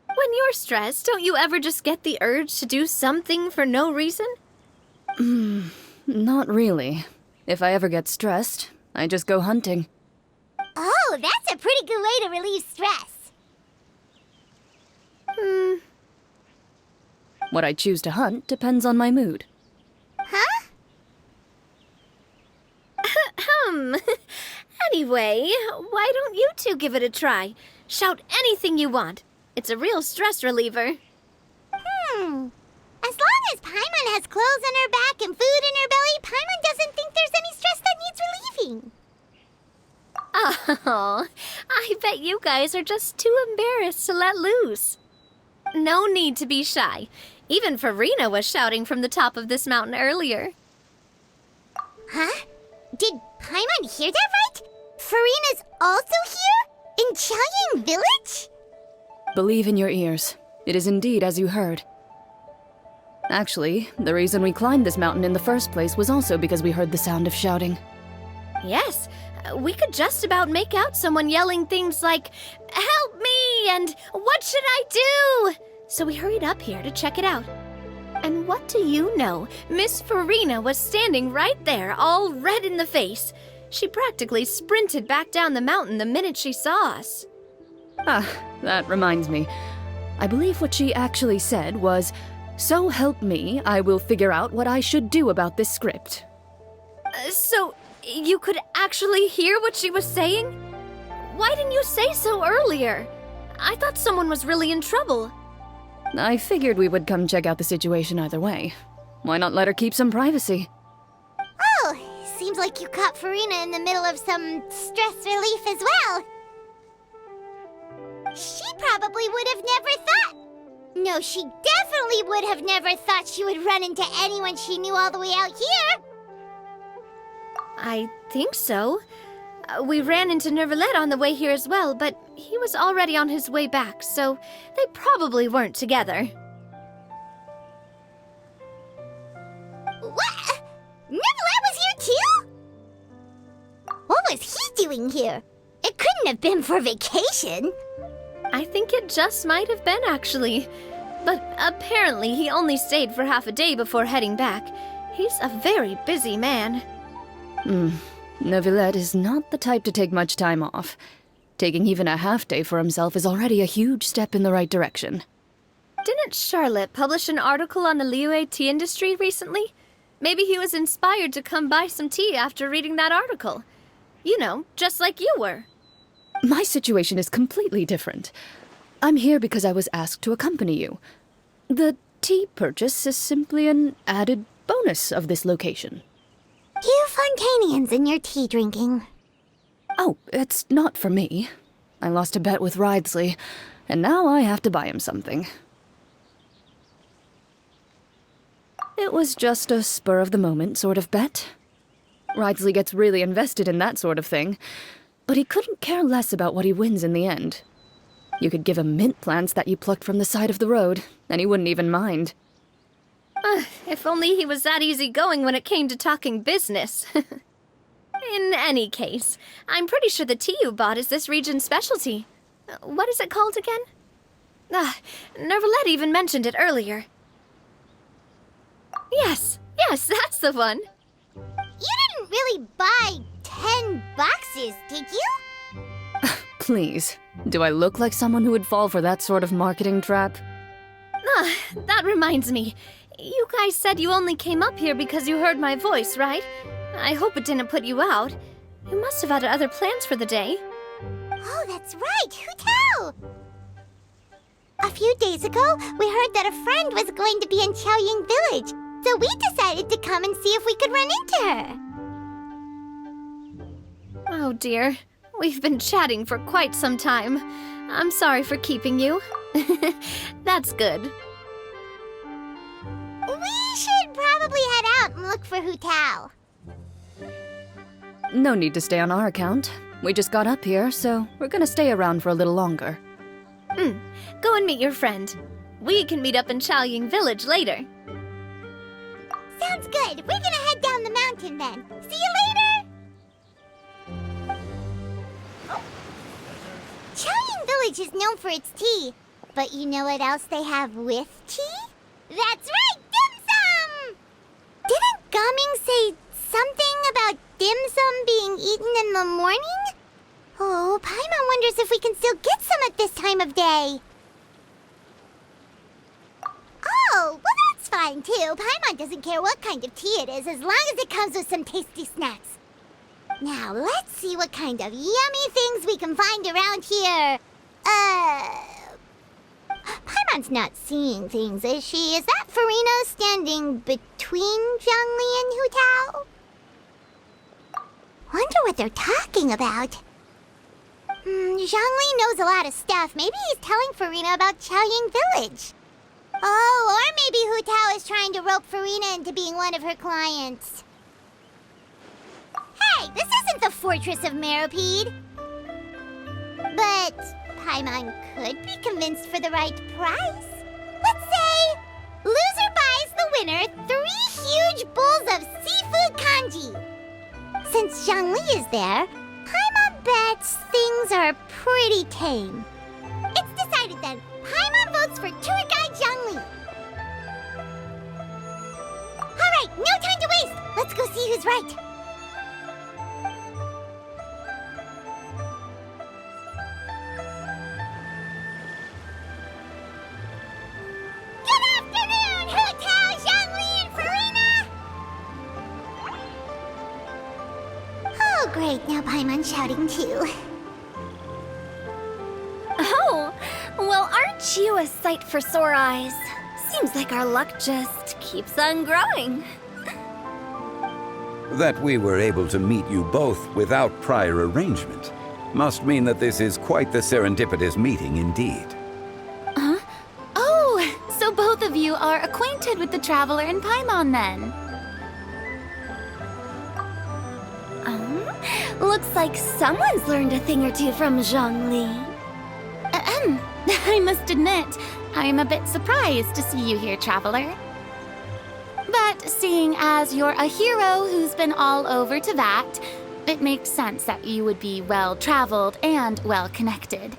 When you're stressed, don't you ever just get the urge to do something for no reason? Not really. If I ever get stressed, I just go hunting. Oh, that's a pretty good way to relieve stress. What I choose to hunt depends on my mood. Huh? Anyway, why don't you two give it a try? Shout anything you want. It's a real stress reliever. As long as Paimon has clothes on her back and food in her belly, Paimon doesn't think there's any stress that needs relieving. Oh, I bet you guys are just too embarrassed to let loose. No need to be shy. Even Farina was shouting from the top of this mountain earlier. Huh? Did Paimon hear that right? Farina's also here? In Chang'an Village? Believe in your ears. It is indeed as you heard. Actually, the reason we climbed this mountain in the first place was also because we heard the sound of shouting. Yes, we could just about make out someone yelling things like, "Help me!" and "What should I do?" So we hurried up here to check it out. And what do you know? Miss Farina was standing right there, all red in the face. She practically sprinted back down the mountain the minute she saw us. That reminds me. I believe what she actually said was, "So help me, I will figure out what I should do about this script." So, you could actually hear what she was saying? Why didn't you say so earlier? I thought someone was really in trouble. I figured we would come check out the situation either way. Why not let her keep some privacy? Oh, seems like you caught Farina in the middle of some stress relief as well. She probably would have never thought. No, she definitely would have never thought she would run into anyone she knew all the way out here. I think so. We ran into Nervalet on the way here as well, but he was already on his way back, so they probably weren't together. What? Nervalet was here too? What was he doing here? It couldn't have been for vacation. I think it just might have been, actually. But apparently he only stayed for half a day before heading back. He's a very busy man. Nervalet is not the type to take much time off. Taking even a half day for himself is already a huge step in the right direction. Didn't Charlotte publish an article on the Liyue tea industry recently? Maybe he was inspired to come buy some tea after reading that article. You know, just like you were. My situation is completely different. I'm here because I was asked to accompany you. The tea purchase is simply an added bonus of this location. You Fontanians and your tea drinking. Oh, it's not for me. I lost a bet with Wriothesley, and now I have to buy him something. It was just a spur-of-the-moment sort of bet. Wriothesley gets really invested in that sort of thing, but he couldn't care less about what he wins in the end. You could give him mint plants that you plucked from the side of the road, and he wouldn't even mind. If only he was that easygoing when it came to talking business. In any case, I'm pretty sure the tea you bought is this region's specialty. What is it called again? Nervalet even mentioned it earlier. Yes, that's the one. You didn't really buy 10 boxes, did you? Please, do I look like someone who would fall for that sort of marketing trap? That reminds me. You guys said you only came up here because you heard my voice, right? I hope it didn't put you out. You must have had other plans for the day. Oh, that's right. Who tell? A few days ago, we heard that a friend was going to be in Chaoying Village, so we decided to come and see if we could run into her. Oh dear. We've been chatting for quite some time. I'm sorry for keeping you. That's good. We should probably head out and look for Hu Tao. No need to stay on our account. We just got up here, so we're gonna stay around for a little longer. Go and meet your friend. We can meet up in Chaoying Village later. Sounds good. We're gonna head down the mountain then. See you later! Chaoying Village is known for its tea. But you know what else they have with tea? That's right! Dim sum! Didn't Gaming say something about dim sum being eaten in the morning? Oh, Paimon wonders if we can still get some at this time of day. Oh, well that's fine too. Paimon doesn't care what kind of tea it is as long as it comes with some tasty snacks. Now, let's see what kind of yummy things we can find around here. Paimon's not seeing things, is she? Is that Farina standing between Zhongli and Hu Tao? Wonder what they're talking about. Zhongli knows a lot of stuff. Maybe he's telling Farina about Chaoying Village. Oh, or maybe Hu Tao is trying to rope Farina into being one of her clients. Hey, this isn't the Fortress of Meropide. But Paimon could be convinced for the right price. Let's say loser buys the winner 3 huge bowls of seafood kanji. Since Zhongli is there, Paimon bets things are pretty tame. It's decided then. Paimon votes for tour guide Zhongli. All right, no time to waste. Let's go see who's right. Good afternoon, Hu Tao, Zhongli, and Farina. Oh, great. Now Paimon's shouting too. Oh, well, aren't you a sight for sore eyes? Seems like our luck just keeps on growing. That we were able to meet you both without prior arrangement must mean that this is quite the serendipitous meeting indeed. Huh? Oh, so both of you are acquainted with the Traveler and Paimon then? Looks like someone's learned a thing or two from Zhongli. I must admit, I'm a bit surprised to see you here, traveler. But seeing as you're a hero who's been all over Teyvat, it makes sense that you would be well-traveled and well-connected.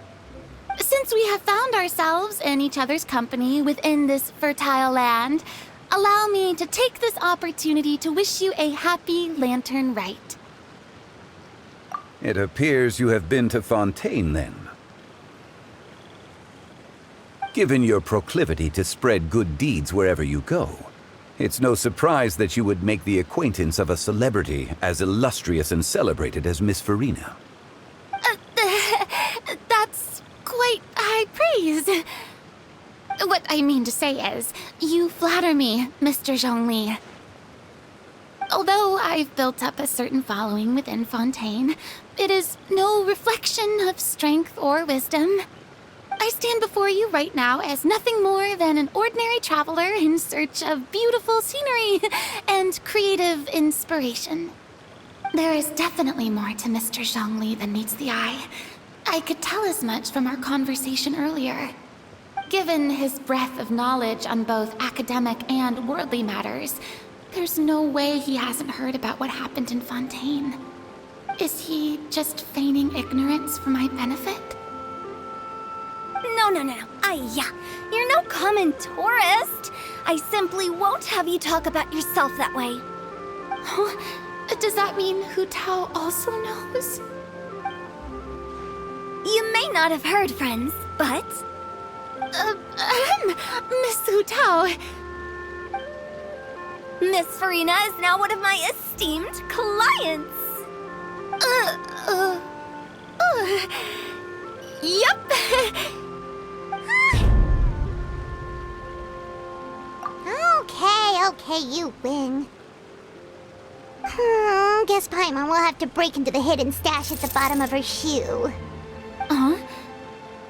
Since we have found ourselves in each other's company within this fertile land, allow me to take this opportunity to wish you a happy lantern rite. It appears you have been to Fontaine, then. Given your proclivity to spread good deeds wherever you go, it's no surprise that you would make the acquaintance of a celebrity as illustrious and celebrated as Miss Farina. That's quite high praise. What I mean to say is, you flatter me, Mr. Zhongli. Although I've built up a certain following within Fontaine, it is no reflection of strength or wisdom. I stand before you right now as nothing more than an ordinary traveler in search of beautiful scenery and creative inspiration. There is definitely more to Mr. Zhongli than meets the eye. I could tell as much from our conversation earlier. Given his breadth of knowledge on both academic and worldly matters, there's no way he hasn't heard about what happened in Fontaine. Is he just feigning ignorance for my benefit? No. You're no common tourist. I simply won't have you talk about yourself that way. Does that mean Hu Tao also knows? You may not have heard, friends, but... Miss Hu Tao... Miss Farina is now one of my esteemed clients. Yep. Okay, you win. Guess Paimon will have to break into the hidden stash at the bottom of her shoe.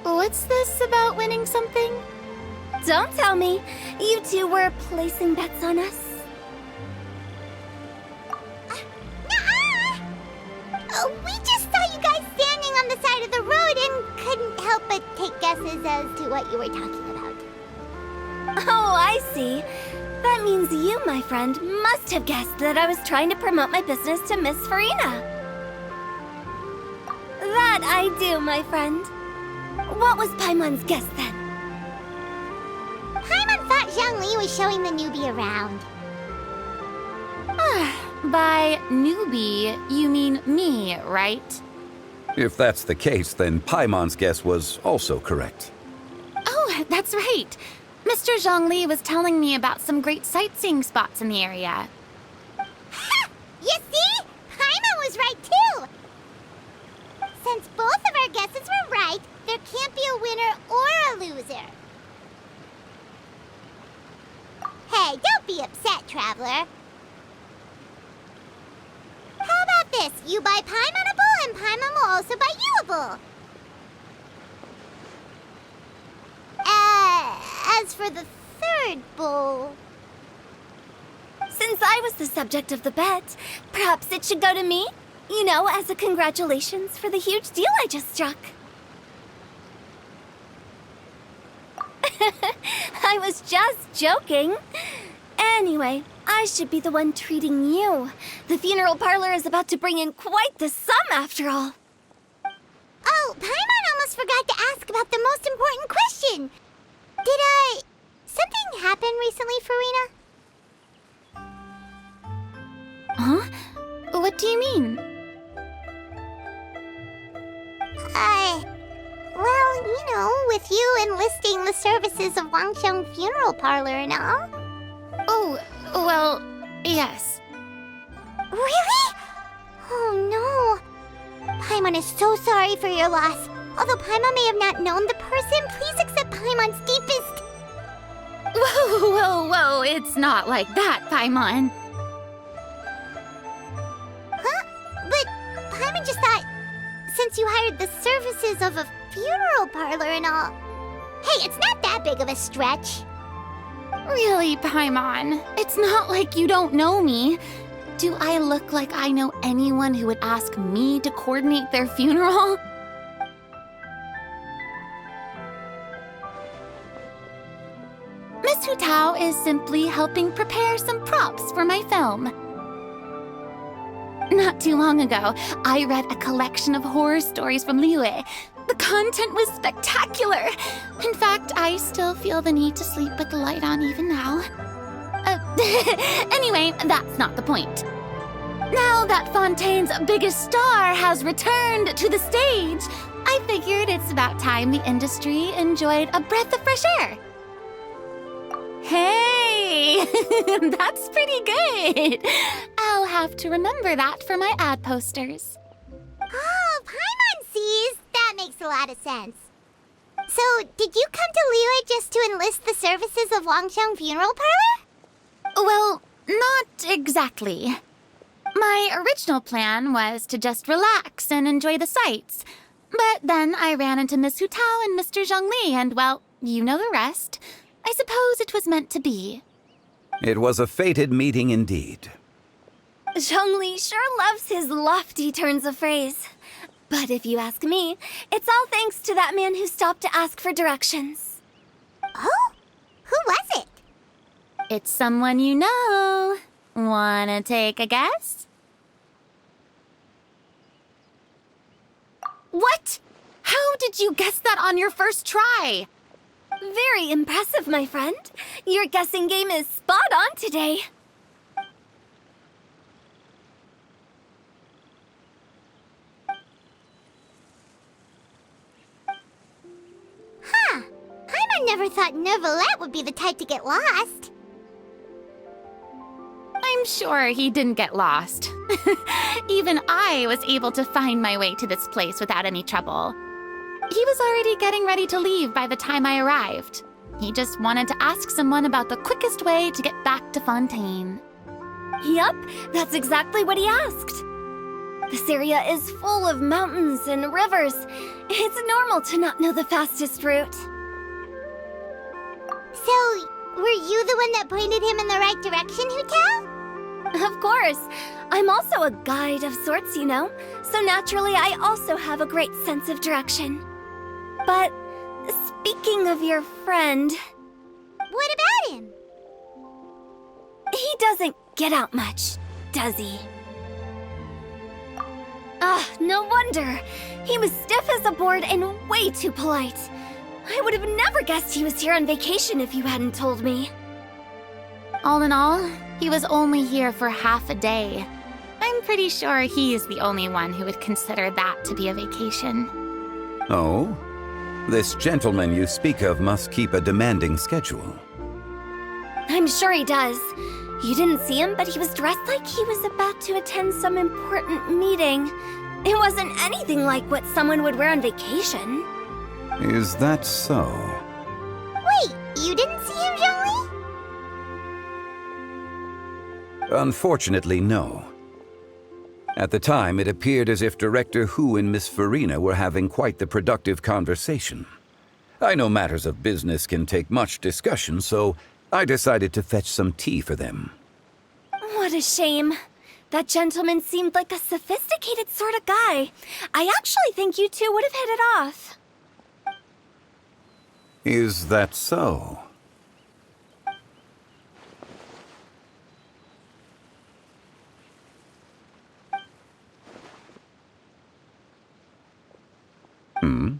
What's this about winning something? Don't tell me. You two were placing bets on us. We just saw you guys standing on the side of the road and couldn't help but take guesses as to what you were talking about. Oh, I see. That means you, my friend, must have guessed that I was trying to promote my business to Miss Farina. That I do, my friend. What was Paimon's guess then? Paimon thought Zhongli was showing the newbie around. By newbie, you mean me, right? If that's the case, then Paimon's guess was also correct. Oh, that's right. Mr. Zhongli was telling me about some great sightseeing spots in the area. Ha! You see? Paimon was right too! Since both of our guesses were right, there can't be a winner or a loser. Hey, don't be upset, traveler. How about this? You buy Paimon a bowl and Paimon will also buy you a bowl. As for the third bowl... Since I was the subject of the bet, perhaps it should go to me? You know, as a congratulations for the huge deal I just struck. I was just joking. Anyway, I should be the one treating you. The funeral parlor is about to bring in quite the sum after all. Oh, Paimon almost forgot to ask about the most important question. Something happen recently, Farina? Huh? What do you mean? Well, you know, with you enlisting the services of Wangsheng Funeral Parlor and all. Oh, well, yes. Really? Oh no. Paimon is so sorry for your loss. Although Paimon may have not known the person, please accept Paimon's deepest... Whoa, it's not like that, Paimon. Huh? But Paimon just thought, since you hired the services of a funeral parlor and all... Hey, it's not that big of a stretch. Really, Paimon? It's not like you don't know me. Do I look like I know anyone who would ask me to coordinate their funeral? Miss Hu Tao is simply helping prepare some props for my film. Not too long ago, I read a collection of horror stories from Liyue. The content was spectacular. In fact, I still feel the need to sleep with the light on even now. Anyway, that's not the point. Now that Fontaine's biggest star has returned to the stage, I figured it's about time the industry enjoyed a breath of fresh air. Hey, that's pretty good. I'll have to remember that for my ad posters. Oh, Paimon sees. That makes a lot of sense. So, did you come to Liyue just to enlist the services of Wangxiang Funeral Parlor? Well, not exactly. My original plan was to just relax and enjoy the sights. But then I ran into Miss Hu Tao and Mr. Zhongli, and well, you know the rest. I suppose it was meant to be. It was a fated meeting indeed. Zhongli sure loves his lofty turns of phrase. But if you ask me, it's all thanks to that man who stopped to ask for directions. Oh? Who was it? It's someone you know. Wanna take a guess? What? How did you guess that on your first try? Very impressive, my friend. Your guessing game is spot on today. Huh. Paimon never thought Neuvillette would be the type to get lost. I'm sure he didn't get lost. Even I was able to find my way to this place without any trouble. He was already getting ready to leave by the time I arrived. He just wanted to ask someone about the quickest way to get back to Fontaine. Yup, that's exactly what he asked. This area is full of mountains and rivers. It's normal to not know the fastest route. So, were you the one that pointed him in the right direction, Hu Tao? Of course. I'm also a guide of sorts, you know. So naturally, I also have a great sense of direction. But speaking of your friend... What about him? He doesn't get out much, does he? Ah, no wonder. He was stiff as a board and way too polite. I would have never guessed he was here on vacation if you hadn't told me. All in all, he was only here for half a day. I'm pretty sure he's the only one who would consider that to be a vacation. Oh? This gentleman you speak of must keep a demanding schedule. I'm sure he does. You didn't see him, but he was dressed like he was about to attend some important meeting. It wasn't anything like what someone would wear on vacation. Is that so? Wait, you didn't see him, Zhongli? Unfortunately, no. At the time, it appeared as if Director Hu and Miss Farina were having quite the productive conversation. I know matters of business can take much discussion, so I decided to fetch some tea for them. What a shame. That gentleman seemed like a sophisticated sort of guy. I actually think you two would have hit it off. Is that so? Hmm?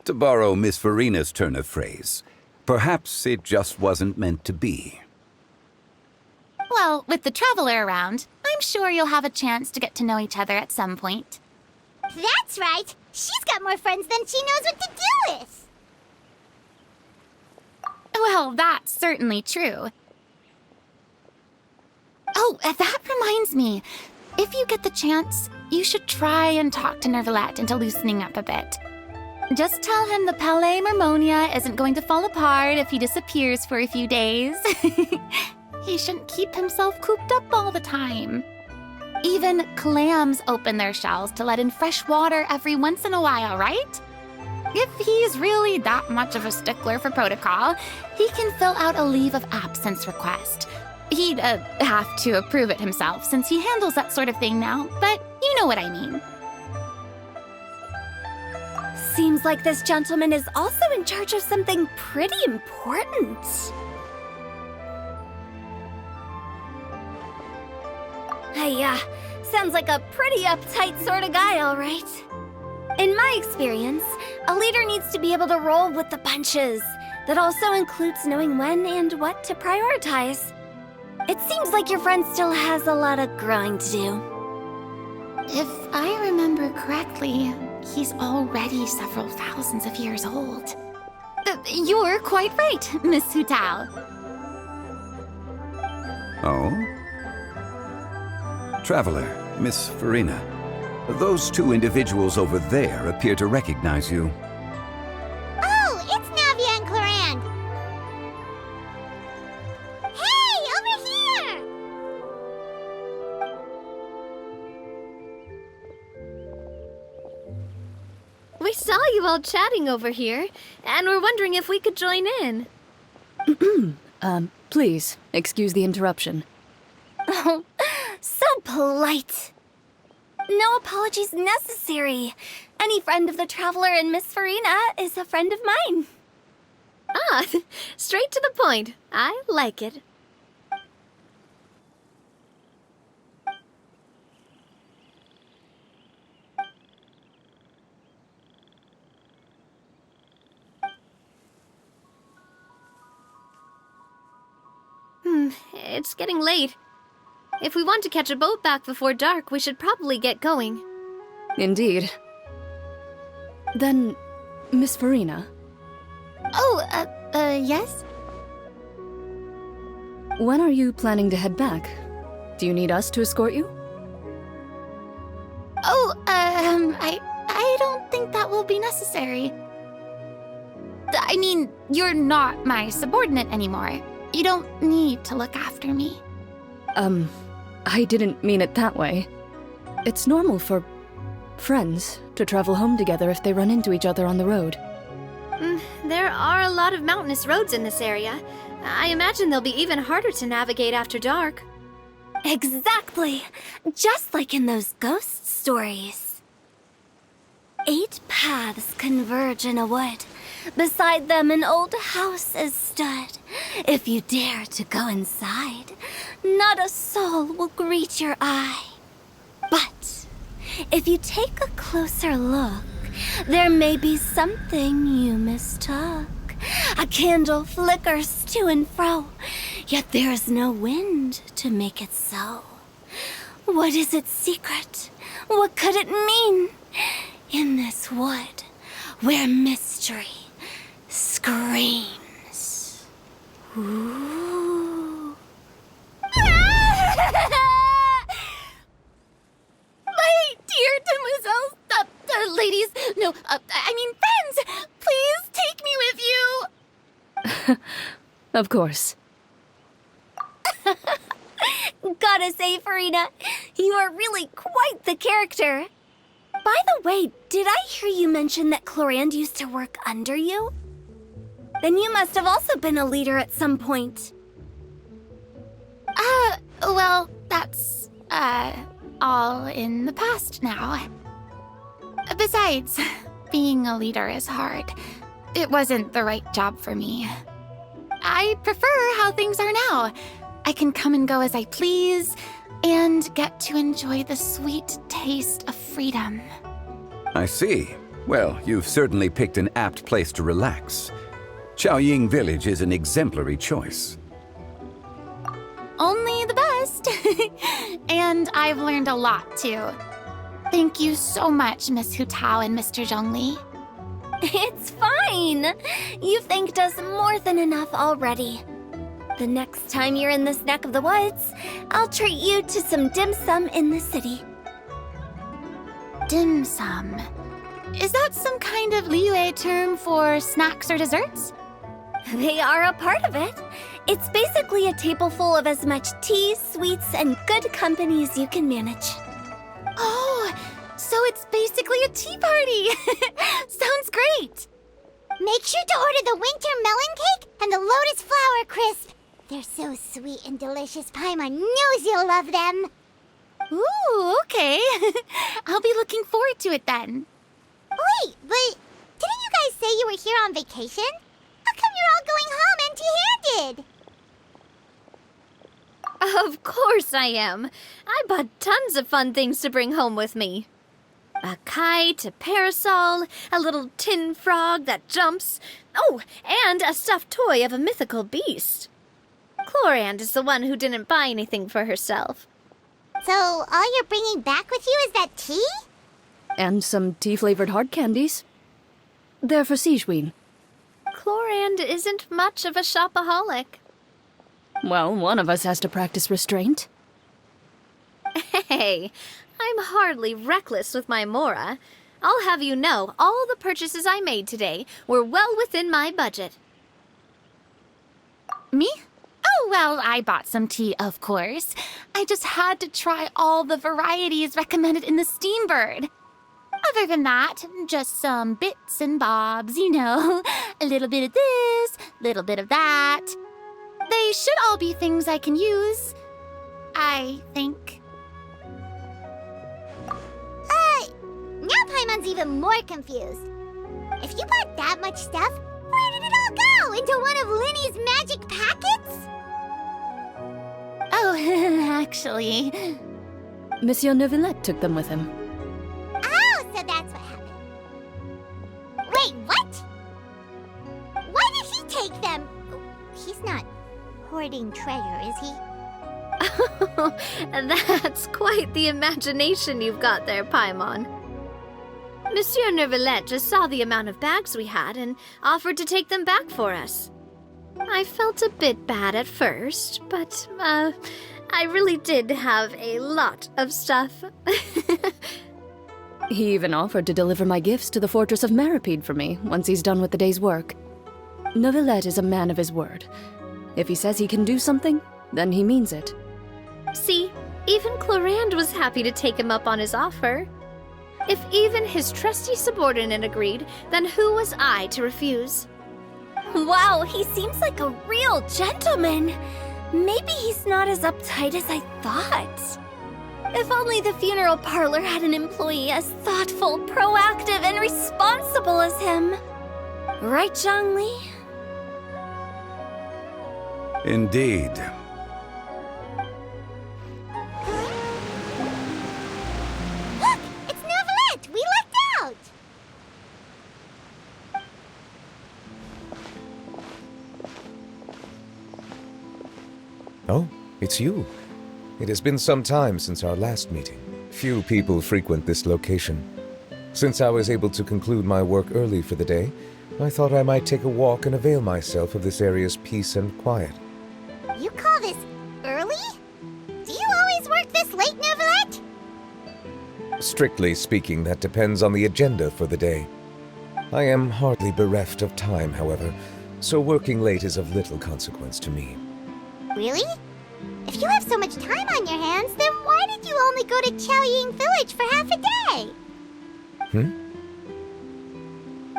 To borrow Miss Farina's turn of phrase, perhaps it just wasn't meant to be. Well, with the traveler around, I'm sure you'll have a chance to get to know each other at some point. That's right. She's got more friends than she knows what to do with. Well, that's certainly true. Oh, that reminds me. If you get the chance, you should try and talk to Neuvillette into loosening up a bit. Just tell him the Palais Mermonia isn't going to fall apart if he disappears for a few days. He shouldn't keep himself cooped up all the time. Even clams open their shells to let in fresh water every once in a while, right? If he's really that much of a stickler for protocol, he can fill out a leave of absence request. He'd have to approve it himself since he handles that sort of thing now, but you know what I mean. Seems like this gentleman is also in charge of something pretty important. Sounds like a pretty uptight sort of guy, all right. In my experience, a leader needs to be able to roll with the punches. That also includes knowing when and what to prioritize. It seems like your friend still has a lot of growing to do. If I remember correctly, he's already several thousands of years old. You're quite right, Miss Hutao. Oh? Traveler, Miss Farina. Those two individuals over there appear to recognize you. Oh, it's Navia and Clarand. Hey, over here! We saw you all chatting over here, and we're wondering if we could join in. Please, excuse the interruption. Oh, so polite. No apologies necessary. Any friend of the Traveler and Miss Farina is a friend of mine. Ah, straight to the point. I like it. It's getting late. If we want to catch a boat back before dark, we should probably get going. Indeed. Then, Miss Farina? Oh, yes? When are you planning to head back? Do you need us to escort you? Oh, I don't think that will be necessary. I mean, you're not my subordinate anymore. You don't need to look after me. I didn't mean it that way. It's normal for friends to travel home together if they run into each other on the road. There are a lot of mountainous roads in this area. I imagine they'll be even harder to navigate after dark. Exactly. Just like in those ghost stories. 8 paths converge in a wood. Beside them an old house is stood. If you dare to go inside, not a soul will greet your eye. But if you take a closer look, there may be something you mistook. A candle flickers to and fro, yet there is no wind to make it so. What is its secret? What could it mean? In this wood, where mystery screams. Ooh. My dear demoiselles, ladies, no, I mean friends, please take me with you. Of course. Gotta say, Farina, you are really quite the character. By the way, did I hear you mention that Clarand used to work under you? Then you must have also been a leader at some point. Well, that's, all in the past now. Besides, being a leader is hard. It wasn't the right job for me. I prefer how things are now. I can come and go as I please, and get to enjoy the sweet taste of freedom. I see. Well, you've certainly picked an apt place to relax. Chaoying Village is an exemplary choice. Only the best. And I've learned a lot, too. Thank you so much, Miss Hutao and Mr. Zhongli. It's fine. You've thanked us more than enough already. The next time you're in this neck of the woods, I'll treat you to some dim sum in the city. Dim sum? Is that some kind of Liyue term for snacks or desserts? They are a part of it. It's basically a table full of as much tea, sweets, and good company as you can manage. Oh, so it's basically a tea party. Sounds great. Make sure to order the winter melon cake and the lotus flower crisp. They're so sweet and delicious. Paimon knows you'll love them. Ooh, okay. I'll be looking forward to it then. Wait, but didn't you guys say you were here on vacation? How come you're all going home empty-handed? Of course I am. I bought tons of fun things to bring home with me. A kite, a parasol, a little tin frog that jumps. Oh, and a stuffed toy of a mythical beast. Chlorand is the one who didn't buy anything for herself. So all you're bringing back with you is that tea? And some tea-flavored hard candies. They're for Sijuin. Chlorand isn't much of a shopaholic. Well, one of us has to practice restraint. Hey, I'm hardly reckless with my Mora. I'll have you know, all the purchases I made today were well within my budget. Me? Oh, well, I bought some tea, of course. I just had to try all the varieties recommended in the Steambird. Other than that, just some bits and bobs, you know. A little bit of this, little bit of that. They should all be things I can use, I think. Now Paimon's even more confused. If you bought that much stuff, where did it all go? Into one of Linny's magic packets? Oh, actually... Monsieur Neuvillette took them with him. Oh, so that's what happened. Wait, what? Why did he take them? He's not hoarding treasure, is he? That's quite the imagination you've got there, Paimon. Monsieur Neuvillette just saw the amount of bags we had and offered to take them back for us. I felt a bit bad at first, but, I really did have a lot of stuff. He even offered to deliver my gifts to the fortress of Meropriate for me once he's done with the day's work. Neuvillette is a man of his word. If he says he can do something, then he means it. See, even Chlorand was happy to take him up on his offer. If even his trusty subordinate agreed, then who was I to refuse? Wow, he seems like a real gentleman. Maybe he's not as uptight as I thought. If only the funeral parlor had an employee as thoughtful, proactive, and responsible as him. Right, Zhongli? Indeed. Look! It's Neuvillette! We lucked out! Oh, it's you. It has been some time since our last meeting. Few people frequent this location. Since I was able to conclude my work early for the day, I thought I might take a walk and avail myself of this area's peace and quiet. You call this early? Do you always work this late, Neuvillette? Strictly speaking, that depends on the agenda for the day. I am hardly bereft of time, however, so working late is of little consequence to me. Really? If you have so much time on your hands, then why did you only go to Chaoying Village for half a day?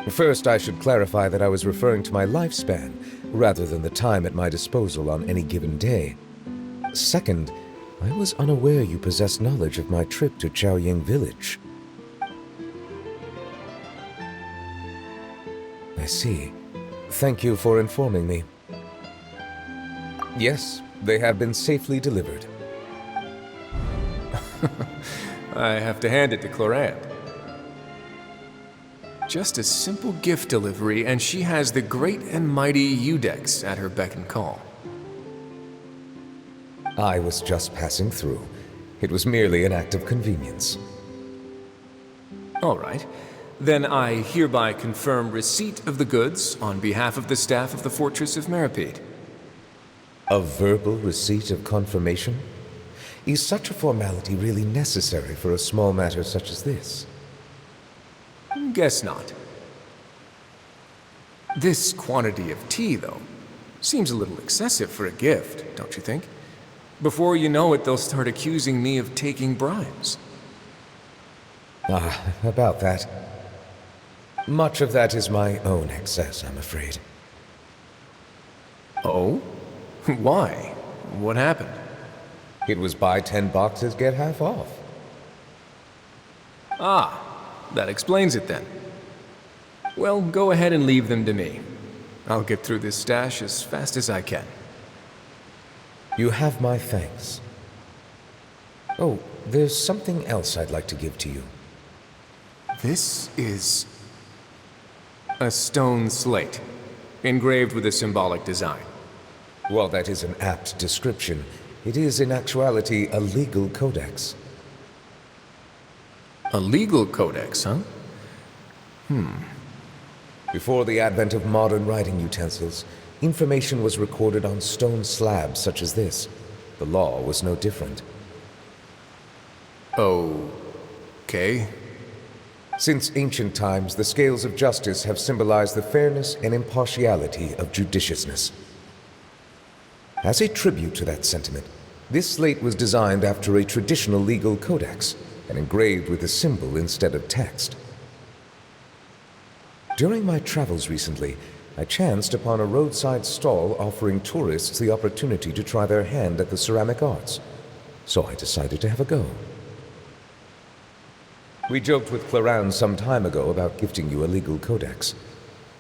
First, I should clarify that I was referring to my lifespan, rather than the time at my disposal on any given day. Second, I was unaware you possessed knowledge of my trip to Chaoying Village. I see. Thank you for informing me. Yes, they have been safely delivered. I have to hand it to Chlorand. Just a simple gift delivery, and she has the great and mighty Udex at her beck and call. I was just passing through. It was merely an act of convenience. All right. Then I hereby confirm receipt of the goods on behalf of the staff of the Fortress of Meropriate. A verbal receipt of confirmation? Is such a formality really necessary for a small matter such as this? Guess not. This quantity of tea, though, seems a little excessive for a gift, don't you think? Before you know it, they'll start accusing me of taking bribes. About that. Much of that is my own excess, I'm afraid. Oh? Why? What happened? It was buy 10 boxes, get half off. Ah, that explains it then. Well, go ahead and leave them to me. I'll get through this stash as fast as I can. You have my thanks. Oh, there's something else I'd like to give to you. This is a stone slate, engraved with a symbolic design. While that is an apt description, it is in actuality a legal codex. A legal codex, huh? Before the advent of modern writing utensils, information was recorded on stone slabs such as this. The law was no different. Okay. Since ancient times, the scales of justice have symbolized the fairness and impartiality of judiciousness. As a tribute to that sentiment, this slate was designed after a traditional legal codex and engraved with a symbol instead of text. During my travels recently, I chanced upon a roadside stall offering tourists the opportunity to try their hand at the ceramic arts, so I decided to have a go. We joked with Claran some time ago about gifting you a legal codex.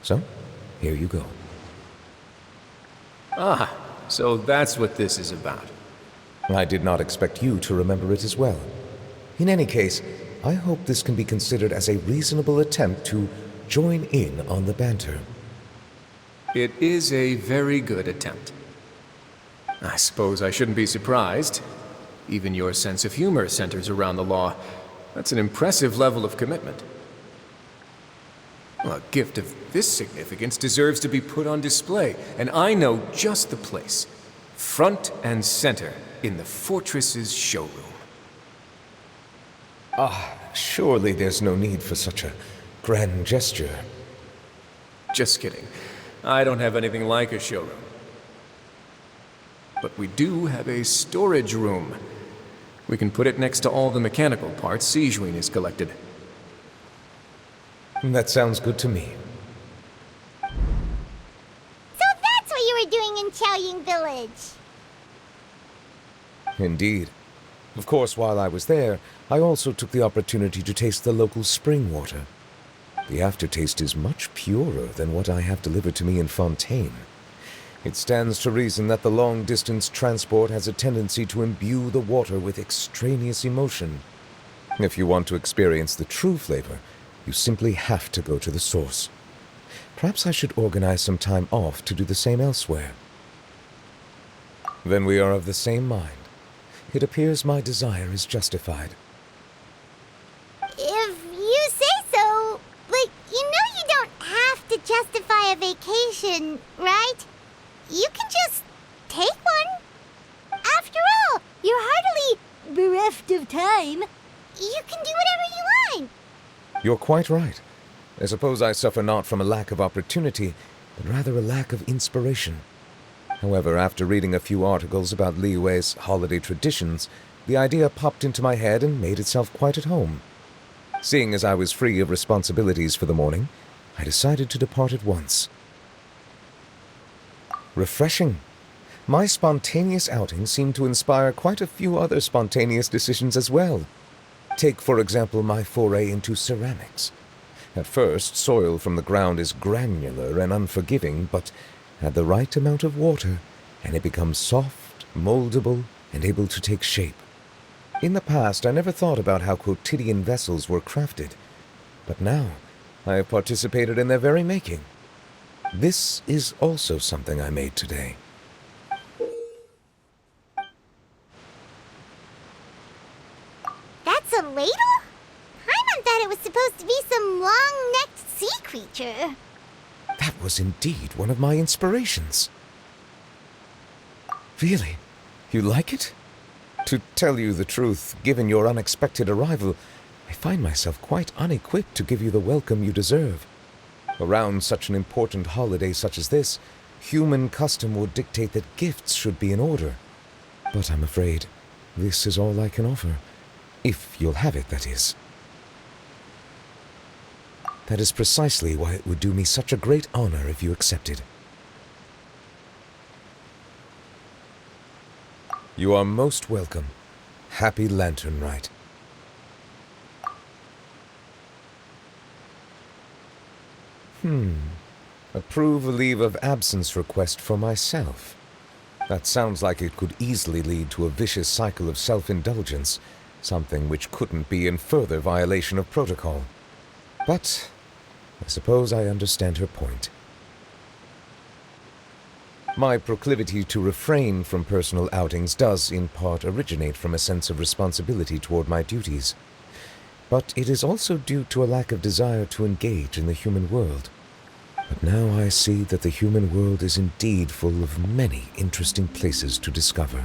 So, here you go. Ah, so that's what this is about. I did not expect you to remember it as well. In any case, I hope this can be considered as a reasonable attempt to join in on the banter. It is a very good attempt. I suppose I shouldn't be surprised. Even your sense of humor centers around the law. That's an impressive level of commitment. Well, a gift of this significance deserves to be put on display, and I know just the place. Front and center in the fortress's showroom. Surely there's no need for such a grand gesture. Just kidding. I don't have anything like a showroom. But we do have a storage room. We can put it next to all the mechanical parts Sijouin has collected. That sounds good to me. So that's what you were doing in Chaoying Village. Indeed. Of course, while I was there, I also took the opportunity to taste the local spring water. The aftertaste is much purer than what I have delivered to me in Fontaine. It stands to reason that the long-distance transport has a tendency to imbue the water with extraneous emotion. If you want to experience the true flavor, you simply have to go to the source. Perhaps I should organize some time off to do the same elsewhere. Then we are of the same mind. It appears my desire is justified. If you say so, but you know you don't have to justify a vacation, right? You can just take one. After all, you're hardly bereft of time. You can do whatever you want. You're quite right. I suppose I suffer not from a lack of opportunity, but rather a lack of inspiration. However, after reading a few articles about Liyue's holiday traditions, the idea popped into my head and made itself quite at home. Seeing as I was free of responsibilities for the morning, I decided to depart at once. Refreshing. My spontaneous outing seemed to inspire quite a few other spontaneous decisions as well. Take, for example, my foray into ceramics. At first, soil from the ground is granular and unforgiving, but add the right amount of water, and it becomes soft, moldable, and able to take shape. In the past, I never thought about how quotidian vessels were crafted, but now I have participated in their very making. This is also something I made today. That's a ladle? Paimon thought it was supposed to be some long-necked sea creature. That was indeed one of my inspirations. Really? You like it? To tell you the truth, given your unexpected arrival, I find myself quite unequipped to give you the welcome you deserve. Around such an important holiday such as this, human custom would dictate that gifts should be in order. But I'm afraid this is all I can offer. If you'll have it, that is. That is precisely why it would do me such a great honor if you accepted. You are most welcome. Happy Lantern Rite. Approve a leave of absence request for myself. That sounds like it could easily lead to a vicious cycle of self-indulgence, something which couldn't be in further violation of protocol. But I suppose I understand her point. My proclivity to refrain from personal outings does, in part, originate from a sense of responsibility toward my duties. But it is also due to a lack of desire to engage in the human world. But now I see that the human world is indeed full of many interesting places to discover.